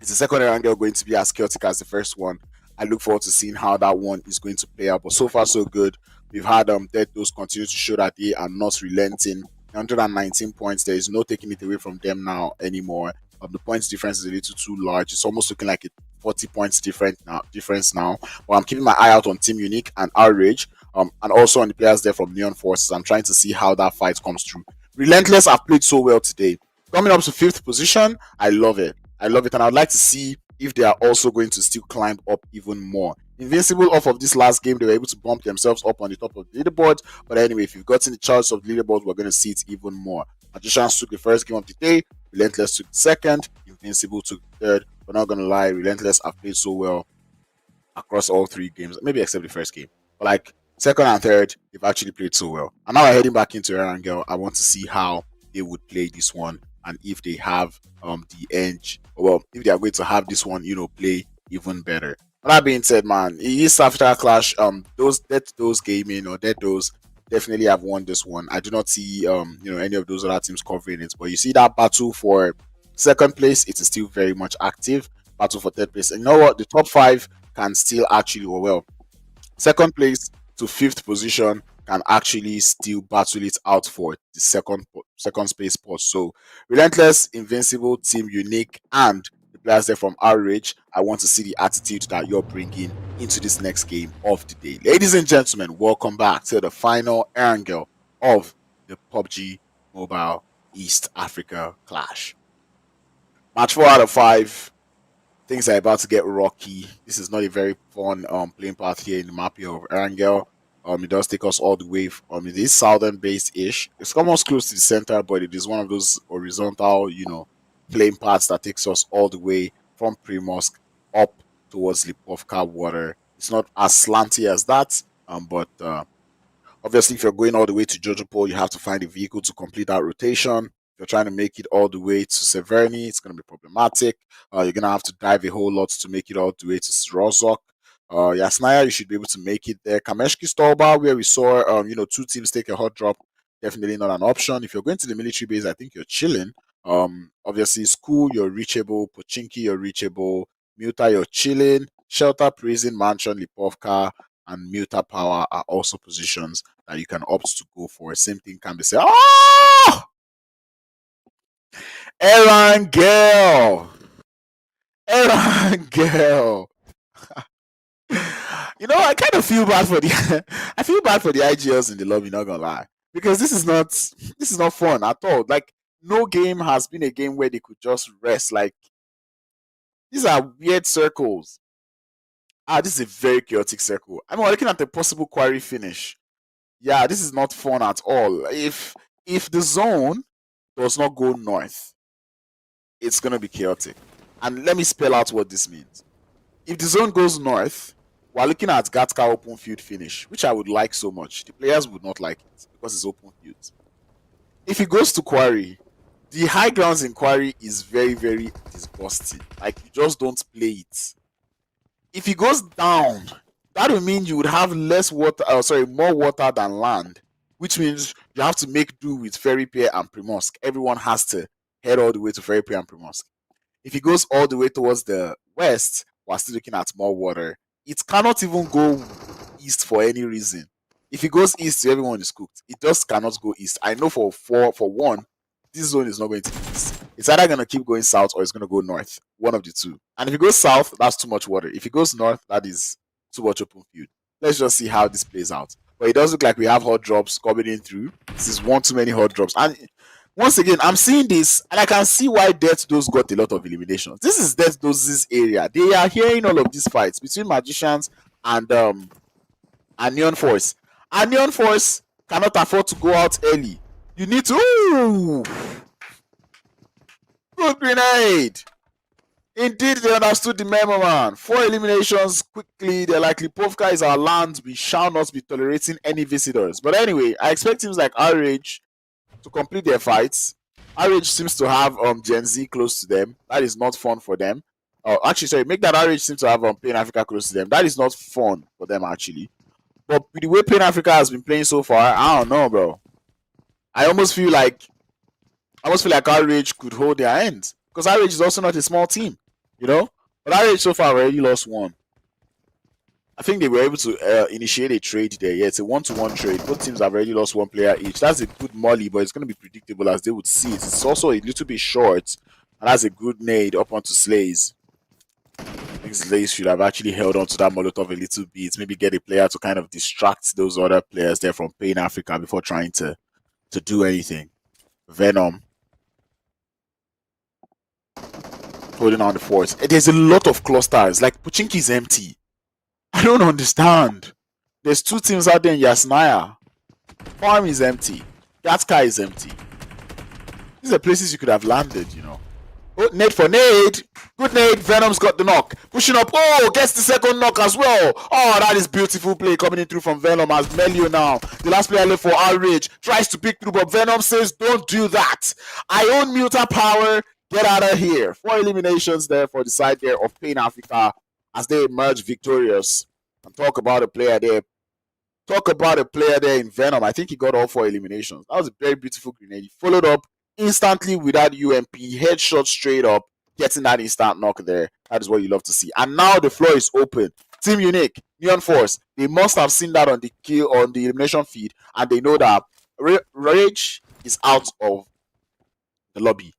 is the second Erangel going to be as chaotic as the first one? I look forward to seeing how that one is going to play out. But so far, so good. We've had Dead Those continue to show that they are not relenting. 119 points. There is no taking it away from them now anymore. The points difference is a little too large. It's almost looking like a 40 points difference now. But I'm keeping my eye out on Team Unique and RRAGE, and also on the players there from Neon Forces. I'm trying to see how that fight comes through. Relentless have played so well today. Coming up to 5th position, I love it. And I'd like to see if they are also going to still climb up even more. Invincible off of this last game, they were able to bump themselves up on the top of the leaderboard. But anyway, if you've gotten the charts of the leaderboard, we're going to see it even more. Magicians took the first game of the day. Relentless took the second. Invincible took the third. But not going to lie, Relentless have played so well across all 3 games. Maybe except the first game. But like second and third, they've actually played so well. And now we're heading back into Erangel. I want to see how they would play this one. And if they have the edge, well, if they are going to have this one, play even better. But that being said, man, East Africa Clash, those gaming or those definitely have won this one. I do not see any of those other teams covering it. But you see that battle for second place, it is still very much active. Battle for third place. And you know what? The top 5 can still actually, second place to 5th position can actually still battle it out for the second space spot. So Relentless, Invincible, Team Unique, and the players there from RRAGE, I want to see the attitude that you're bringing into this next game of the day. Ladies and gentlemen, welcome back to the final Erangel of the PUBG Mobile East Africa Clash. Match 4 out of 5. Things are about to get rocky. This is not a very fun playing path here in the map here of Erangel. It does take us all the way. It is southern based-ish. It's almost close to the center, but it is one of those horizontal, playing paths that takes us all the way from Primorsk up towards Lipovka water. It's not as slanty as that, but obviously if you're going all the way to Jojopol, you have to find a vehicle to complete that rotation. If you're trying to make it all the way to Severny, it's going to be problematic. You're going to have to dive a whole lot to make it all the way to Rozok. Yasnaya, you should be able to make it there. Kameshki Stolba, where we saw 2 teams take a hot drop, definitely not an option. If you're going to the military base, I think you're chilling. Obviously, School, you're reachable. Pochinki, you're reachable. Muta, you're chilling. Shelter, Prison, Mansion, Lipovka, and Muta Power are also positions that you can opt to go for. Same thing can be said. Oh! Erangel! I kind of feel bad for the I feel bad for the IGLs in the lobby, not gonna lie. Because this is not fun at all. Like, no game has been a game where they could just rest. Like, these are weird circles. This is a very chaotic circle. I mean, we're looking at the possible quarry finish. Yeah, this is not fun at all. If the zone does not go north, it's gonna be chaotic. And let me spell out what this means. If the zone goes north, we're looking at Gatka open field finish, which I would like so much. The players would not like it because it's open field. If it goes to quarry, the high grounds in quarry is very, very disgusting. Like, you just don't play it. If it goes down, that would mean you would have more water than land, which means you have to make do with Ferry Pier and Primorsk. Everyone has to head all the way to Ferry Pier and Primorsk. If it goes all the way towards the west, we're still looking at more water. It cannot even go east for any reason. If it goes east, everyone is cooked. It just cannot go east. I know for one, this zone is not going to be east. It's either going to keep going south or it's going to go north. One of the two. And if it goes south, that's too much water. If it goes north, that is too much open field. Let's just see how this plays out. But it does look like we have hot drops coming in through. This is one too many hot drops. And once again, I'm seeing this, and I can see why Death Dose got a lot of eliminations. This is Death Dose's area. They are hearing all of these fights between Magicians and Neon Force. And Neon Force cannot afford to go out early. You need to... Ooh! Good grenade! Indeed, they understood the memo, man. 4 eliminations quickly. They're likely, Povka is our land. We shall not be tolerating any visitors. But anyway, I expect teams like RRAGE to complete their fights. RRAGE seems to have Gen Z close to them. That is not fun for them. Actually, sorry, make that RRAGE seem to have Plain Africa close to them. That is not fun for them, actually. But with the way Plain Africa has been playing so far, I don't know, bro. I almost feel like RRAGE could hold their ends. Because RRAGE is also not a small team, you know? But RRAGE so far already lost one. I think they were able to initiate a trade there. Yeah, it's a 1-to-1 trade. Both teams have already lost one player each. That's a good molly, but it's going to be predictable as they would see it. It's also a little bit short, and that's a good nade up onto Slays. I think Slays should have actually held on to that Molotov a little bit. Maybe get a player to kind of distract those other players there from Pain Africa before trying to do anything. Venom holding on the force. There's a lot of clusters. Like, Pochinki is empty. I don't understand. There's 2 teams out there in Yasnaya. Farm is empty. Gatska is empty. These are places you could have landed, you know. Oh, nade for nade. Good nade. Venom's got the knock. Pushing up. Oh, gets the second knock as well. Oh, that is beautiful play coming in through from Venom as Melio now. The last player left for RRAGE. Tries to pick through, but Venom says, don't do that. I own Muta power. Get out of here. 4 eliminations there for the side there of Pain Africa as they emerge victorious. And talk about a player there. Talk about a player there in Venom. I think he got all 4 eliminations. That was a very beautiful grenade. He followed up instantly with that UMP. Headshot straight up. Getting that instant knock there. That is what you love to see. And now the floor is open. Team Unique, Neon Force. They must have seen that on the kill, on the elimination feed. And they know that Rage is out of the lobby.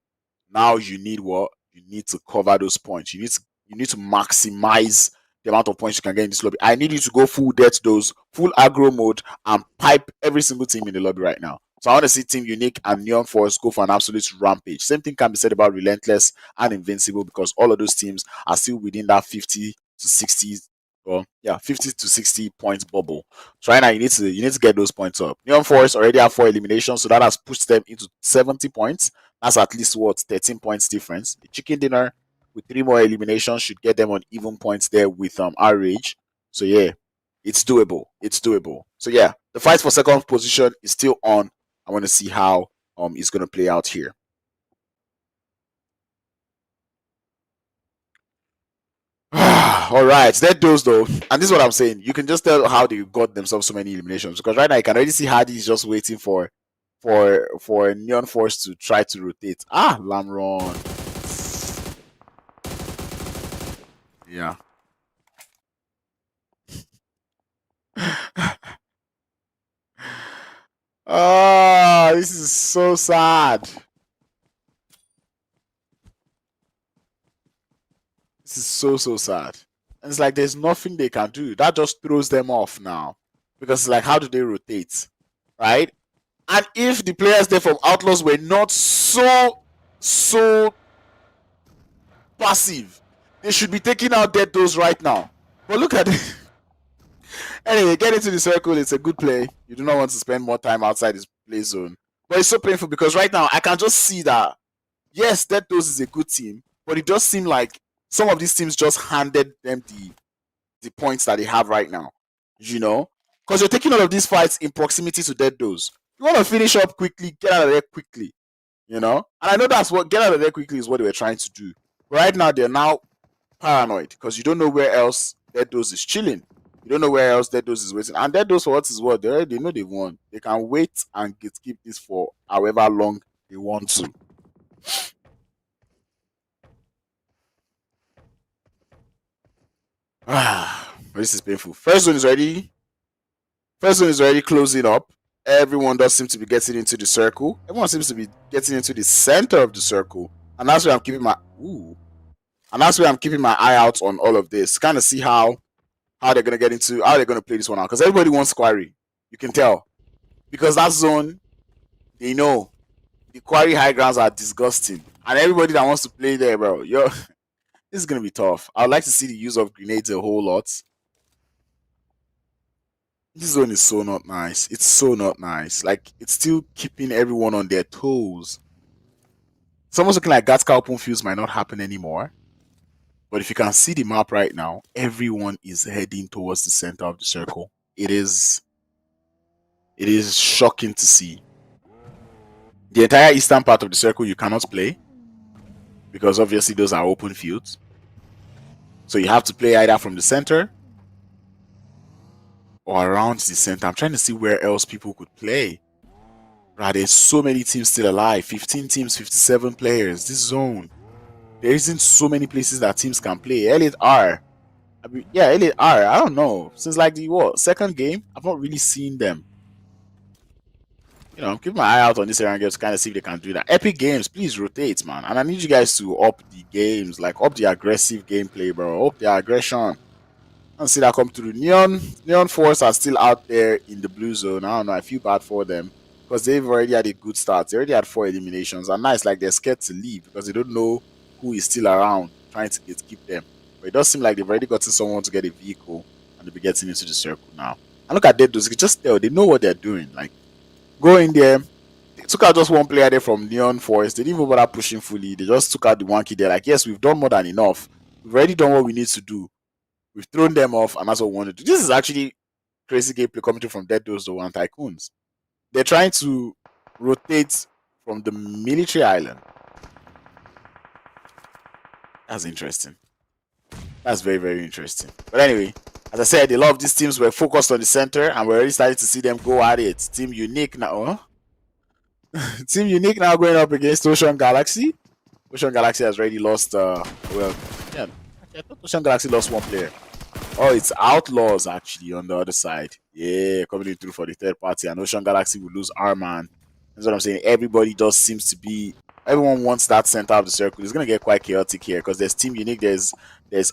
Now you need what? You need to cover those points. You need to maximize the amount of points you can get in this lobby. I need you to go full death dose, full aggro mode, and pipe every single team in the lobby right now. So I want to see Team Unique and Neon Force go for an absolute rampage. Same thing can be said about Relentless and Invincible because all of those teams are still within that 50 to 60, or yeah, 50 to 60 points bubble. So right now you need to get those points up. Neon Force already have 4 eliminations, so that has pushed them into 70 points. That's at least what 13 points difference. The Chicken Dinner with 3 more eliminations should get them on even points there with RRAGE. So yeah, it's doable. It's doable. So yeah, the fight for second position is still on. I want to see how it's going to play out here. All right, that those though, and this is what I'm saying. You can just tell how they got themselves so many eliminations because right now you can already see Hardy is just waiting for Neon Force to try to rotate. Lamron. Yeah. This is so sad. This is so sad. And it's like there's nothing they can do. That just throws them off now. Because it's like, how do they rotate? Right? And if the players there from Outlaws were not so passive, they should be taking out dead those right now. But look at it. Anyway, get into the circle. It's a good play. You do not want to spend more time outside this play zone. But it's so painful because right now I can just see that, yes, Dead Dose is a good team, but it does seem like some of these teams just handed them the points that they have right now. You know? Because you're taking all of these fights in proximity to Dead Dose. You want to finish up quickly, get out of there quickly. You know? And I know that's what get out of there quickly is what they were trying to do. But right now, they're now paranoid because you don't know where else Dead Dose is chilling. You don't know where else Dead Dose is waiting. And Dead Dose, for what is what, they already know they've won. They can wait and keep this for however long they want to. This is painful. First zone is already closing up. Everyone does seem to be getting into the circle. Everyone seems to be getting into the center of the circle. And that's where I'm keeping my eye out on all of this. Kind of see how they're gonna play this one out. Because everybody wants Quarry. You can tell. Because that zone, they know the Quarry high grounds are disgusting. And everybody that wants to play there, bro, this is gonna be tough. I'd like to see the use of grenades a whole lot. This zone is so not nice. It's so not nice. Like, it's still keeping everyone on their toes. It's almost looking like Gatska open fields might not happen anymore. But if you can see the map right now, everyone is heading towards the center of the circle. It is shocking to see. The entire eastern part of the circle you cannot play because obviously those are open fields. So you have to play either from the center or around the center. I'm trying to see where else people could play. Right, there's so many teams still alive. 15 teams, 57 players. This zone. There isn't so many places that teams can play. Elite R. I mean, yeah, Elite R. I don't know. Since like the second game, I've not really seen them. You know, I'm keeping my eye out on this Erangel to kind of see if they can do that. Epic Games, please rotate, man. And I need you guys to up the games, like up the aggressive gameplay, bro. Up the aggression. And see that come through. Neon Force are still out there in the blue zone. I don't know. I feel bad for them because they've already had a good start. They already had 4 eliminations. And now it's like they're scared to leave because they don't know who is still around trying to keep them. But it does seem like they've already gotten someone to get a vehicle and they'll be getting into the circle now. And look at Dead Those. You can just tell they know what they're doing. Like, go in there. They took out just one player there from Neon Forest. They didn't even bother pushing fully. They just took out the one kid there. Like, yes, we've done more than enough. We've already done what we need to do. We've thrown them off, and that's what we want to do. This is actually crazy gameplay coming from Dead Those and Tycoons. They're trying to rotate from the military island. That's interesting. That's very, very interesting. But anyway, as I said, a lot of these teams were focused on the center, and we're already starting to see them go at it. Team Unique now. Team Unique now going up against Ocean Galaxy. Ocean Galaxy has already lost, I thought Ocean Galaxy lost one player. Oh, it's Outlaws actually on the other side. Yeah, coming in through for the third party. And Ocean Galaxy will lose Arman. That's what I'm saying. Everybody just seems to be... Everyone wants that center of the circle. It's going to get quite chaotic here because there's Team Unique, there's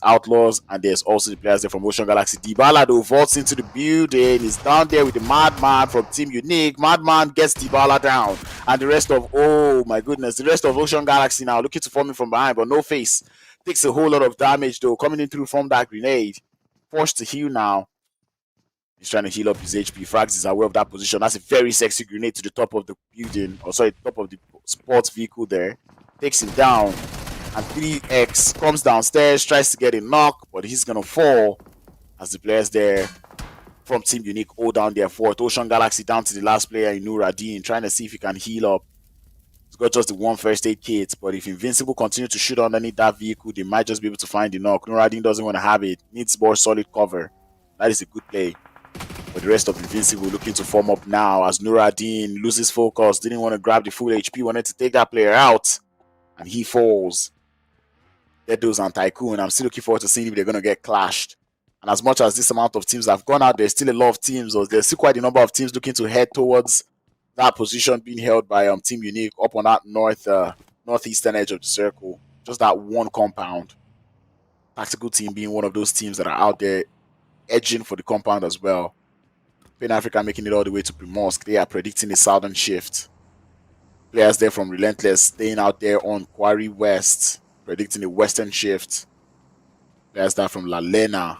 Outlaws, and there's also the players there from Ocean Galaxy. Dybala, though, vaults into the building. He's down there with the Madman from Team Unique. Madman gets Dybala down. And the rest of... Oh, my goodness. The rest of Ocean Galaxy now looking to form him from behind, but no face. Takes a whole lot of damage, though, coming in through from that grenade. Forced to heal now. He's trying to heal up his HP. Frags is aware of that position. That's a very sexy grenade to the top of the building. Or sorry, top of the sports vehicle there. Takes him down. And 3X comes downstairs, tries to get a knock, but he's going to fall as the players there from Team Unique hold down their fort. Ocean Galaxy down to the last player, Nuradin, trying to see if he can heal up. He's got just the one first aid kit, but if Invincible continue to shoot underneath that vehicle, they might just be able to find the knock. Nuradin doesn't want to have it. Needs more solid cover. That is a good play. But the rest of Invincible looking to form up now as Nuradin loses focus. Didn't want to grab the full HP. Wanted to take that player out. And he falls. Dead Those and Tycoon. I'm still looking forward to seeing if they're going to get clashed. And as much as this amount of teams have gone out, there's still a lot of teams. Or there's still quite a number of teams looking to head towards that position being held by Team Unique up on that northeastern edge of the circle. Just that one compound. Tactical Team being one of those teams that are out there edging for the compound as well. Pan Africa making it all the way to Primorsk. They are predicting a southern shift. Players there from Relentless staying out there on Quarry West, predicting a western shift. Players there from LALENA.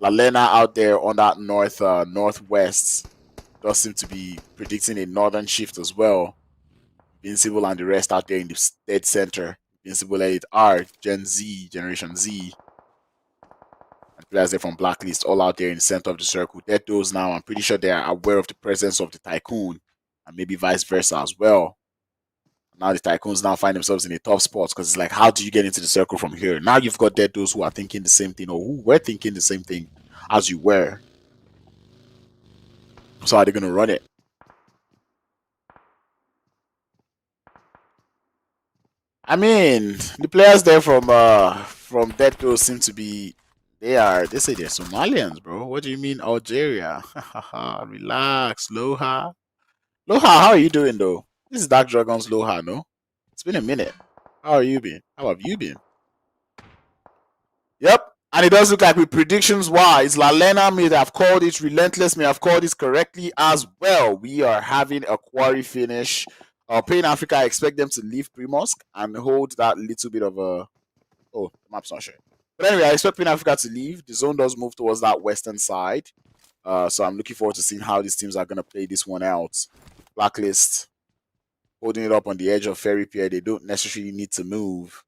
LALENA out there on that northwest. Does seem to be predicting a northern shift as well. Invincible and the rest out there in the dead center. Invincible Elite R, Generation Z. And players there from Blacklist all out there in the center of the circle. Dead Those now, I'm pretty sure they are aware of the presence of the Tycoon. And maybe vice versa as well. Now the Tycoons now find themselves in a tough spot because it's like, how do you get into the circle from here? Now you've got Dead Those who are thinking the same thing or who were thinking the same thing as you were. So are they going to run it? I mean, the players there from Dead Those seem to be they say they're Somalians, bro. What do you mean Algeria? Relax, Loha. Loha, how are you doing though? This is Dark Dragon's Loha, no? It's been a minute. How are you been? How have you been? Yep. And it does look like with predictions wise, LALENA may have called it, Relentless may have called it correctly as well. We are having a quarry finish. Pan Africa, I expect them to leave Primorsk and hold that little bit of a... Oh, the map's not showing. But anyway, I expect Pan Africa to leave. The zone does move towards that western side. So I'm looking forward to seeing how these teams are going to play this one out. Blacklist holding it up on the edge of Ferry Pier. They don't necessarily need to move.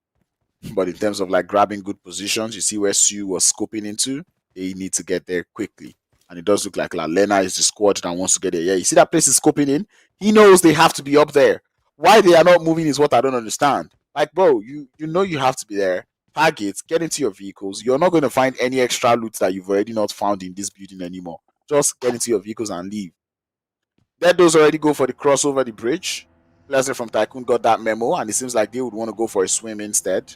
But in terms of like grabbing good positions, you see where Sue was scoping into, they need to get there quickly. And it does look like LALENA is the squad that wants to get there. Yeah, you see that place is scoping in? He knows they have to be up there. Why they are not moving is what I don't understand. Like, bro, you know you have to be there. Target, get into your vehicles. You're not going to find any extra loot that you've already not found in this building anymore. Just get into your vehicles and leave. Let those already go for the cross over the bridge. Leslie from Tycoon got that memo, and it seems like they would want to go for a swim instead.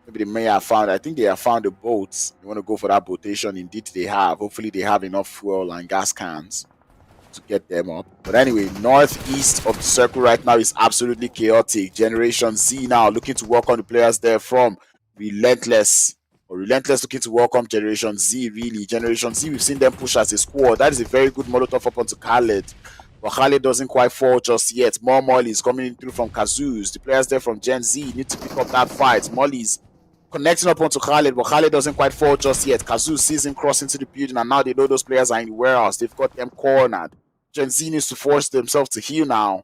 Maybe they may have found, I think they have found a boat. They want to go for that boatation. Indeed, they have. Hopefully, they have enough fuel and gas cans to get them up. But anyway, northeast of the circle right now is absolutely chaotic. Generation Z now looking to work on the players there from Relentless. Or Relentless looking to welcome Generation Z, really. Generation Z, we've seen them push as a squad. That is a very good Molotov up onto Khaled. But Khaled doesn't quite fall just yet. More Mollies coming in through from Kazoos. The players there from Gen Z need to pick up that fight. Mollies connecting up onto Khaled, but Khaled doesn't quite fall just yet. Kazoos sees him cross into the building, and now they know those players are in the warehouse. They've got them cornered. Gen Z needs to force themselves to heal now.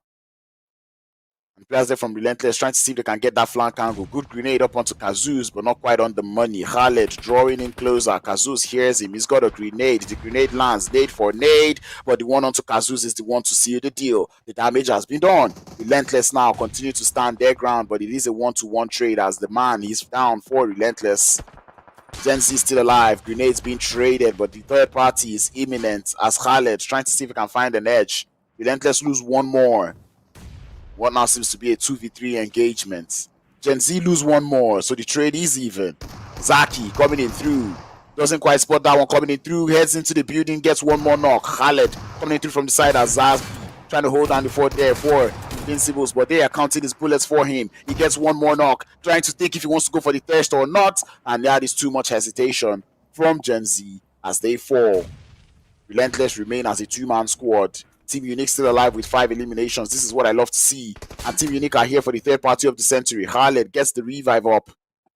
And players there from Relentless trying to see if they can get that flank angle. Good grenade up onto Kazoos, but not quite on the money. Khaled drawing in closer. Kazoos hears him. He's got a grenade. The grenade lands. Nade for nade, but the one onto Kazoos is the one to seal the deal. The damage has been done. Relentless now continue to stand their ground, but it is a one-to-one trade as the man is down for Relentless. Gen Z still alive. Grenades being traded, but the third party is imminent as Khaled trying to see if he can find an edge. Relentless lose one more. What now seems to be a 2v3 engagement. Gen Z lose one more, so the trade is even. Zaki coming in through. Doesn't quite spot that one coming in through. Heads into the building, gets one more knock. Khaled coming in through from the side as Zaz trying to hold down the fort there for Invincibles, but they are counting his bullets for him. He gets one more knock, trying to think if he wants to go for the thirst or not, and that is too much hesitation from Gen Z as they fall. Relentless remain as a two-man squad. Team Unique still alive with 5 eliminations. This is what I love to see. And Team Unique are here for the third party of the century. Khaled gets the revive up.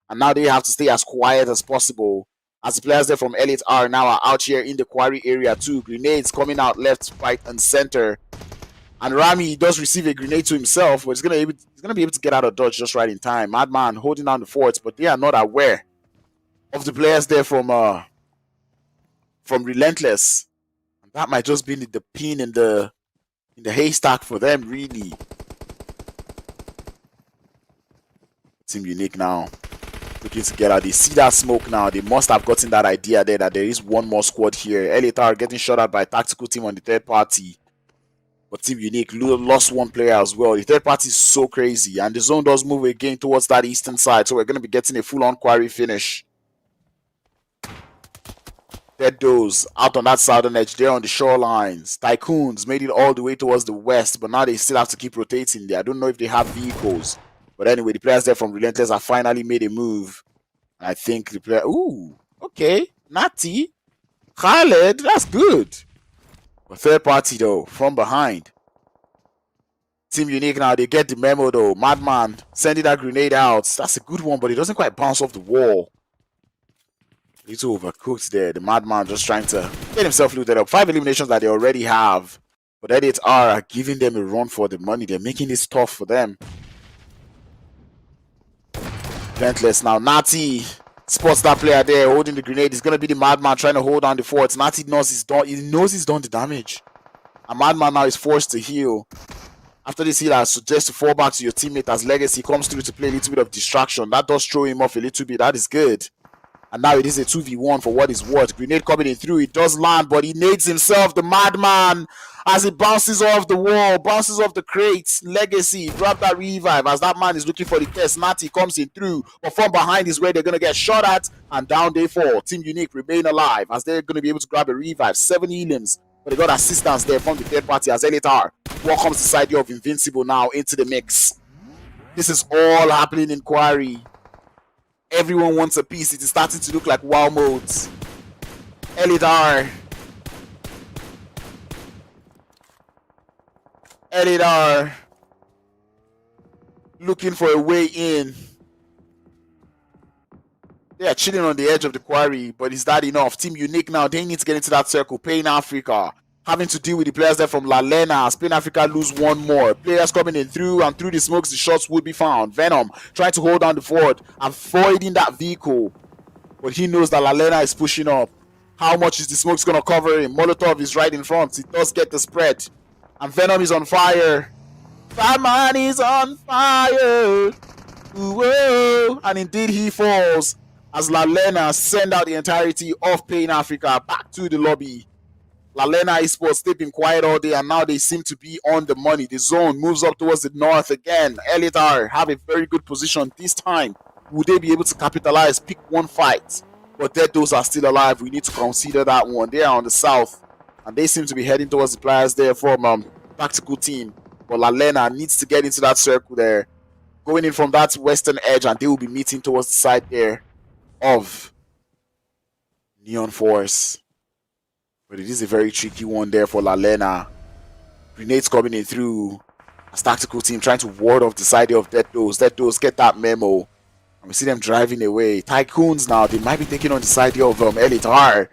And now they have to stay as quiet as possible. As the players there from Elite R now are out here in the quarry area too. Grenades coming out left, right, and center. And Rami does receive a grenade to himself, but he's gonna be able to get out of dodge just right in time. Madman holding down the forts, but they are not aware of the players there from Relentless. That might just be the pin in the haystack for them, really. Team Unique now looking to get out. They see that smoke now. They must have gotten that idea there that there is one more squad here. LATR getting shot at by a tactical team on the third party. But Team Unique lost one player as well. The third party is so crazy. And the zone does move again towards that eastern side. So we're going to be getting a full-on quarry finish. Dead Does out on that southern edge there on the shorelines. Tycoons made it all the way towards the west, but now they still have to keep rotating there. I don't know if they have vehicles. But anyway, the players there from Relentless have finally made a move. And I think the player... Ooh, okay. Natty. Khaled, that's good. But third party, though, from behind. Team Unique now, they get the memo, though. Madman sending that grenade out. That's a good one, but it doesn't quite bounce off the wall. A little overcooked there. The Madman just trying to get himself looted up. 5 eliminations that they already have. But Edit are giving them a run for the money. They're making this tough for them. Relentless now. Natty spots that player there holding the grenade. It's going to be the Madman trying to hold down the fort. Natty knows he's done. He knows he's done the damage. And Madman now is forced to heal. After this heal, I suggest to fall back to your teammate as Legacy comes through to play a little bit of distraction. That does throw him off a little bit. That is good. And now it is a 2v1 for what is worth. Grenade coming in through. It does land, but he nades himself. The Madman, as it bounces off the wall, bounces off the crates. Legacy, grab that revive as that man is looking for the test. Natty comes in through, but from behind is where they're going to get shot at. And down they fall. Team Unique remain alive as they're going to be able to grab a revive. 7 elims, but they got assistance there from the third party as LATR welcomes the side of Invincible now into the mix. This is all happening in Quarry. Everyone wants a piece. It is starting to look like WoW modes. LATR. Looking for a way in. They are chilling on the edge of the quarry, but is that enough? Team Unique now, they need to get into that circle. Pain Africa having to deal with the players there from LALENA. Spain Africa lose one more. Players coming in through, and through the smokes, the shots would be found. Venom trying to hold down the fort, avoiding that vehicle. But he knows that LALENA is pushing up. How much is the smokes going to cover him? Molotov is right in front. He does get the spread. And Venom is on fire. That man is on fire. Whoa. And indeed he falls as LALENA send out the entirety of Pain Africa back to the lobby. LALENA esports, they've been quiet all day and now they seem to be on the money. The zone moves up towards the north again. Elitar have a very good position this time. Would they be able to capitalize, pick one fight? But those are still alive. We need to consider that one. They are on the south and they seem to be heading towards the players there from tactical team. But LALENA needs to get into that circle there, going in from that western edge, and they will be meeting towards the side there of Neon Force. But it is a very tricky one there for LALENA. Grenades coming in through as tactical team trying to ward off the side of Deathdos. Deathdos get that memo. And we see them driving away. TYCOONS now, they might be taking on the side of Elitar.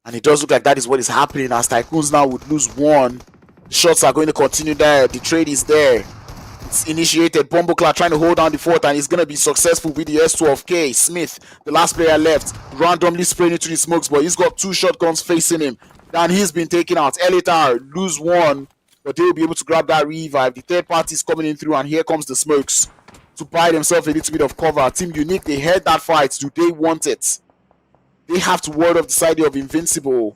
And it does look like that is what is happening as TYCOONS now would lose one. The shots are going to continue there. The trade is there. It's initiated. Bomboclat trying to hold down the fort, and he's going to be successful with the S12K. Smith, the last player left, randomly spraying into the smokes, but he's got two shotguns facing him. And he's been taken out. Elitar lose one, but they will be able to grab that revive. The third party is coming in through, and here comes the smokes to buy themselves a little bit of cover. Team Unique, they heard that fight. Do they want it? They have to ward off the side of Invincible,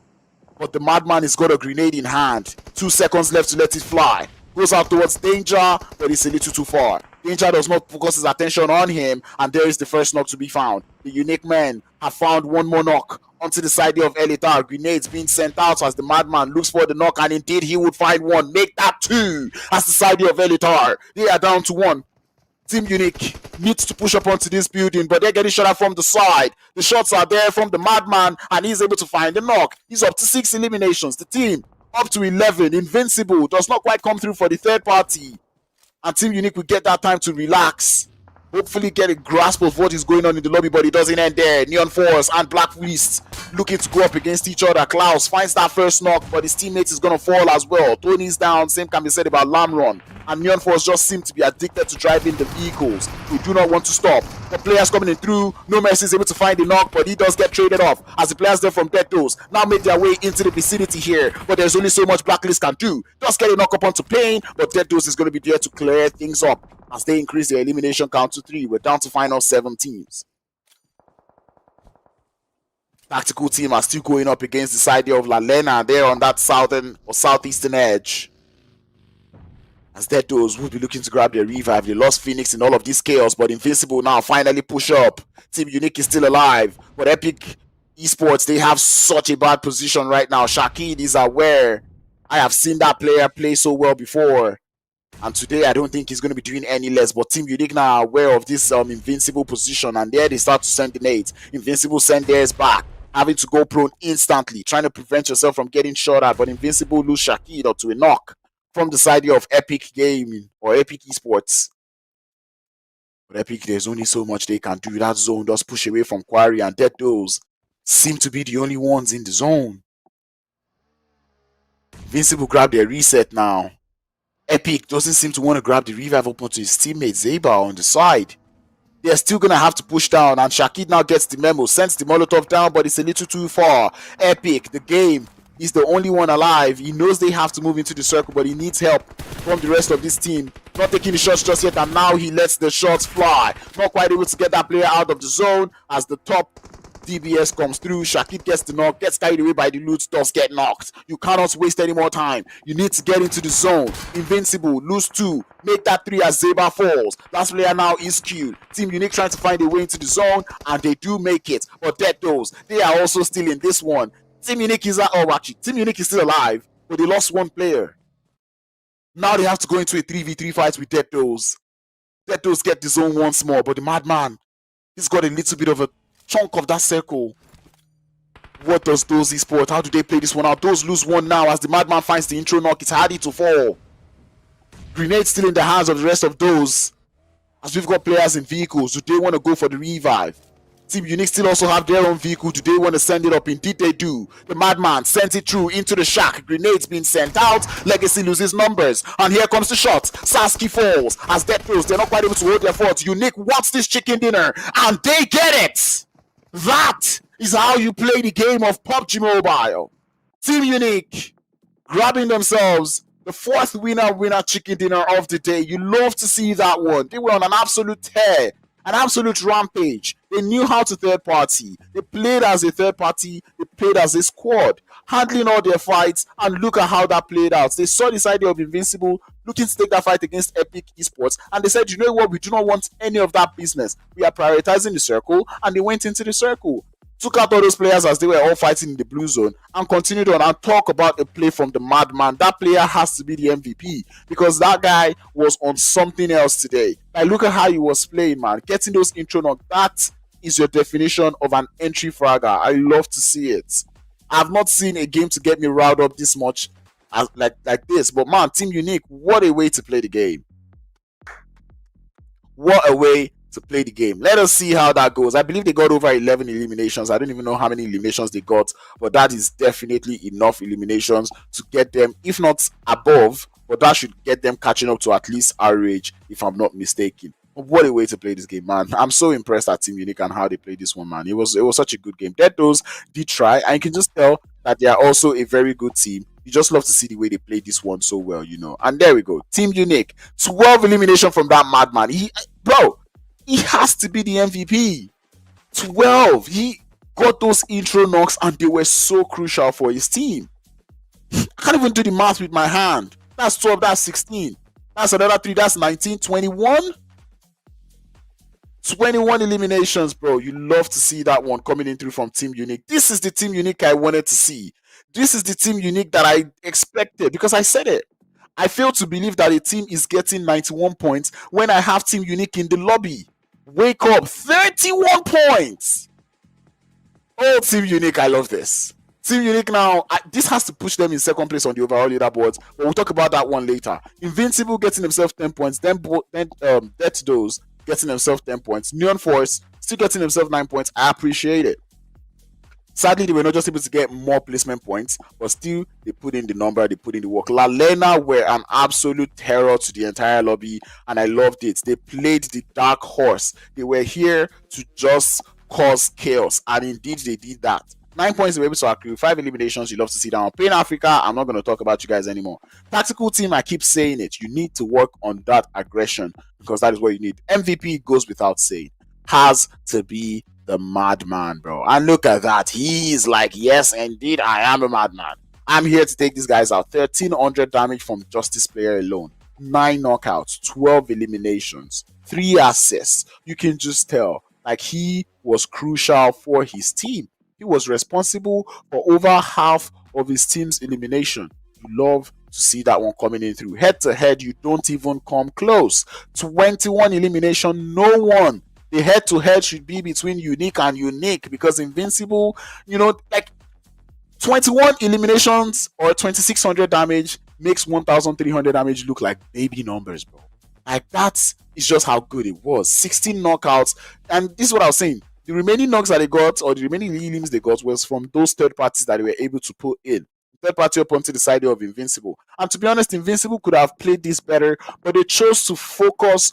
but the madman has got a grenade in hand. 2 seconds left to let it fly. Goes out towards Danger, but it's a little too far. Danger does not focus his attention on him, and there is the first knock to be found. The Unique men have found one more knock onto the side of Elitar. Grenades being sent out as the madman looks for the knock, and indeed he would find one. Make that 2 as the side of Elitar. They are down to 1. Team Unique needs to push up onto this building, but they're getting shot at from the side. The shots are there from the madman, and he's able to find the knock. He's up to 6 eliminations. The team up to 11. Invincible does not quite come through for the third party, and Team Unique will get that time to relax, hopefully get a grasp of what is going on in the lobby, but it doesn't end there. Neon Force and Black Fleece looking to go up against each other. Klaus finds that first knock, but his teammate is going to fall as well. Tony's down. Same can be said about Lamron. And Neon Force just seem to be addicted to driving the vehicles. We do not want to stop. The players coming in through. No Mercy is able to find the knock, but he does get traded off as the players there from Deathdos now make their way into the vicinity here. But there's only so much Blacklist can do. Just get a knock up onto Pain, but Deathdos is going to be there to clear things up as they increase their elimination count to 3. We're down to final 7 teams. Tactical team are still going up against the side of LALENA. They're on that southern or southeastern edge, as Deathdos will be looking to grab their revive. They lost Phoenix in all of this chaos, but Invincible now finally push up. Team Unique is still alive, but Epic Esports, they have such a bad position right now. Shakid is aware. I have seen that player play so well before, and today I don't think he's going to be doing any less. But Team Unique now are aware of this Invincible position, and there they start to send the nades. Invincible send theirs back, having to go prone instantly, trying to prevent yourself from getting shot at. But Invincible lose Shakid up to a knock from the side of Epic Gaming or Epic Esports. But Epic, there's only so much they can do. That zone does push away from Quarry, and Deathdos seem to be the only ones in the zone. Invincible grab their reset now. Epic doesn't seem to want to grab the revive up onto his teammate Zeba on the side. They're still going to have to push down, and Shakid now gets the memo, sends the Molotov down, but it's a little too far. Epic, the game, he's the only one alive. He knows they have to move into the circle, but he needs help from the rest of this team. Not taking the shots just yet, and now he lets the shots fly. Not quite able to get that player out of the zone as the top DBS comes through. Shakid gets the knock, gets carried away by the loot, does get knocked. You cannot waste any more time. You need to get into the zone. Invincible, lose 2, make that 3 as Zeba falls. Last player now is queued. Team Unique trying to find a way into the zone, and they do make it. But Deathdos, they are also still in this one. Team Unique is Team Unique is still alive, but they lost 1 player. Now they have to go into a 3v3 fight with Deathdos. Deathdos get the zone once more, but the madman, he's got a little bit of a chunk of that circle. What does those esports? How do they play this one out? Those lose 1 now as the madman finds the intro knock. It's hardy to fall. Grenade still in the hands of the rest of those, as we've got players in vehicles. Do they want to go for the revive? Team Unique still also have their own vehicle. Do they want to send it up? Indeed they do. The Madman sends it through into the shack. Grenades being sent out. Legacy loses numbers. And here comes the shot. Sasuke falls. As Death Throws, they're not quite able to hold their fort. Unique wants this chicken dinner. And they get it! That is how you play the game of PUBG Mobile. Team Unique grabbing themselves the fourth winner chicken dinner of the day. You love to see that one. They were on an absolute tear, an absolute rampage. They knew how to third party. They played as a third party. They played as a squad, handling all their fights, and look at how that played out. They saw this idea of Invincible looking to take that fight against Epic Esports, and they said, you know what, we do not want any of that business. We are prioritizing the circle, and they went into the circle. Took out all those players as they were all fighting in the blue zone and continued on and talk about a play from the Madman. That player has to be the MVP because that guy was on something else today. Like, look at how he was playing, man. Getting those intro knocks, that is your definition of an entry fragger. I love to see it. I've not seen a game to get me riled up this much as, like this. But man, Team Unique, what a way to play the game. What a way to play the game. Let us see how that goes. I believe they got over 11 eliminations. I don't even know how many eliminations they got, but that is definitely enough eliminations to get them, if not above, but that should get them catching up to at least RRAGE, if I'm not mistaken. But what a way to play this game, man. I'm so impressed at Team Unique and how they played this one, man. It was such a good game. Dead Those did try, and you can just tell that they are also a very good team. You just love to see the way they played this one so well, you know. And there we go. Team Unique. 12 elimination from that Madman. He has to be the MVP. 12. He got those intro knocks and they were so crucial for his team. I can't even do the math with my hand. That's 12, that's 16. That's another 3, that's 19, 21. 21 eliminations, bro. You love to see that one coming in through from Team Unique. This is the Team Unique I wanted to see. This is the Team Unique that I expected because I said it. I fail to believe that a team is getting 91 points when I have Team Unique in the lobby. Wake up, 31 points. Oh, Team Unique, I love this. Team Unique now, this has to push them in second place on the overall leaderboards, but we'll talk about that one later. Invincible getting himself 10 points, then Death Those getting himself 10 points. Neon Force still getting himself 9 points. I appreciate it. Sadly, they were not just able to get more placement points, but still, they put in the number, they put in the work. LALENA were an absolute terror to the entire lobby, and I loved it. They played the dark horse. They were here to just cause chaos, and indeed, they did that. 9 points, they were able to accrue. 5 eliminations, you love to see that on Pain Africa. I'm not going to talk about you guys anymore. Tactical team, I keep saying it. You need to work on that aggression, because that is what you need. MVP goes without saying. Has to be the Madman, bro. And look at that. He is like, yes, indeed, I am a Madman. I'm here to take these guys out. 1300 damage from Justice player alone. 9 knockouts, 12 eliminations, 3 assists. You can just tell, like, he was crucial for his team. He was responsible for over half of his team's elimination. You love to see that one coming in through. Head to head, you don't even come close. 21 elimination, no one. The head-to-head should be between Unique and Unique, because Invincible, you know, like 21 eliminations or 2600 damage makes 1300 damage look like baby numbers, bro. Like, that is just how good it was. 16 knockouts, and this is what I was saying. The remaining knocks that they got, or the remaining elims they got, was from those third parties that they were able to put in. Third party up onto the side of Invincible. And to be honest, Invincible could have played this better, but they chose to focus.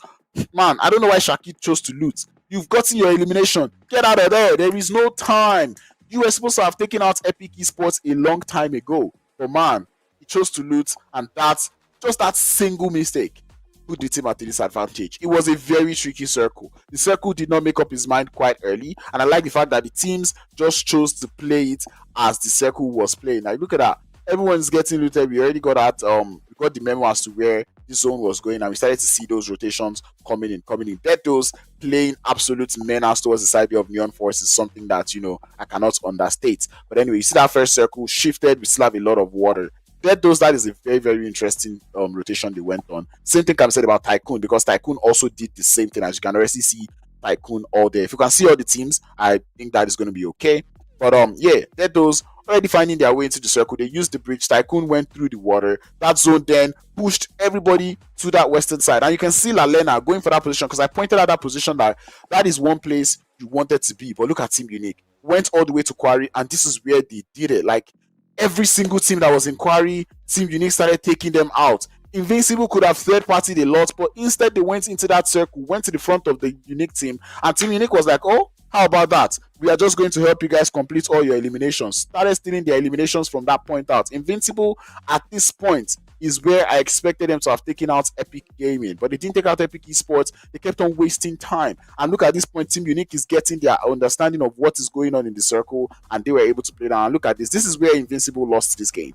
Man, I don't know why Shaki chose to loot. You've gotten your elimination. Get out of there. There is no time. You were supposed to have taken out Epic Esports a long time ago. But man, he chose to loot, and that's just that single mistake put the team at a disadvantage. It was a very tricky circle. The circle did not make up his mind quite early, and I like the fact that the teams just chose to play it as the circle was playing. Like, look at that. Everyone's getting looted. We already got that. We got the memo as to where the zone was going, and we started to see those rotations coming in. Dead Those playing absolute menace towards the side of Neon Force is something that, you know, I cannot understate. But anyway, you see that first circle shifted. We still have a lot of water. Dead Those, that is a very, very interesting rotation they went on. Same thing can be said about Tycoon, because Tycoon also did the same thing. As you can already see Tycoon all day. If you can see all the teams, I think that is going to be okay. But yeah, Dead Those already finding their way into the circle. They used the bridge. Tycoon went through the water. That zone then pushed everybody to that western side. And you can see LALENA going for that position, because I pointed out that position that is one place you wanted to be. But look at Team Unique. Went all the way to Quarry, and this is where they did it. Like, every single team that was in Quarry, Team Unique started taking them out. Invincible could have third-partied a lot, but instead they went into that circle, went to the front of the Unique team, and Team Unique was like, oh, how about that? We are just going to help you guys complete all your eliminations. Started stealing their eliminations from that point out. Invincible, at this point, is where I expected them to have taken out Epic Gaming, but they didn't take out Epic Esports. They kept on wasting time. And look, at this point, Team Unique is getting their understanding of what is going on in the circle, and they were able to play down. And look at this. This is where Invincible lost this game.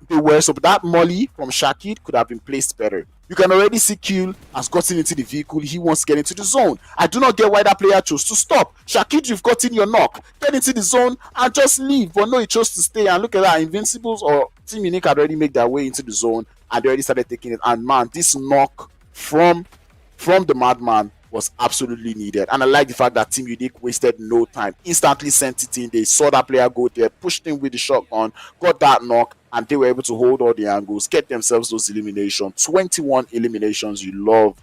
They were, so that molly from Shakid could have been placed better. You can already see Kill has gotten into the vehicle. He wants to get into the zone. I do not get why that player chose to stop. Shakid, you've gotten your knock. Get into the zone and just leave. But no, he chose to stay. And look at that. Invincibles or Team Unique had already made their way into the zone, and they already started taking it. And man, this knock from the Madman was absolutely needed. And I like the fact that Team Unique wasted no time. Instantly sent it in. They saw that player go there, pushed him with the shotgun, got that knock, and they were able to hold all the angles, get themselves those eliminations. 21 eliminations. You love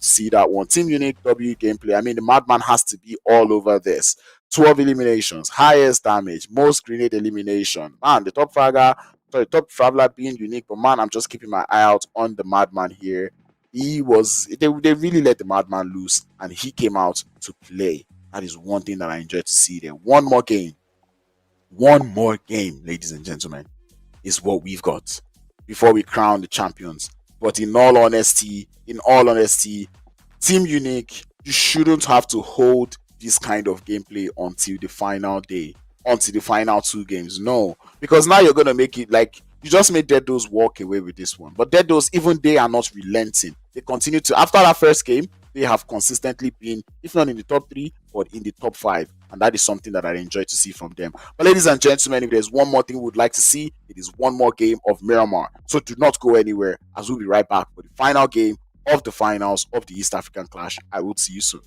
to see that one. Team Unique W gameplay. I mean, the Madman has to be all over this. 12 eliminations, highest damage, most grenade elimination. Man, the top traveler being Unique, but man, I'm just keeping my eye out on the Madman here. They really let the Madman loose, and he came out to play. That is one thing that I enjoy to see there. One more game, ladies and gentlemen, is what we've got before we crown the champions. But in all honesty, Team Unique, you shouldn't have to hold this kind of gameplay until the final day, until the final 2 games. No, because now you're gonna make it like you just made Dead Doors walk away with this one. But Dead Doors, even they are not relenting. They continue to, after that first game, they have consistently been, if not in the top 3, but in the top 5. And that is something that I enjoy to see from them. But ladies and gentlemen, if there's one more thing we would like to see, it is one more game of Miramar. So do not go anywhere, as we'll be right back for the final game of the finals of the East African Clash. I will see you soon.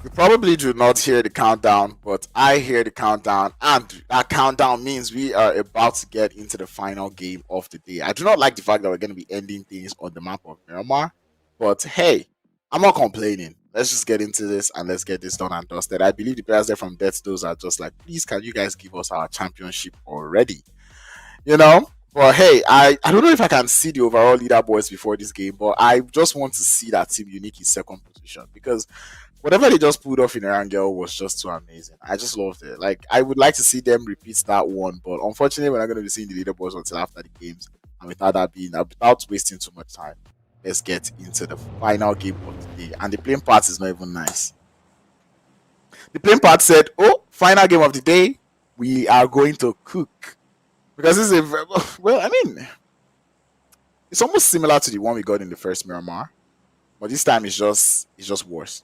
You probably do not hear the countdown, but I hear the countdown, and that countdown means we are about to get into the final game of the day. I do not like the fact that we're going to be ending things on the map of Miramar, but hey, I'm not complaining. Let's just get into this and let's get this done and dusted. I believe the players there from Death Stores are just like, please, can you guys give us our championship already? You know? But hey, I don't know if I can see the overall leaderboards before this game, but I just want to see that Team Unique is second position because whatever they just pulled off in Erangel was just too amazing. I just loved it. Like, I would like to see them repeat that one, but unfortunately, we're not going to be seeing the leaderboards until after the games. And without that being, without wasting too much time, let's get into the final game of the day. And the playing part is not even nice. The playing part said, "Oh, final game of the day, we are going to cook." Because this is a well, I mean, it's almost similar to the one we got in the first Miramar, but this time it's just worse.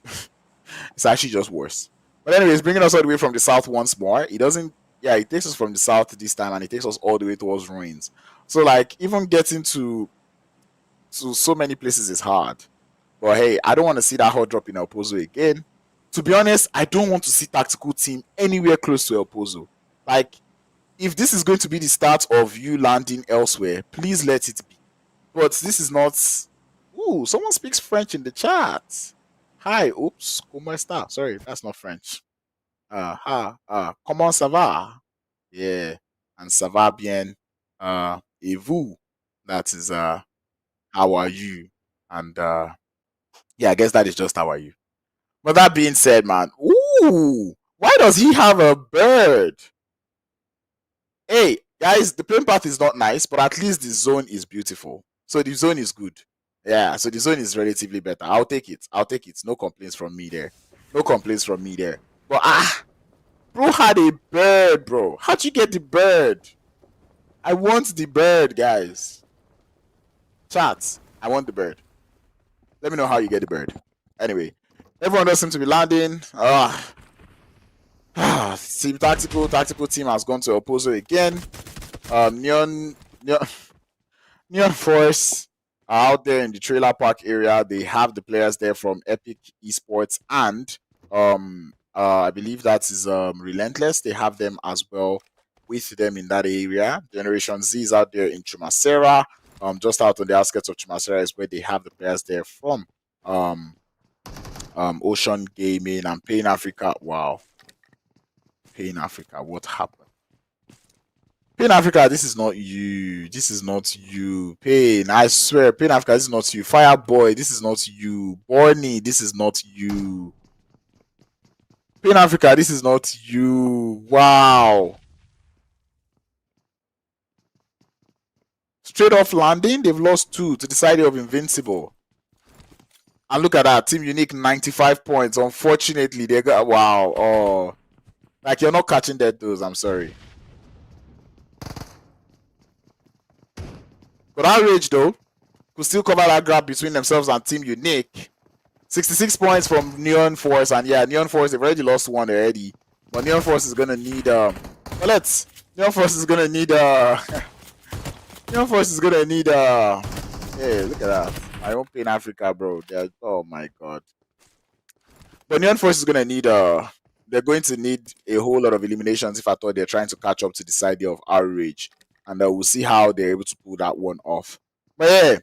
It's actually just worse. But anyways, bringing us all the way from the south once more. It doesn't. Yeah, it takes us from the south this time, and it takes us all the way towards ruins. So like, even getting to so many places is hard. But hey, I don't want to see that hot drop in El Pozo again. To be honest, I don't want to see tactical team anywhere close to El Pozo. Like, if this is going to be the start of you landing elsewhere, please let it be. But this is not. Ooh, someone speaks French in the chat. Hi, oops, comment está? Sorry, that's not French. Comment ça va? Yeah, and ça va bien. Et vous? That is how are you? And yeah, I guess that is just how are you. But that being said, man, ooh, why does he have a bird? Hey, guys, the playing path is not nice, but at least the zone is beautiful. So the zone is good. Yeah, so the zone is relatively better. I'll take it. I'll take it. No complaints from me there. No complaints from me there. But bro had a bird, bro. How'd you get the bird? I want the bird, guys. Chat, I want the bird. Let me know how you get the bird. Anyway, everyone does seem to be landing. Team tactical team has gone to Opposo again. Neon Force are out there in the trailer park area. They have the players there from Epic Esports and I believe that is Relentless. They have them as well with them in that area. Generation Z is out there in Chumasera. Just out on the outskirts of Chumasera is where they have the players there from Ocean Gaming and Pain Africa. Wow. Pain Africa, what happened? Pain Africa, this is not you. This is not you. Pain, I swear, Pain Africa, this is not you. Fireboy, this is not you. Borny, this is not you. Pain Africa, this is not you. Wow. Straight off landing, they've lost 2 to the side of Invincible. And look at that, Team Unique 95 points. Unfortunately, they got wow. Oh, like you're not catching that those. I'm sorry. But RRAGE though could still cover that gap between themselves and Team Unique. 66 points from Neon Force, and yeah, Neon Force, they've already lost 1 already. But Neon Force is gonna need Neon Force is gonna need Neon Force is gonna need hey, look at that. I won't play in Africa, bro. Oh my god. But Neon Force is gonna need they're going to need a whole lot of eliminations if I thought they're trying to catch up to the side of RRAGE. And we'll see how they're able to pull that one off. But yeah,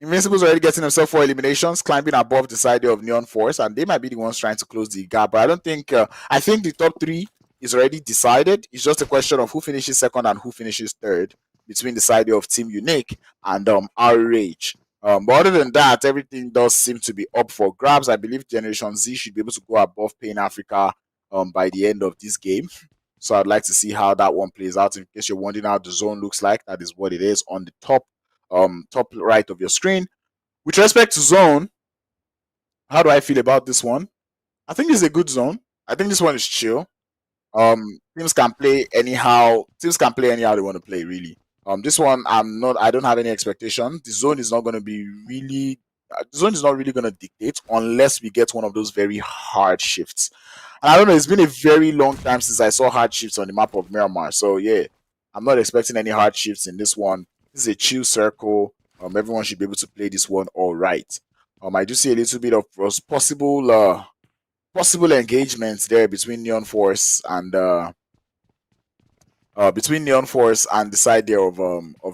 Invincible's already getting himself 4 eliminations, climbing above the side of Neon Force, and they might be the ones trying to close the gap. But I don't think, I think the top 3 is already decided. It's just a question of who finishes second and who finishes third between the side of Team Unique and RRAGE. But other than that, everything does seem to be up for grabs. I believe Generation Z should be able to go above Pain Africa by the end of this game. So I'd like to see how that one plays out. In case you're wondering how the zone looks like, that is what it is on the top right of your screen. With respect to zone, how do I feel about this one? I think it's a good zone. I think this one is chill. Teams can play anyhow. Teams can play anyhow they want to play, really. This one I don't have any expectation. The zone is not going to be really the zone is not really going to dictate unless we get one of those very hard shifts. And I don't know, it's been a very long time since I saw hard shifts on the map of Miramar. So yeah, I'm not expecting any hard shifts in this one. This is a chill circle. Everyone should be able to play this one all right. I do see a little bit of possible possible engagements there between Neon Force and the side there of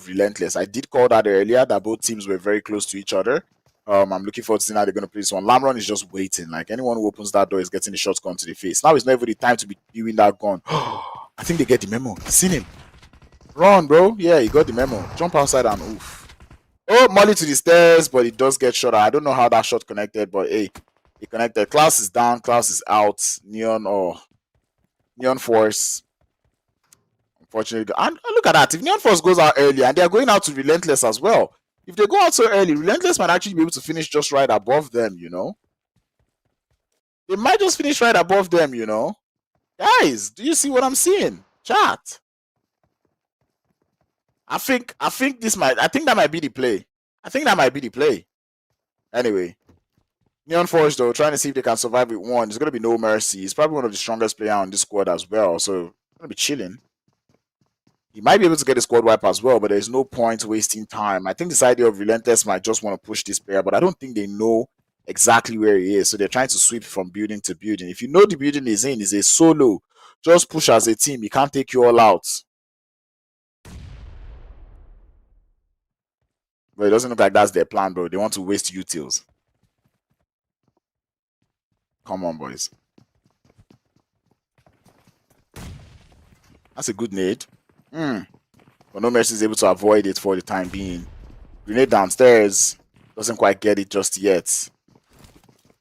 Relentless. I did call that earlier that both teams were very close to each other. I'm looking forward to seeing how they're going to play this one. Lamron is just waiting. Like, anyone who opens that door is getting the shot gun to the face. Now it's not even the time to be doing that gun. I think they get the memo. Seen him. Run, bro. Yeah, he got the memo. Jump outside and oof. Oh, Molly to the stairs, but it does get shot. I don't know how that shot connected, but hey, it connected. Klaus is down. Klaus is out. Neon Force. Unfortunately, and look at that. If Neon Force goes out early, and they are going out to Relentless as well. If they go out so early, Relentless might actually be able to finish just right above them, you know. They might just finish right above them, you know. Guys, do you see what I'm seeing? Chat. I think that might be the play. Anyway, Neon Force though, trying to see if they can survive with one. There's gonna be no mercy. He's probably one of the strongest players on this squad as well, so gonna be chilling. He might be able to get a squad wipe as well, but there's no point wasting time. I think this idea of Relentless might just want to push this player, but I don't think they know exactly where he is. So they're trying to sweep from building to building. If you know the building is in, is a solo, just push as a team. He can't take you all out. But it doesn't look like that's their plan, bro. They want to waste utils. Come on, boys. That's a good nade. But No Mercy is able to avoid it for the time being. Grenade downstairs. Doesn't quite get it just yet.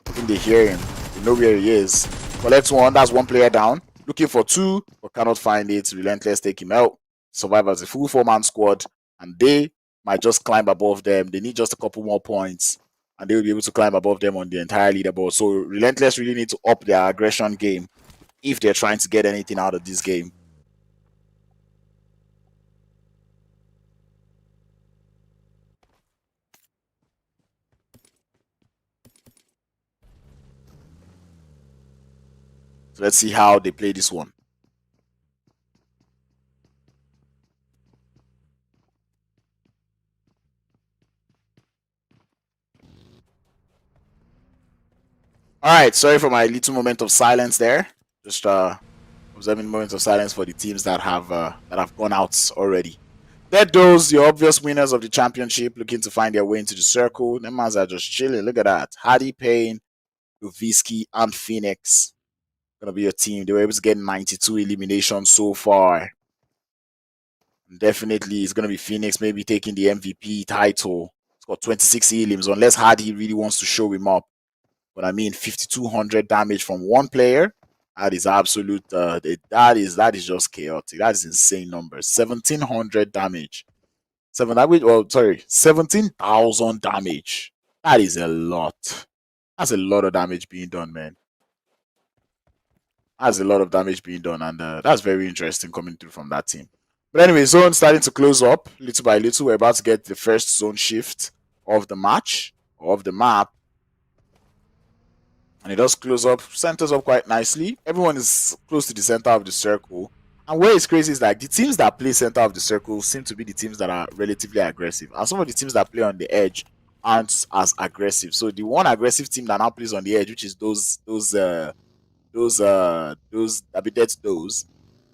I think they hear him. They know where he is. Collects one. That's one player down. Looking for two, but cannot find it. Relentless take him out. Survive as a full 4-man squad. And they might just climb above them. They need just a couple more points. And they will be able to climb above them on the entire leaderboard. So Relentless really need to up their aggression game if they're trying to get anything out of this game. So let's see how they play this one. All right, sorry for my little moment of silence there. Just observing moments of silence for the teams that have gone out already. That those your obvious winners of the championship looking to find their way into the circle. Them mans are just chilling. Look at that. Hardy, Payne, Luvisky, and Phoenix. Gonna be your team. They were able to get 92 eliminations so far. And definitely it's gonna be Phoenix maybe taking the MVP title. It's got 26 elims, unless Hardy really wants to show him up. But I mean 5,200 damage from one player. That is absolute that is just chaotic. That is insane numbers. 1,700 damage. 17,000 damage. That is a lot. That's a lot of damage being done, man. That's a lot of damage being done, and that's very interesting coming through from that team. But anyway, zone starting to close up little by little. We're about to get the first zone shift of the match, or of the map. And it does close up, centers up quite nicely. Everyone is close to the center of the circle. And where it's crazy is like the teams that play center of the circle seem to be the teams that are relatively aggressive. And some of the teams that play on the edge aren't as aggressive. So the one aggressive team that now plays on the edge, which is those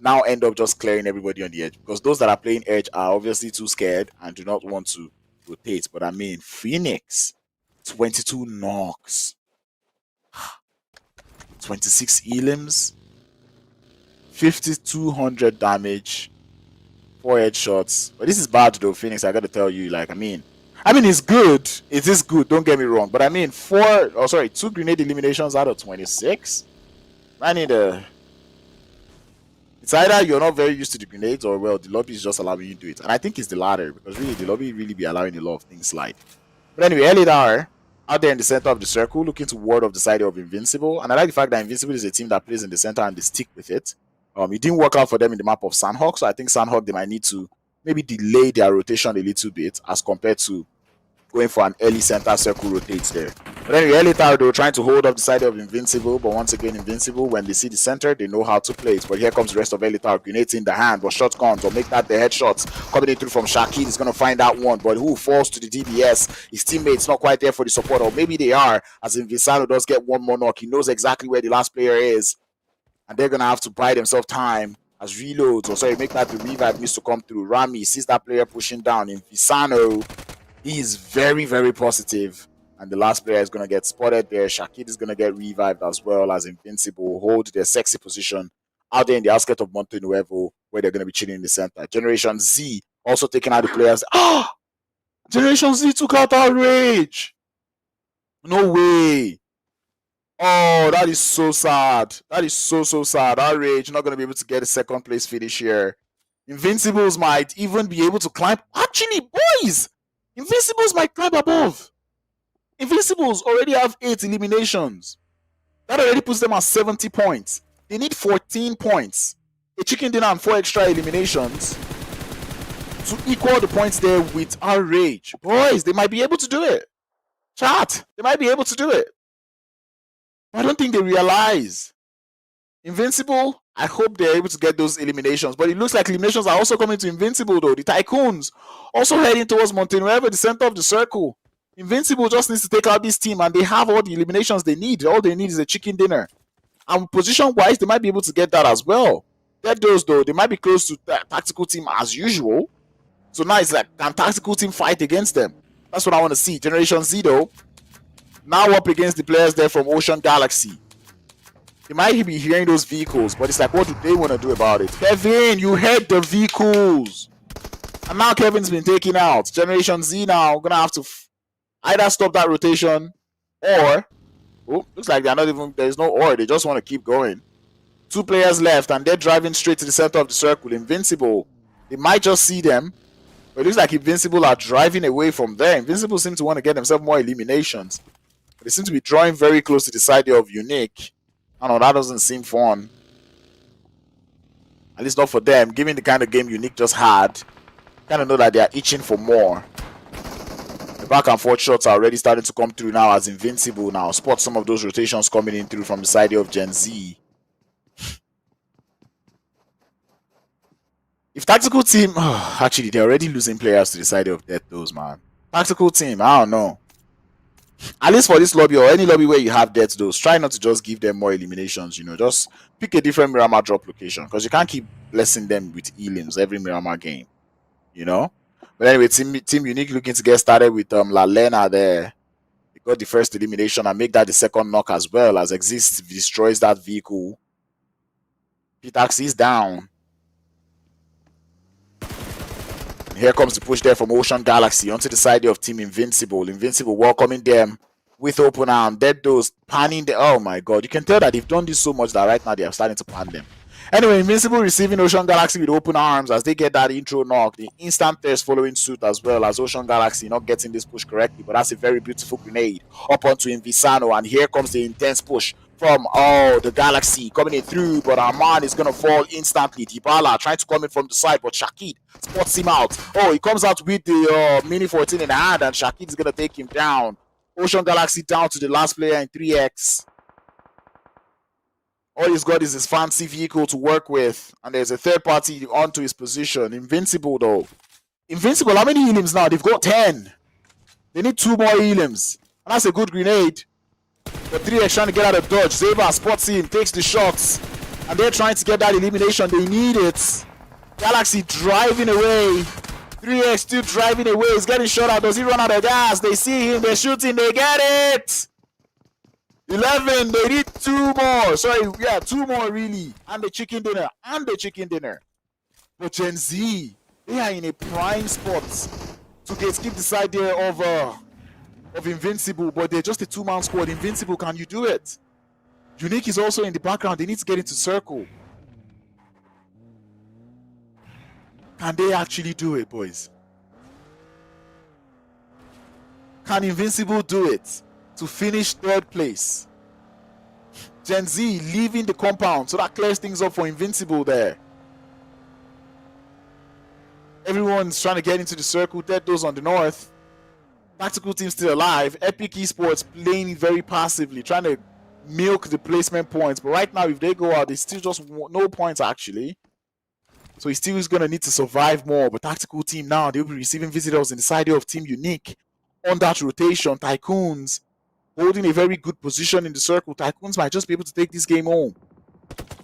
now end up just clearing everybody on the edge. Because those that are playing edge are obviously too scared and do not want to rotate. But I mean, Phoenix, 22 knocks. 26 elims, 5,200 damage, 4 headshots. But this is bad though, Phoenix. I gotta tell you, like, I mean, it's good. It is good. Don't get me wrong. But I mean, 2 grenade eliminations out of 26. I need it's either you're not very used to the grenades, or well, the lobby is just allowing you to do it. And I think it's the latter, because really, the lobby really be allowing a lot of things slide. But anyway, LADR out there in the center of the circle, looking to ward off the side of Invincible. And I like the fact that Invincible is a team that plays in the center and they stick with it. It didn't work out for them in the map of Sanhok, so I think Sanhok, they might need to maybe delay their rotation a little bit as compared to going for an early center circle rotates there. But anyway, Elitar though trying to hold up the side of Invincible, but once again Invincible, when they see the center, they know how to play it. But here comes the rest of Elitar, grenades in the hand, but shot comes, or make that the headshots coming in through from Shakid. Is gonna find that one, but who falls to the DBS? His teammates not quite there for the support, or maybe they are, as Invisano does get one more knock. He knows exactly where the last player is, and they're gonna have to buy themselves time as reloads, or sorry, make that the revive needs to come through. Rami sees that player pushing down. Invisano, he is very, very positive. And the last player is going to get spotted there. Shakid is going to get revived as well, as Invincible hold their sexy position out there in the outskirts of Monte Nuevo, where they're going to be chilling in the center. Generation Z also taking out the players. Generation Z took out RRAGE. No way. Oh, that is so sad. That is so sad. RRAGE not going to be able to get a second place finish here. Invincibles might even be able to climb. Actually, boys, Invincibles might climb above. Invincibles already have 8 eliminations. That already puts them at 70 points. They need 14 points. A chicken dinner and 4 extra eliminations to equal the points there with RRAGE. Boys, they might be able to do it. Chat, they might be able to do it. But I don't think they realize. Invincible, I hope they're able to get those eliminations. But it looks like eliminations are also coming to Invincible though. The TYCOONS also heading towards Montenuevo, the center of the circle. Invincible just needs to take out this team, and they have all the eliminations they need. All they need is a chicken dinner. And position-wise, they might be able to get that as well. Get those, though. They might be close to the tactical team as usual. So now it's like, can tactical team fight against them? That's what I want to see. Generation Z, though, now up against the players there from Ocean Galaxy. They might be hearing those vehicles, but it's like, what do they want to do about it? Kevin, you heard the vehicles. And now Kevin's been taken out. Generation Z now going to have to either stop that rotation, or looks like they're not even, there's no or, they just want to keep going. 2 players left, and they're driving straight to the center of the circle. Invincible, they might just see them, but it looks like Invincible are driving away from there. Invincible seem to want to get themselves more eliminations, but they seem to be drawing very close to the side of Unique. I don't know, that doesn't seem fun, at least not for them. Given the kind of game Unique just had, kind of know that they are itching for more. The back and forth shots are already starting to come through now, as Invincible now spot some of those rotations coming in through from the side of Gen Z. If tactical team, actually they're already losing players to the side of Death Those, man. Tactical team, I don't know. At least for this lobby or any lobby where you have Death Those, try not to just give them more eliminations, you know. Just pick a different Miramar drop location, because you can't keep blessing them with elims every Miramar game, you know. But anyway, Team Unique looking to get started with LALENA there. They got the first elimination and make that the second knock as well, as Exist destroys that vehicle. Pitax is down. And here comes the push there from Ocean Galaxy onto the side of Team Invincible. Invincible welcoming them with open arm. Dead those panning the, oh my god. You can tell that they've done this so much that right now they are starting to pan them. Anyway, Invincible receiving Ocean Galaxy with open arms as they get that intro knock. The instant thirst following suit as well, as Ocean Galaxy not getting this push correctly, but that's a very beautiful grenade up onto Invisano, and here comes the intense push from the Galaxy coming in through, but our man is gonna fall instantly. Dybala trying to come in from the side, but Shakid spots him out. He comes out with the Mini 14 in the hand, and Shakid is gonna take him down. Ocean Galaxy down to the last player in 3x. All he's got is his fancy vehicle to work with, and there's a third party onto his position. Invincible, though. Invincible, how many elims now? They've got 10. They need 2 more elims, and that's a good grenade. But 3x trying to get out of dodge. Zeba spots him, takes the shots, and they're trying to get that elimination. They need it. Galaxy driving away. 3x still driving away. He's getting shot out. Does he run out of gas? They see him. They're shooting. They get it. 11, they need 2 more. Sorry, yeah, 2 more really. And the chicken dinner. But Gen Z, they are in a prime spot to keep the side there of Invincible, but they're just a 2-man squad. Invincible, can you do it? Unique is also in the background. They need to get into circle. Can they actually do it, boys? Can Invincible do it to finish 3rd place? Gen Z leaving the compound, so that clears things up for Invincible there. Everyone's trying to get into the circle. Dead those on the north. Tactical team still alive. Epic Esports playing very passively, trying to milk the placement points. But right now, if they go out, they still just no points actually. So he still is going to need to survive more. But Tactical team now, they'll be receiving visitors in the side of Team Unique. On that rotation, TYCOONS holding a very good position in the circle. TYCOONS might just be able to take this game home.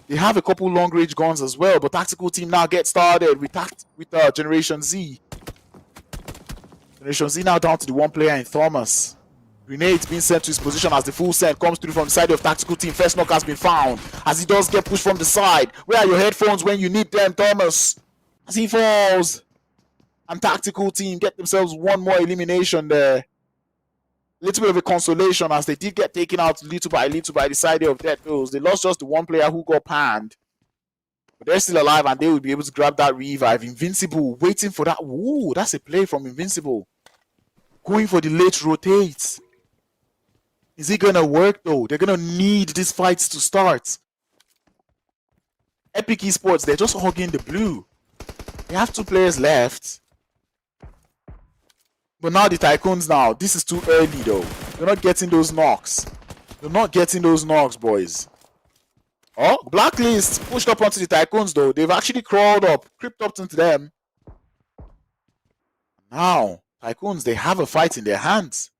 They have a couple long-range guns as well. But Tactical team now get started with Generation Z. Generation Z now down to the one player in Thomas. Grenades being sent to his position as the full send comes through from the side of Tactical team. First knock has been found as he does get pushed from the side. Where are your headphones when you need them, Thomas? As he falls. And Tactical team get themselves one more elimination there. A little bit of a consolation as they did get taken out little by the side of Dead Bills. They lost just the one player who got panned. But they're still alive and they will be able to grab that revive. Invincible waiting for that. Ooh, that's a play from Invincible. Going for the late rotate. Is it going to work though? They're going to need these fights to start. Epic Esports, they're just hugging the blue. They have 2 players left. But now the TYCOONS now. This is too early though. They're not getting those knocks. They're not getting those knocks, boys. Oh, Blacklist pushed up onto the TYCOONS though. They've actually crawled up, creeped up into them. Now, TYCOONS, they have a fight in their hands.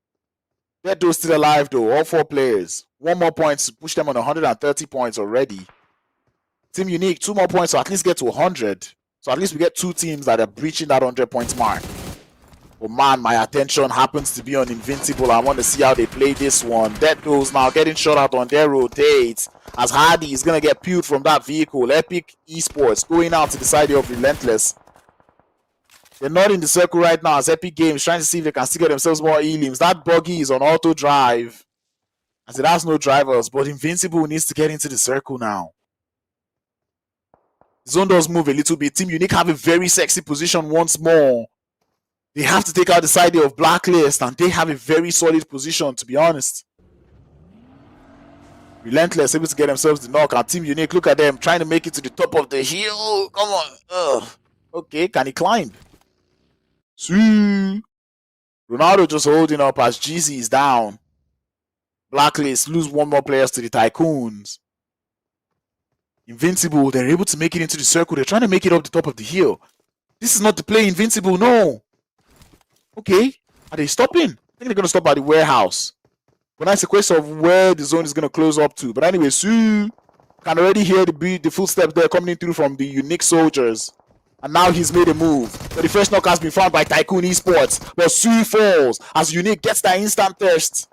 Deaddo's still alive though, all 4 players. 1 more point to push them on 130 points already. Team Unique, 2 more points to at least get to 100. So at least we get 2 teams that are breaching that 100 points mark. But man, my attention happens to be on Invincible. I want to see how they play this one. Deaddo's now getting shot out on their rotates. As Hardy is going to get peeled from that vehicle. Epic Esports going out to the side of Relentless. They're not in the circle right now as Epic Games trying to see if they can still get themselves more elims. That buggy is on auto drive as it has no drivers, but Invincible needs to get into the circle now. Zone does move a little bit. Team Unique have a very sexy position once more. They have to take out the side of Blacklist and they have a very solid position, to be honest. Relentless able to get themselves the knock, and Team Unique, look at them trying to make it to the top of the hill. Come on. Ugh. Okay, can he climb? See, Ronaldo just holding up as GZ is down. Blacklist lose 1 more players to the TYCOONS. Invincible, they're able to make it into the circle. They're trying to make it up the top of the hill. This is not the play, Invincible, no. Okay, are they stopping? I think they're going to stop by the warehouse. But that's a question of where the zone is going to close up to. But anyway, Sue can already hear the footsteps there coming through from the Unique soldiers. And now he's made a move. But the first knock has been found by TYCOON Esports. But Sue falls as Unique gets that instant thirst.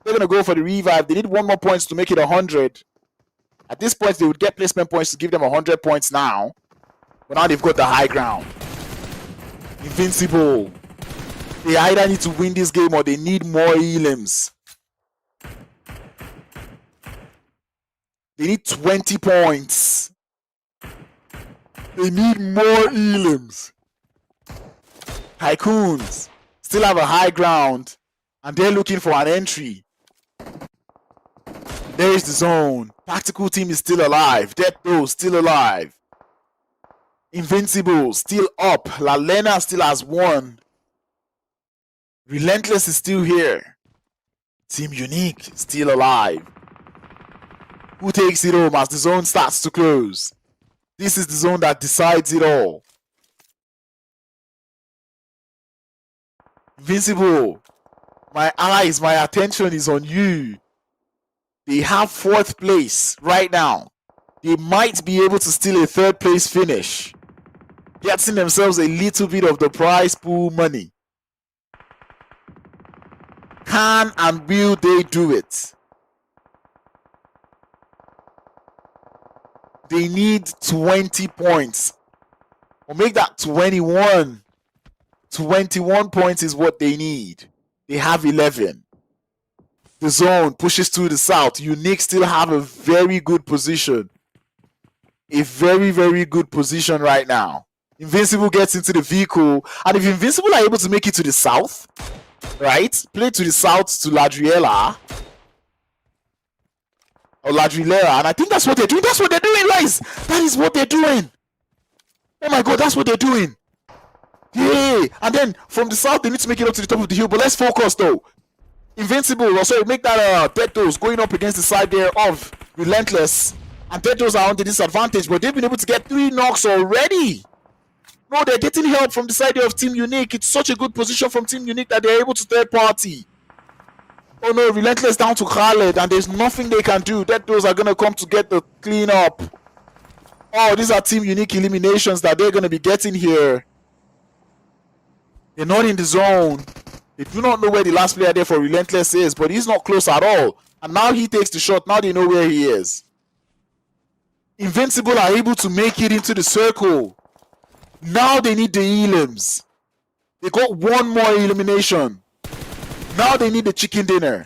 They're going to go for the revive. They need 1 more points to make it 100. At this point, they would get placement points to give them 100 points now. But now they've got the high ground. Invincible. They either need to win this game or they need more elims. They need 20 points. They need more elims. TYCOONS still have a high ground and they're looking for an entry. There is the zone. Tactical team is still alive. Death Row still alive. Invincible still up. LALENA still has 1. Relentless is still here. Team Unique still alive. Who takes it home as the zone starts to close? This is the zone that decides it all. Invincible, my eyes, my attention is on you. They have 4th place right now. They might be able to steal a 3rd place finish, getting themselves a little bit of the prize pool money. Can and will they do it? They need 20 points. Or make that 21. 21 points is what they need. They have 11. The zone pushes to the south. Unique still have a very good position. A very, very good position right now. Invincible gets into the vehicle. And if Invincible are able to make it to the south, right? Play to the south to Ladriela. Or Ladrilera. And I think that's what they're doing. That's what they're doing, guys. That is what they're doing. Oh my god, that's what they're doing. Yeah, and then from the south, they need to make it up to the top of the hill. But let's focus though. Invincible, or sorry, make that Dead Doors going up against the side there of Relentless. And Dead Doors are on the disadvantage, but they've been able to get 3 knocks already. No, they're getting help from the side there of Team Unique. It's such a good position from Team Unique that they're able to third party. Oh no, Relentless down to Khaled, and there's nothing they can do. Dead Doors are going to come to get the clean up. Oh, these are Team Unique eliminations that they're going to be getting here. They're not in the zone. They do not know where the last player there for Relentless is, but he's not close at all. And now he takes the shot. Now they know where he is. Invincible are able to make it into the circle. Now they need the elims. They got 1 more elimination. Now they need the chicken dinner.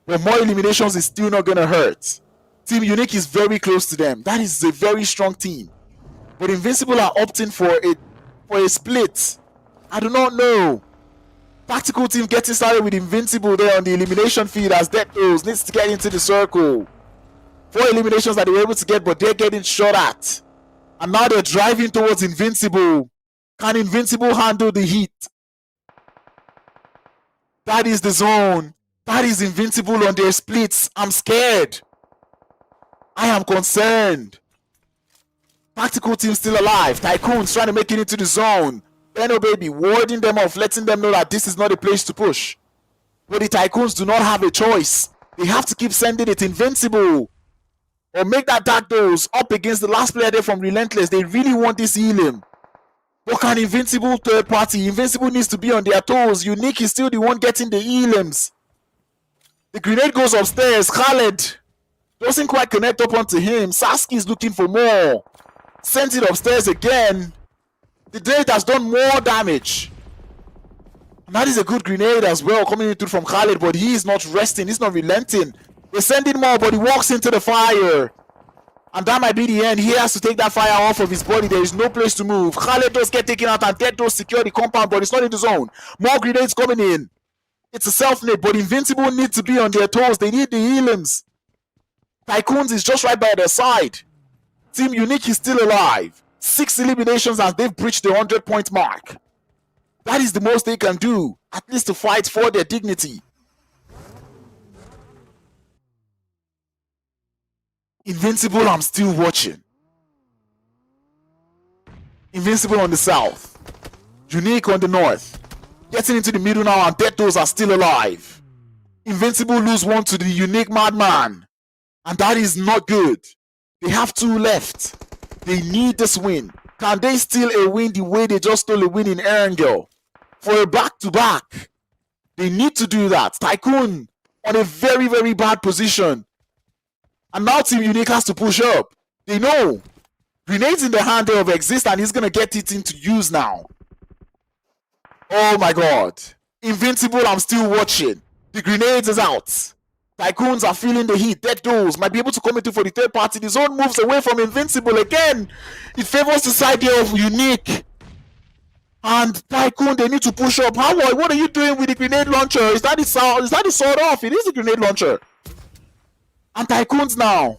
But more eliminations is still not going to hurt. Team Unique is very close to them. That is a very strong team. But Invincible are opting for a split. I do not know. Tactical team getting started with Invincible there on the elimination feed as Dead Doors needs to get into the circle. 4 eliminations that they were able to get, but they're getting shot at. And now they're driving towards Invincible. Can Invincible handle the heat? That is the zone. That is Invincible on their splits. I'm scared. I am concerned. Tactical team still alive. TYCOONS trying to make it into the zone. Benno Baby warding them off, letting them know that this is not a place to push. But the TYCOONS do not have a choice. They have to keep sending it Invincible. Or make that Dark Doors up against the last player there from Relentless. They really want this Elim. But can Invincible third party? Invincible needs to be on their toes. Unique is still the one getting the Elims. The grenade goes upstairs. Khaled doesn't quite connect up onto him. Sasuke is looking for more. Sends it upstairs again. The grenade has done more damage. And that is a good grenade as well coming in through from Khaled, but he is not resting. He's not relenting. They're sending more, but he walks into the fire. And that might be the end. He has to take that fire off of his body. There is no place to move. Khaled does get taken out and Dead Doors secure the compound, but it's not in the zone. More grenades coming in. It's a self-nade, but Invincible need to be on their toes. They need the elims. TYCOONS is just right by their side. Team Unique is still alive. 6 eliminations and they've breached the 100-point mark. That is the most they can do, at least to fight for their dignity. Invincible, I'm still watching. Invincible on the south. Unique on the north. Getting into the middle now and Dead Doors are still alive. Invincible lose 1 to the Unique Madman. And that is not good. They have 2 left. They need this win. Can they steal a win the way they just stole a win in Erangel? For a back-to-back. They need to do that. TYCOON on a very, very bad position. And now Team Unique has to push up. They know. Grenades in the hand there of Exist and he's going to get it into use now. Oh my god. Invincible, I'm still watching. The grenades is out. TYCOONS are feeling the heat. Dead Doors might be able to come into for the third party. The zone moves away from Invincible again. It favors the side there of Unique. And TYCOON, they need to push up. Howard, what are you doing with the grenade launcher? Is that the sword off? It is the grenade launcher. And TYCOONS now.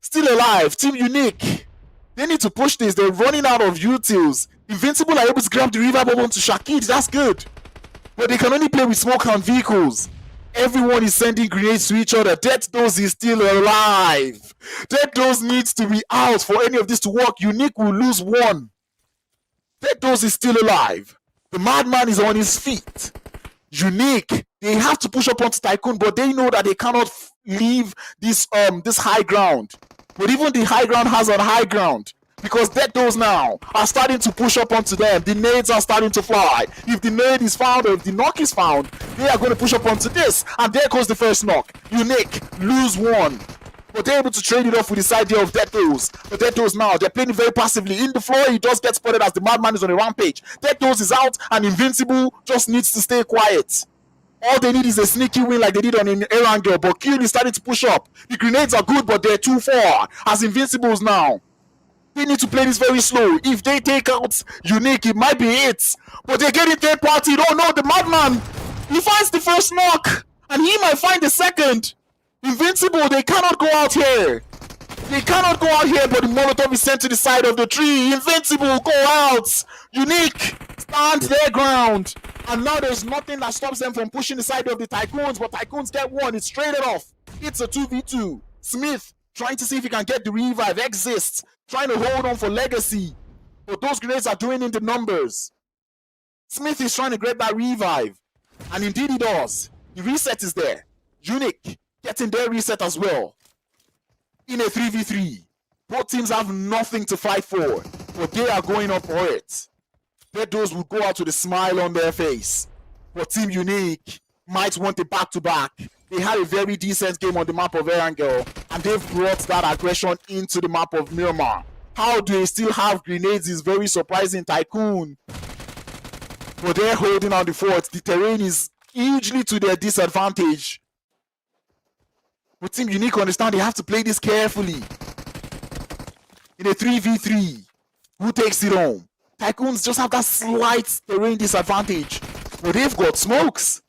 Still alive. Team Unique. They need to push this. They're running out of utils. Invincible are able to grab the revive bomb to Shakid. That's good. But they can only play with smoke and vehicles. Everyone is sending grenades to each other. Dead Doors is still alive. Dead Doors needs to be out for any of this to work. Unique will lose 1. Dead Doors is still alive. The Madman is on his feet. Unique, they have to push up onto TYCOON, but they know that they cannot leave this high ground. But even the high ground has a high ground. Because Dead Doors now are starting to push up onto them. The nades are starting to fly. If the nade is found or if the knock is found, they are going to push up onto this. And there goes the first knock. Unique, lose 1. But they're able to trade it off with the side there of Dead Doors. But Dead Doors now, they're playing it very passively. In the floor, he just gets spotted as the Madman is on a rampage. Dead Doors is out and Invincible just needs to stay quiet. All they need is a sneaky win like they did on Erangel. But Kill is starting to push up. The grenades are good, but they're too far. As Invincibles now. They need to play this very slow. If they take out Unique, it might be it. But they're getting third party. Oh no, the Madman. He finds the first knock. And he might find the second. Invincible, they cannot go out here. They cannot go out here, but the Molotov is sent to the side of the tree. Invincible, go out. Unique stand their ground. And now there's nothing that stops them from pushing the side of the Tycoons, but Tycoons get one. It's traded off. It's a 2v2. Smith trying to see if he can get the revive. Exists trying to hold on for legacy. But those grenades are doing in the numbers. Smith is trying to get that revive. And indeed he does. The reset is there. Unique getting their reset as well. In a 3v3. Both teams have nothing to fight for. But they are going up for it. Those would go out with a smile on their face. But Team Unique might want a back-to-back. They had a very decent game on the map of Erangel, and they've brought that aggression into the map of Miramar. How do they still have grenades is very surprising, Tycoon. But they're holding on the fort. The terrain is hugely to their disadvantage. But Team Unique understand they have to play this carefully. In a 3v3, who takes it home? Tycoons just have that slight terrain disadvantage. But they've got smokes.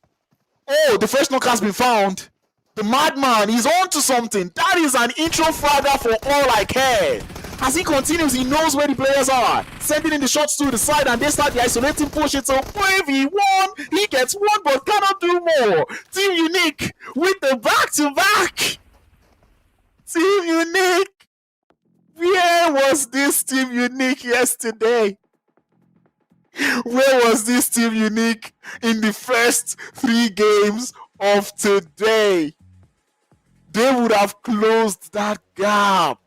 Oh, the first knock has been found. The madman is on to something. That is an intro fragger for all I care. As he continues, he knows where the players are. Sending in the shots to the side, and they start the isolating push. It's a 5v1. He gets one, but cannot do more. Team Unique with the back-to-back. Team Unique. Where was this Team Unique yesterday? Where was this Team Unique in the first 3 games of today? They would have closed that gap.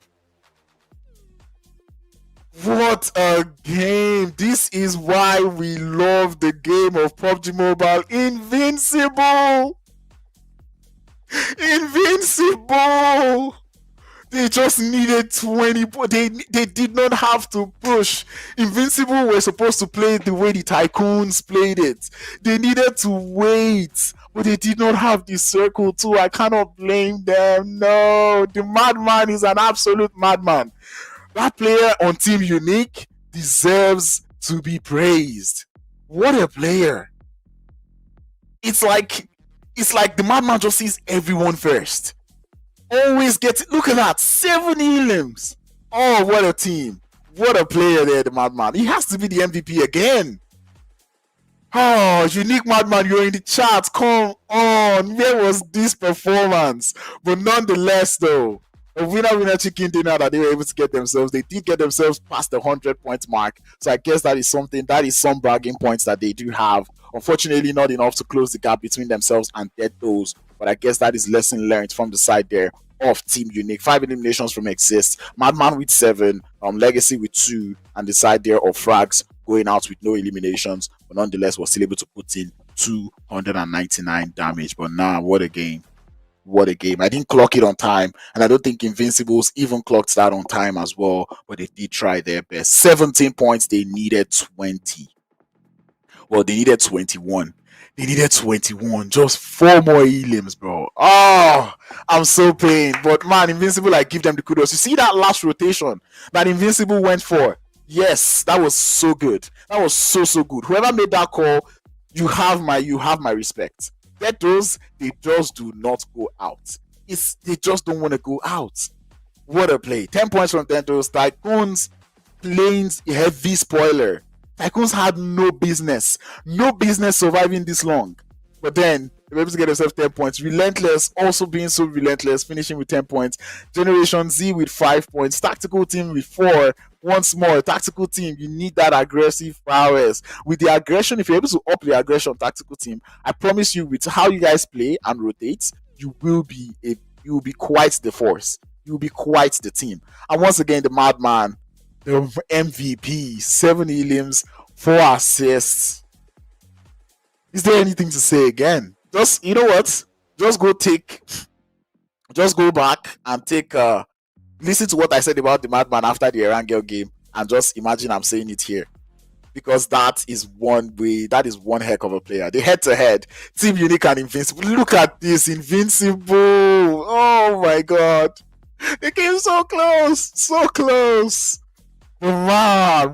What a game. This is why we love the game of PUBG Mobile. Invincible. Invincible. They just needed 20. They did not have to push. Invincible were supposed to play it the way the Tycoons played it. They needed to wait, but they did not have the circle too. I cannot blame them. No, the madman is an absolute madman. That player on Team Unique deserves to be praised. What a player. It's like the madman just sees everyone first. Always get it. Look at that. 7 elims. Oh, what a team. What a player there, the madman. He has to be the MVP again. Oh, Unique Madman, you're in the chat. Come on. Where was this performance? But nonetheless, though, a winner chicken dinner that they were able to get themselves. They did get themselves past the 100-point mark. So I guess that is something, that is some bragging points that they do have. Unfortunately, not enough to close the gap between themselves and Dead Those. But I guess that is lesson learned from the side there of Team Unique. 5 eliminations from Exist. Madman with 7. Legacy with 2. And the side there of Frags going out with no eliminations. But nonetheless, was still able to put in 299 damage. But now, what a game. What a game. I didn't clock it on time. And I don't think Invincibles even clocked that on time as well. But they did try their best. 17 points. They needed 20. Well, they needed 21. They needed 21. Just 4 more elims, bro. Oh, I'm so pained. But man, Invincible, I give them the kudos. You see that last rotation that Invincible went for? Yes, that was so good. That was so good. Whoever made that call, you have my respect. Get those, they just do not go out. They just don't want to go out. What a play. 10 points from Tentos. Tycoons playing heavy spoiler. Tycoons had no business surviving this long. But then they were able to get themselves 10 points. Relentless also being so relentless, finishing with 10 points. Generation Z with 5 points. Tactical team with 4. Once more, tactical team, you need that aggressive prowess. With the aggression, if you're able to up the aggression, tactical team, I promise you, with how you guys play and rotate, you will be quite the force. You will be quite the team. And once again, the madman, the MVP, 7 elims, 4 assists. Is there anything to say again? Just, you know what? Just go back and take listen to what I said about the madman after the Erangel game, and just imagine I'm saying it here. Because that is one heck of a player. The head-to-head, Team Unique and Invincible. Look at this, Invincible. Oh my god. They came so close. Man, I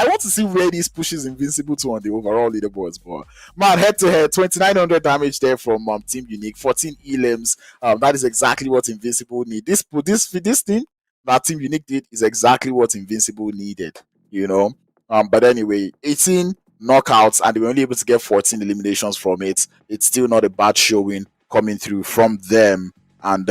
want to see where this pushes Invincible to on the overall leaderboards. But man, head-to-head, 2,900 damage there from Team Unique, 14 elims. That is exactly what Invincible need. This thing that Team Unique did is exactly what Invincible needed. You know. But anyway, 18 knockouts, and they were only able to get 14 eliminations from it. It's still not a bad showing coming through from them. And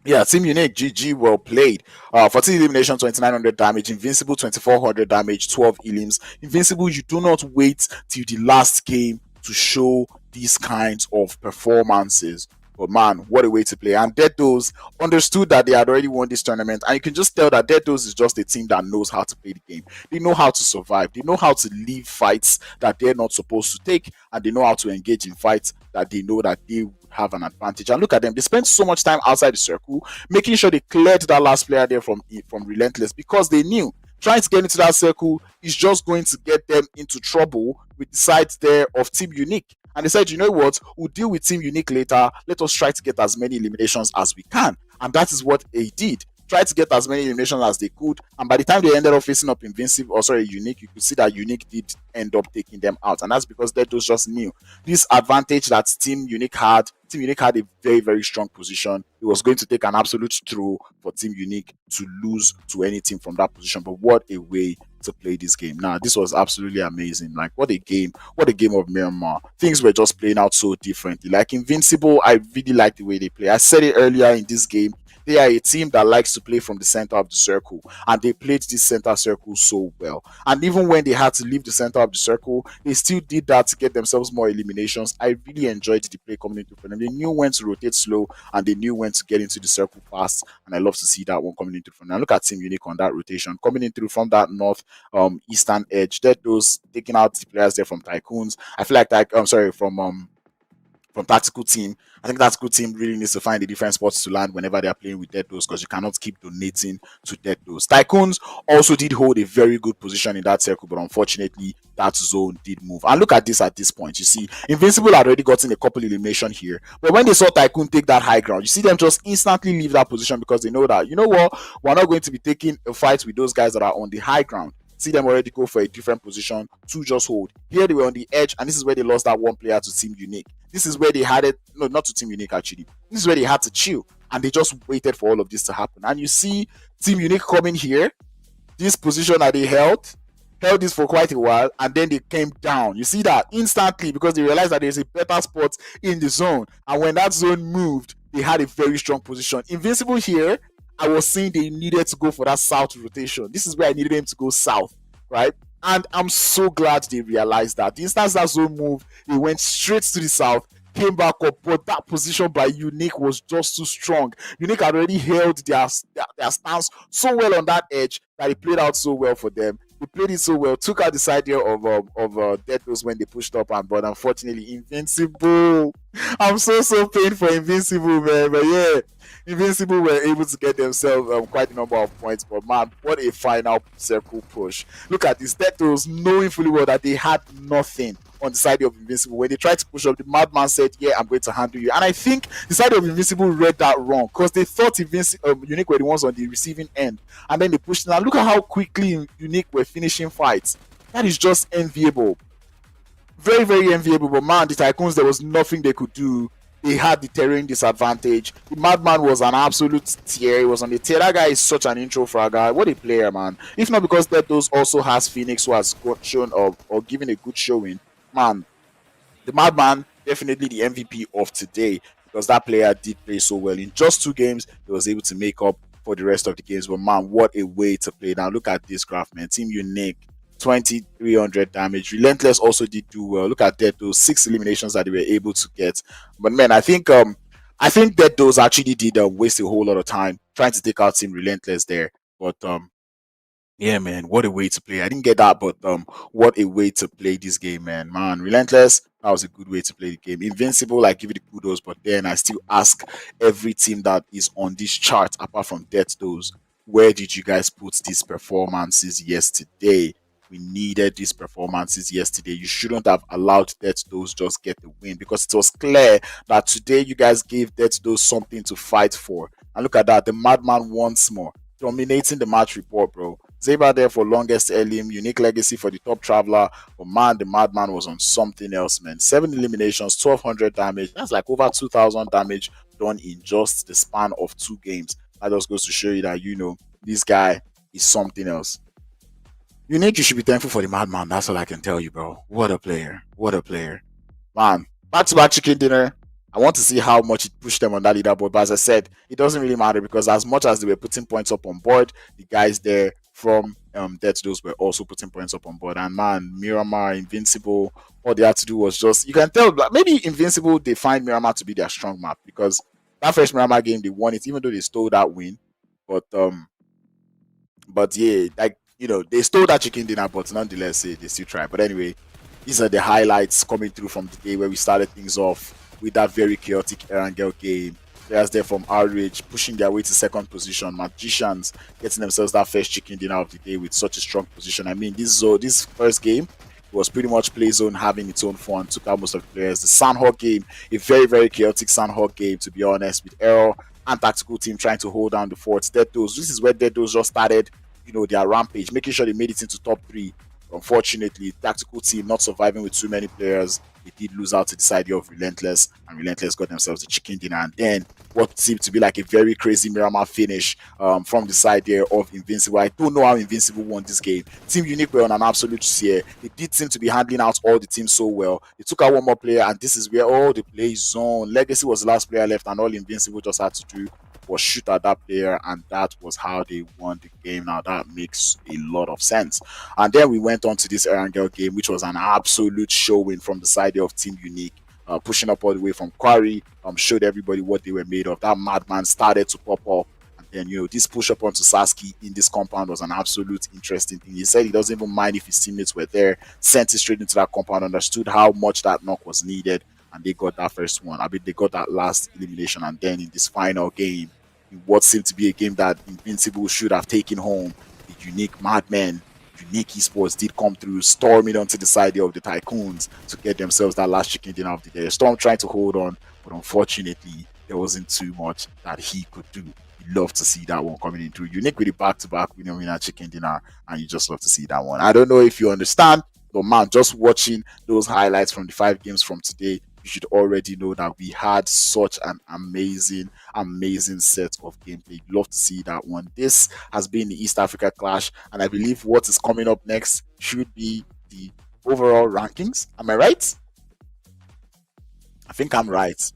yeah, Team Unique, GG, well played. 14 elimination, 2900 damage. Invincible, 2400 damage, 12 elims. Invincible, you do not wait till the last game to show these kinds of performances. But man, what a way to play. And Deados understood that they had already won this tournament. And you can just tell that Deados is just a team that knows how to play the game. They know how to survive. They know how to leave fights that they're not supposed to take. And they know how to engage in fights that they know that they would have an advantage. And look at them. They spent so much time outside the circle, making sure they cleared that last player there from Relentless, because they knew trying to get into that circle is just going to get them into trouble with the sides there of Team Unique. And they said, you know what, we'll deal with Team Unique later. Let us try to get as many eliminations as we can. And that is what they did. Try to get as many eliminations as they could. And by the time they ended up facing up Invincible, or sorry, Unique, you could see that Unique did end up taking them out. And that's because Deados just knew this advantage that Team Unique had. Team Unique had a very, very strong position. It was going to take an absolute throw for Team Unique to lose to any team from that position. But what a way to play this game. Now, this was absolutely amazing. Like, what a game of Miramar. Things were just playing out so differently. Like Invincible, I really like the way they play. I said it earlier in this game. They are a team that likes to play from the center of the circle, and they played this center circle so well. And even when they had to leave the center of the circle, they still did that to get themselves more eliminations. I really enjoyed the play coming into for them. They knew when to rotate slow, and they knew when to get into the circle fast. And I love to see that one coming into for them. Now look at Team Unique on that rotation, coming in through from that north eastern edge. Those taking out the players there from TYCOONS. I feel like that. I'm sorry, from Tactical Team. I think Tactical Team really needs to find a different spots to land whenever they are playing with Deados, because you cannot keep donating to Deados. TYCOONS also did hold a very good position in that circle, but unfortunately that zone did move. And look at this at this point. You see, Invincible had already gotten a couple elimination here, but when they saw TYCOON take that high ground, you see them just instantly leave that position, because they know that, you know what, we're not going to be taking a fight with those guys that are on the high ground. See them already go for a different position to just hold. Here they were on the edge, and this is where they lost that one player to Team Unique. This is where they had it, no, not to Team Unique actually. This is where they had to chill, and they just waited for all of this to happen. And you see Team Unique coming here, this position that they held this for quite a while, and then they came down. You see that instantly, because they realized that there's a better spot in the zone. And when that zone moved, they had a very strong position. Invincible here, I was saying they needed to go for that south rotation. This is where I needed them to go south, right? And I'm so glad they realized that. The instance that zone moved, they went straight to the south, came back up, but that position by Unique was just too strong. Unique had already held their stance so well on that edge that it played out so well for them. They played it so well, took out the side here of Deados when they pushed up, and but unfortunately, Invincible. I'm so pained for Invincible, man. But yeah, Invincible were able to get themselves quite a number of points. But man, what a final circle push. Look at this. Deados knowing fully well that they had nothing on the side of Invincible. When they tried to push up, the madman said, yeah, I'm going to handle you. And I think the side of Invincible read that wrong, because they thought Unique were the ones on the receiving end. And then they pushed it. And look at how quickly Unique were finishing fights. That is just enviable. Very, very enviable. But man, the TYCOONS, there was nothing they could do. They had the terrain disadvantage. The madman was an absolute tier. He was on the tier. That guy is such an intro for a guy. What a player, man. If not because Deados also has Phoenix, who has shown or given a good showing. Man, the madman, definitely the MVP of today, because that player did play so well. In just 2 games, he was able to make up for the rest of the games. But man, what a way to play. Now look at this graph, man. Team Unique, 2300 damage. Relentless also did do well. Look at that, those 6 eliminations that they were able to get. But man, I think that those actually did waste a whole lot of time trying to take out Team Relentless there. But yeah, man, what a way to play. I didn't get that, but what a way to play this game, man. Man, Relentless, that was a good way to play the game. Invincible, I give it the kudos, but then I still ask every team that is on this chart, apart from Deathdos, where did you guys put these performances yesterday? We needed these performances yesterday. You shouldn't have allowed Deathdos just get the win, because it was clear that today you guys gave Deathdos something to fight for. And look at that, the madman once more, dominating the match report, bro. Zeba there for longest elim, Unique Legacy for the top traveler. But man, the madman was on something else, man. 7 eliminations, 1200 damage. That's like over 2000 damage done in just the span of 2 games. That just goes to show you that, you know, this guy is something else. Unique, you should be thankful for the madman. That's all I can tell you, bro. What a player. What a player. Man, back-to-back chicken dinner. I want to see how much it pushed them on that leaderboard. But as I said, it doesn't really matter because as much as they were putting points up on board, the guys there from Dead to Those were also putting points up on board. And man, Miramar, Invincible, all they had to do was just, you can tell, maybe Invincible, they find Miramar to be their strong map because that first Miramar game, they won it, even though they stole that win. But yeah, like, you know, they stole that chicken dinner, but nonetheless, they still try. But anyway, these are the highlights coming through from the day where we started things off with that very chaotic Erangel game. Players there from RRAGE pushing their way to second position. Magicians getting themselves that first chicken dinner of the day with such a strong position. I mean, this first game was pretty much play zone having its own fun, took out most of the players. The Sanhok game, a very, very chaotic Sanhok game, to be honest, with Errol and tactical team trying to hold down the forts. Dead Doors, this is where Dead Doors just started, you know, their rampage, making sure they made it into top 3. Unfortunately, tactical team not surviving with too many players. They did lose out to the side of Relentless, and Relentless got themselves a chicken dinner. And then what seemed to be like a very crazy Miramar finish from the side there of Invincible. I don't know how Invincible won this game. Team Unique were on an absolute tear. They did seem to be handling out all the teams so well. They took out one more player, and this is where all the play zone. Legacy was the last player left, and all Invincible just had to do was shoot at that player, and that was how they won the game. Now that makes a lot of sense. And then we went on to this Erangel game, which was an absolute showing from the side of Team Unique, pushing up all the way from Quarry, showed everybody what they were made of. That madman started to pop up, and then, you know, this push up onto Sasuke in this compound was an absolute interesting thing. He said he doesn't even mind if his teammates were there, sent it straight into that compound, understood how much that knock was needed, and they got that first one. I mean, they got that last elimination. And then in this final game, in what seemed to be a game that Invincible should have taken home, the Unique Madmen, Unique Esports did come through, storming onto the side of the Tycoons to get themselves that last chicken dinner of the day. Storm trying to hold on, but unfortunately, there wasn't too much that he could do. You love to see that one coming in through. Unique with the back-to-back winner chicken dinner, and you just love to see that one. I don't know if you understand, but man, just watching those highlights from the 5 games from today, you should already know that we had such an amazing set of gameplay. Love to see that one. This has been the East Africa Clash, and I believe what is coming up next should be the overall rankings. Am I right? I think I'm right.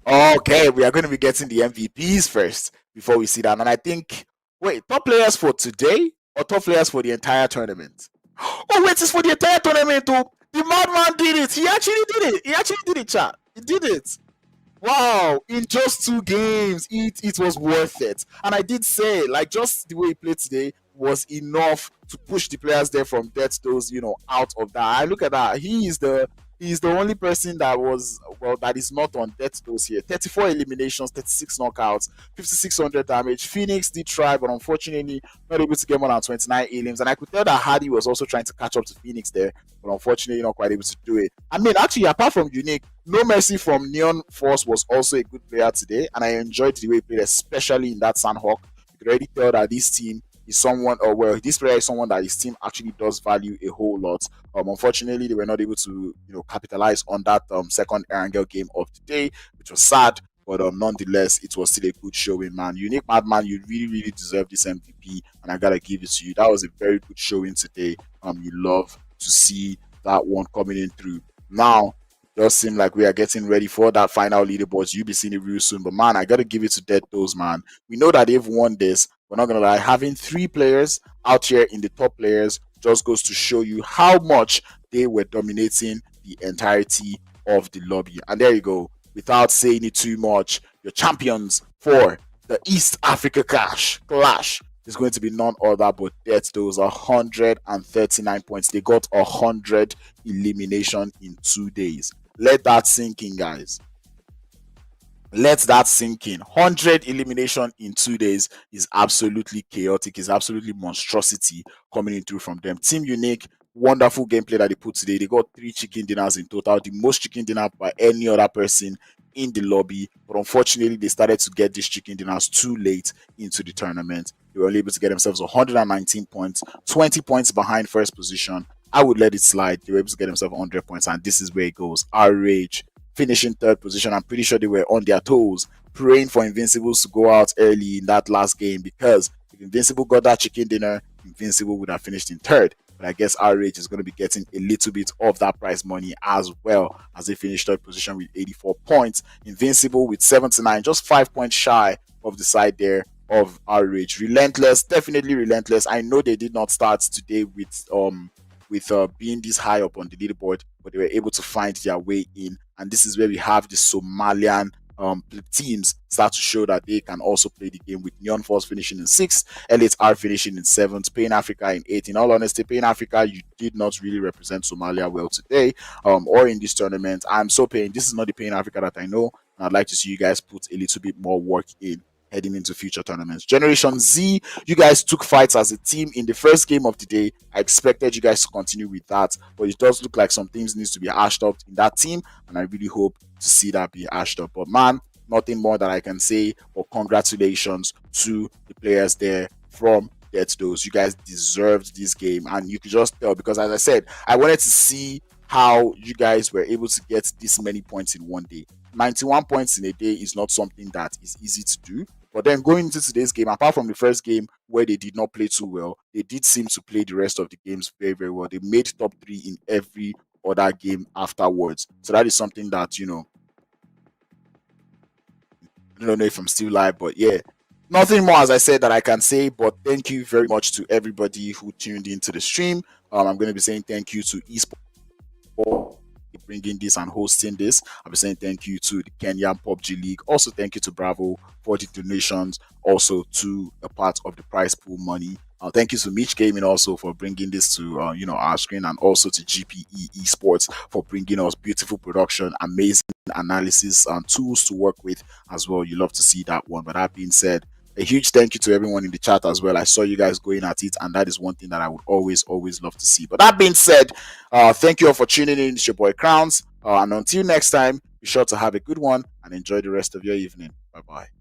Okay, we are going to be getting the MVPs first before we see that. And I think, wait, top players for today or top players for the entire tournament? Oh, wait, it's for the entire tournament, too. The madman did it. He actually did it. He actually did it, chat. He did it. Wow, in just 2 games, it was worth it. And I did say, like, just the way he played today was enough to push the players there from Death Those, you know, out of that. I look at that. He's the only person that was, well, that is not on Death Those here. 34 eliminations, 36 knockouts, 5600 damage. Phoenix did try, but unfortunately not able to get more than 29 elims. And I could tell that Hardy was also trying to catch up to Phoenix there, but unfortunately not quite able to do it. I mean, actually, apart from Unique, No Mercy from Neon Force was also a good player today, and I enjoyed the way he played, especially in that Sanhok. You could already tell that this team is someone, or well, this player is someone that his team actually does value a whole lot. Unfortunately, they were not able to, you know, capitalize on that second Erangel game of the day, which was sad. But nonetheless, it was still a good showing, man. Unique Madman, you really, really deserve this MVP, and I gotta give it to you. That was a very good showing today. You love to see that one coming in through. Now, it does seem like we are getting ready for that final leaderboards. You'll be seeing it real soon. But man, I gotta give it to Dead Those, man. We know that they've won this. We're not gonna lie. Having 3 players out here in the top players just goes to show you how much they were dominating the entirety of the lobby. And there you go. Without saying it too much, your champions for the East Africa Clash is going to be none other but Death Those. 139 points. They got 100 elimination in 2 days. Let that sink in, guys. Let that sink in. 100 elimination in 2 days is absolutely chaotic. It's absolutely monstrosity coming in through from them. Team Unique, wonderful gameplay that they put today. They got 3 chicken dinners in total, the most chicken dinner by any other person in the lobby. But unfortunately, they started to get these chicken dinners too late into the tournament. They were able to get themselves 119 points, 20 points behind first position. I would let it slide. They were able to get themselves 100 points, and this is where it goes. RRAGE finishing 3rd position. I'm pretty sure they were on their toes, praying for Invincibles to go out early in that last game, because if Invincible got that chicken dinner, Invincible would have finished in third. But I guess RRAGE is going to be getting a little bit of that prize money as well, as they finished third position with 84 points. Invincible with 79, just 5 points shy of the side there of RRAGE. Relentless, definitely Relentless. I know they did not start today with being this high up on the leaderboard, but they were able to find their way in. And this is where we have the Somalian teams start to show that they can also play the game, with Neon Force finishing in 6th, LHR finishing in 7th, Pain Africa in 8th. In all honesty, Pain Africa, you did not really represent Somalia well today or in this tournament. I'm so Pain. This is not the Pain Africa that I know, and I'd like to see you guys put a little bit more work in heading into future tournaments. Generation Z, you guys took fights as a team in the first game of the day. I expected you guys to continue with that, but it does look like some things needs to be hashed up in that team, and I really hope to see that be hashed up. But man, nothing more that I can say, but congratulations to the players there from Dead Those. You guys deserved this game, and you could just tell, because as I said, I wanted to see how you guys were able to get this many points in one day. 91 points in a day is not something that is easy to do. But then going into today's game, apart from the first game where they did not play too well, they did seem to play the rest of the games very, very well. They made top 3 in every other game afterwards. So that is something that, you know, I don't know if I'm still live, but yeah, nothing more, as I said, that I can say. But thank you very much to everybody who tuned into the stream. I'm going to be saying thank you to ESPORTS bringing this and hosting this. I'll be saying thank you to the Kenyan PUBG League. Also, thank you to Bravo for the donations, also to a part of the prize pool money. Thank you to Mitch Gaming also for bringing this to our screen, and also to GPE Esports for bringing us beautiful production, amazing analysis and tools to work with as well. You love to see that one. But that being said, a huge thank you to everyone in the chat as well. I saw you guys going at it, and that is one thing that I would always love to see. But that being said, thank you all for tuning in. It's your boy Crowns, and until next time, be sure to have a good one and enjoy the rest of your evening. Bye bye.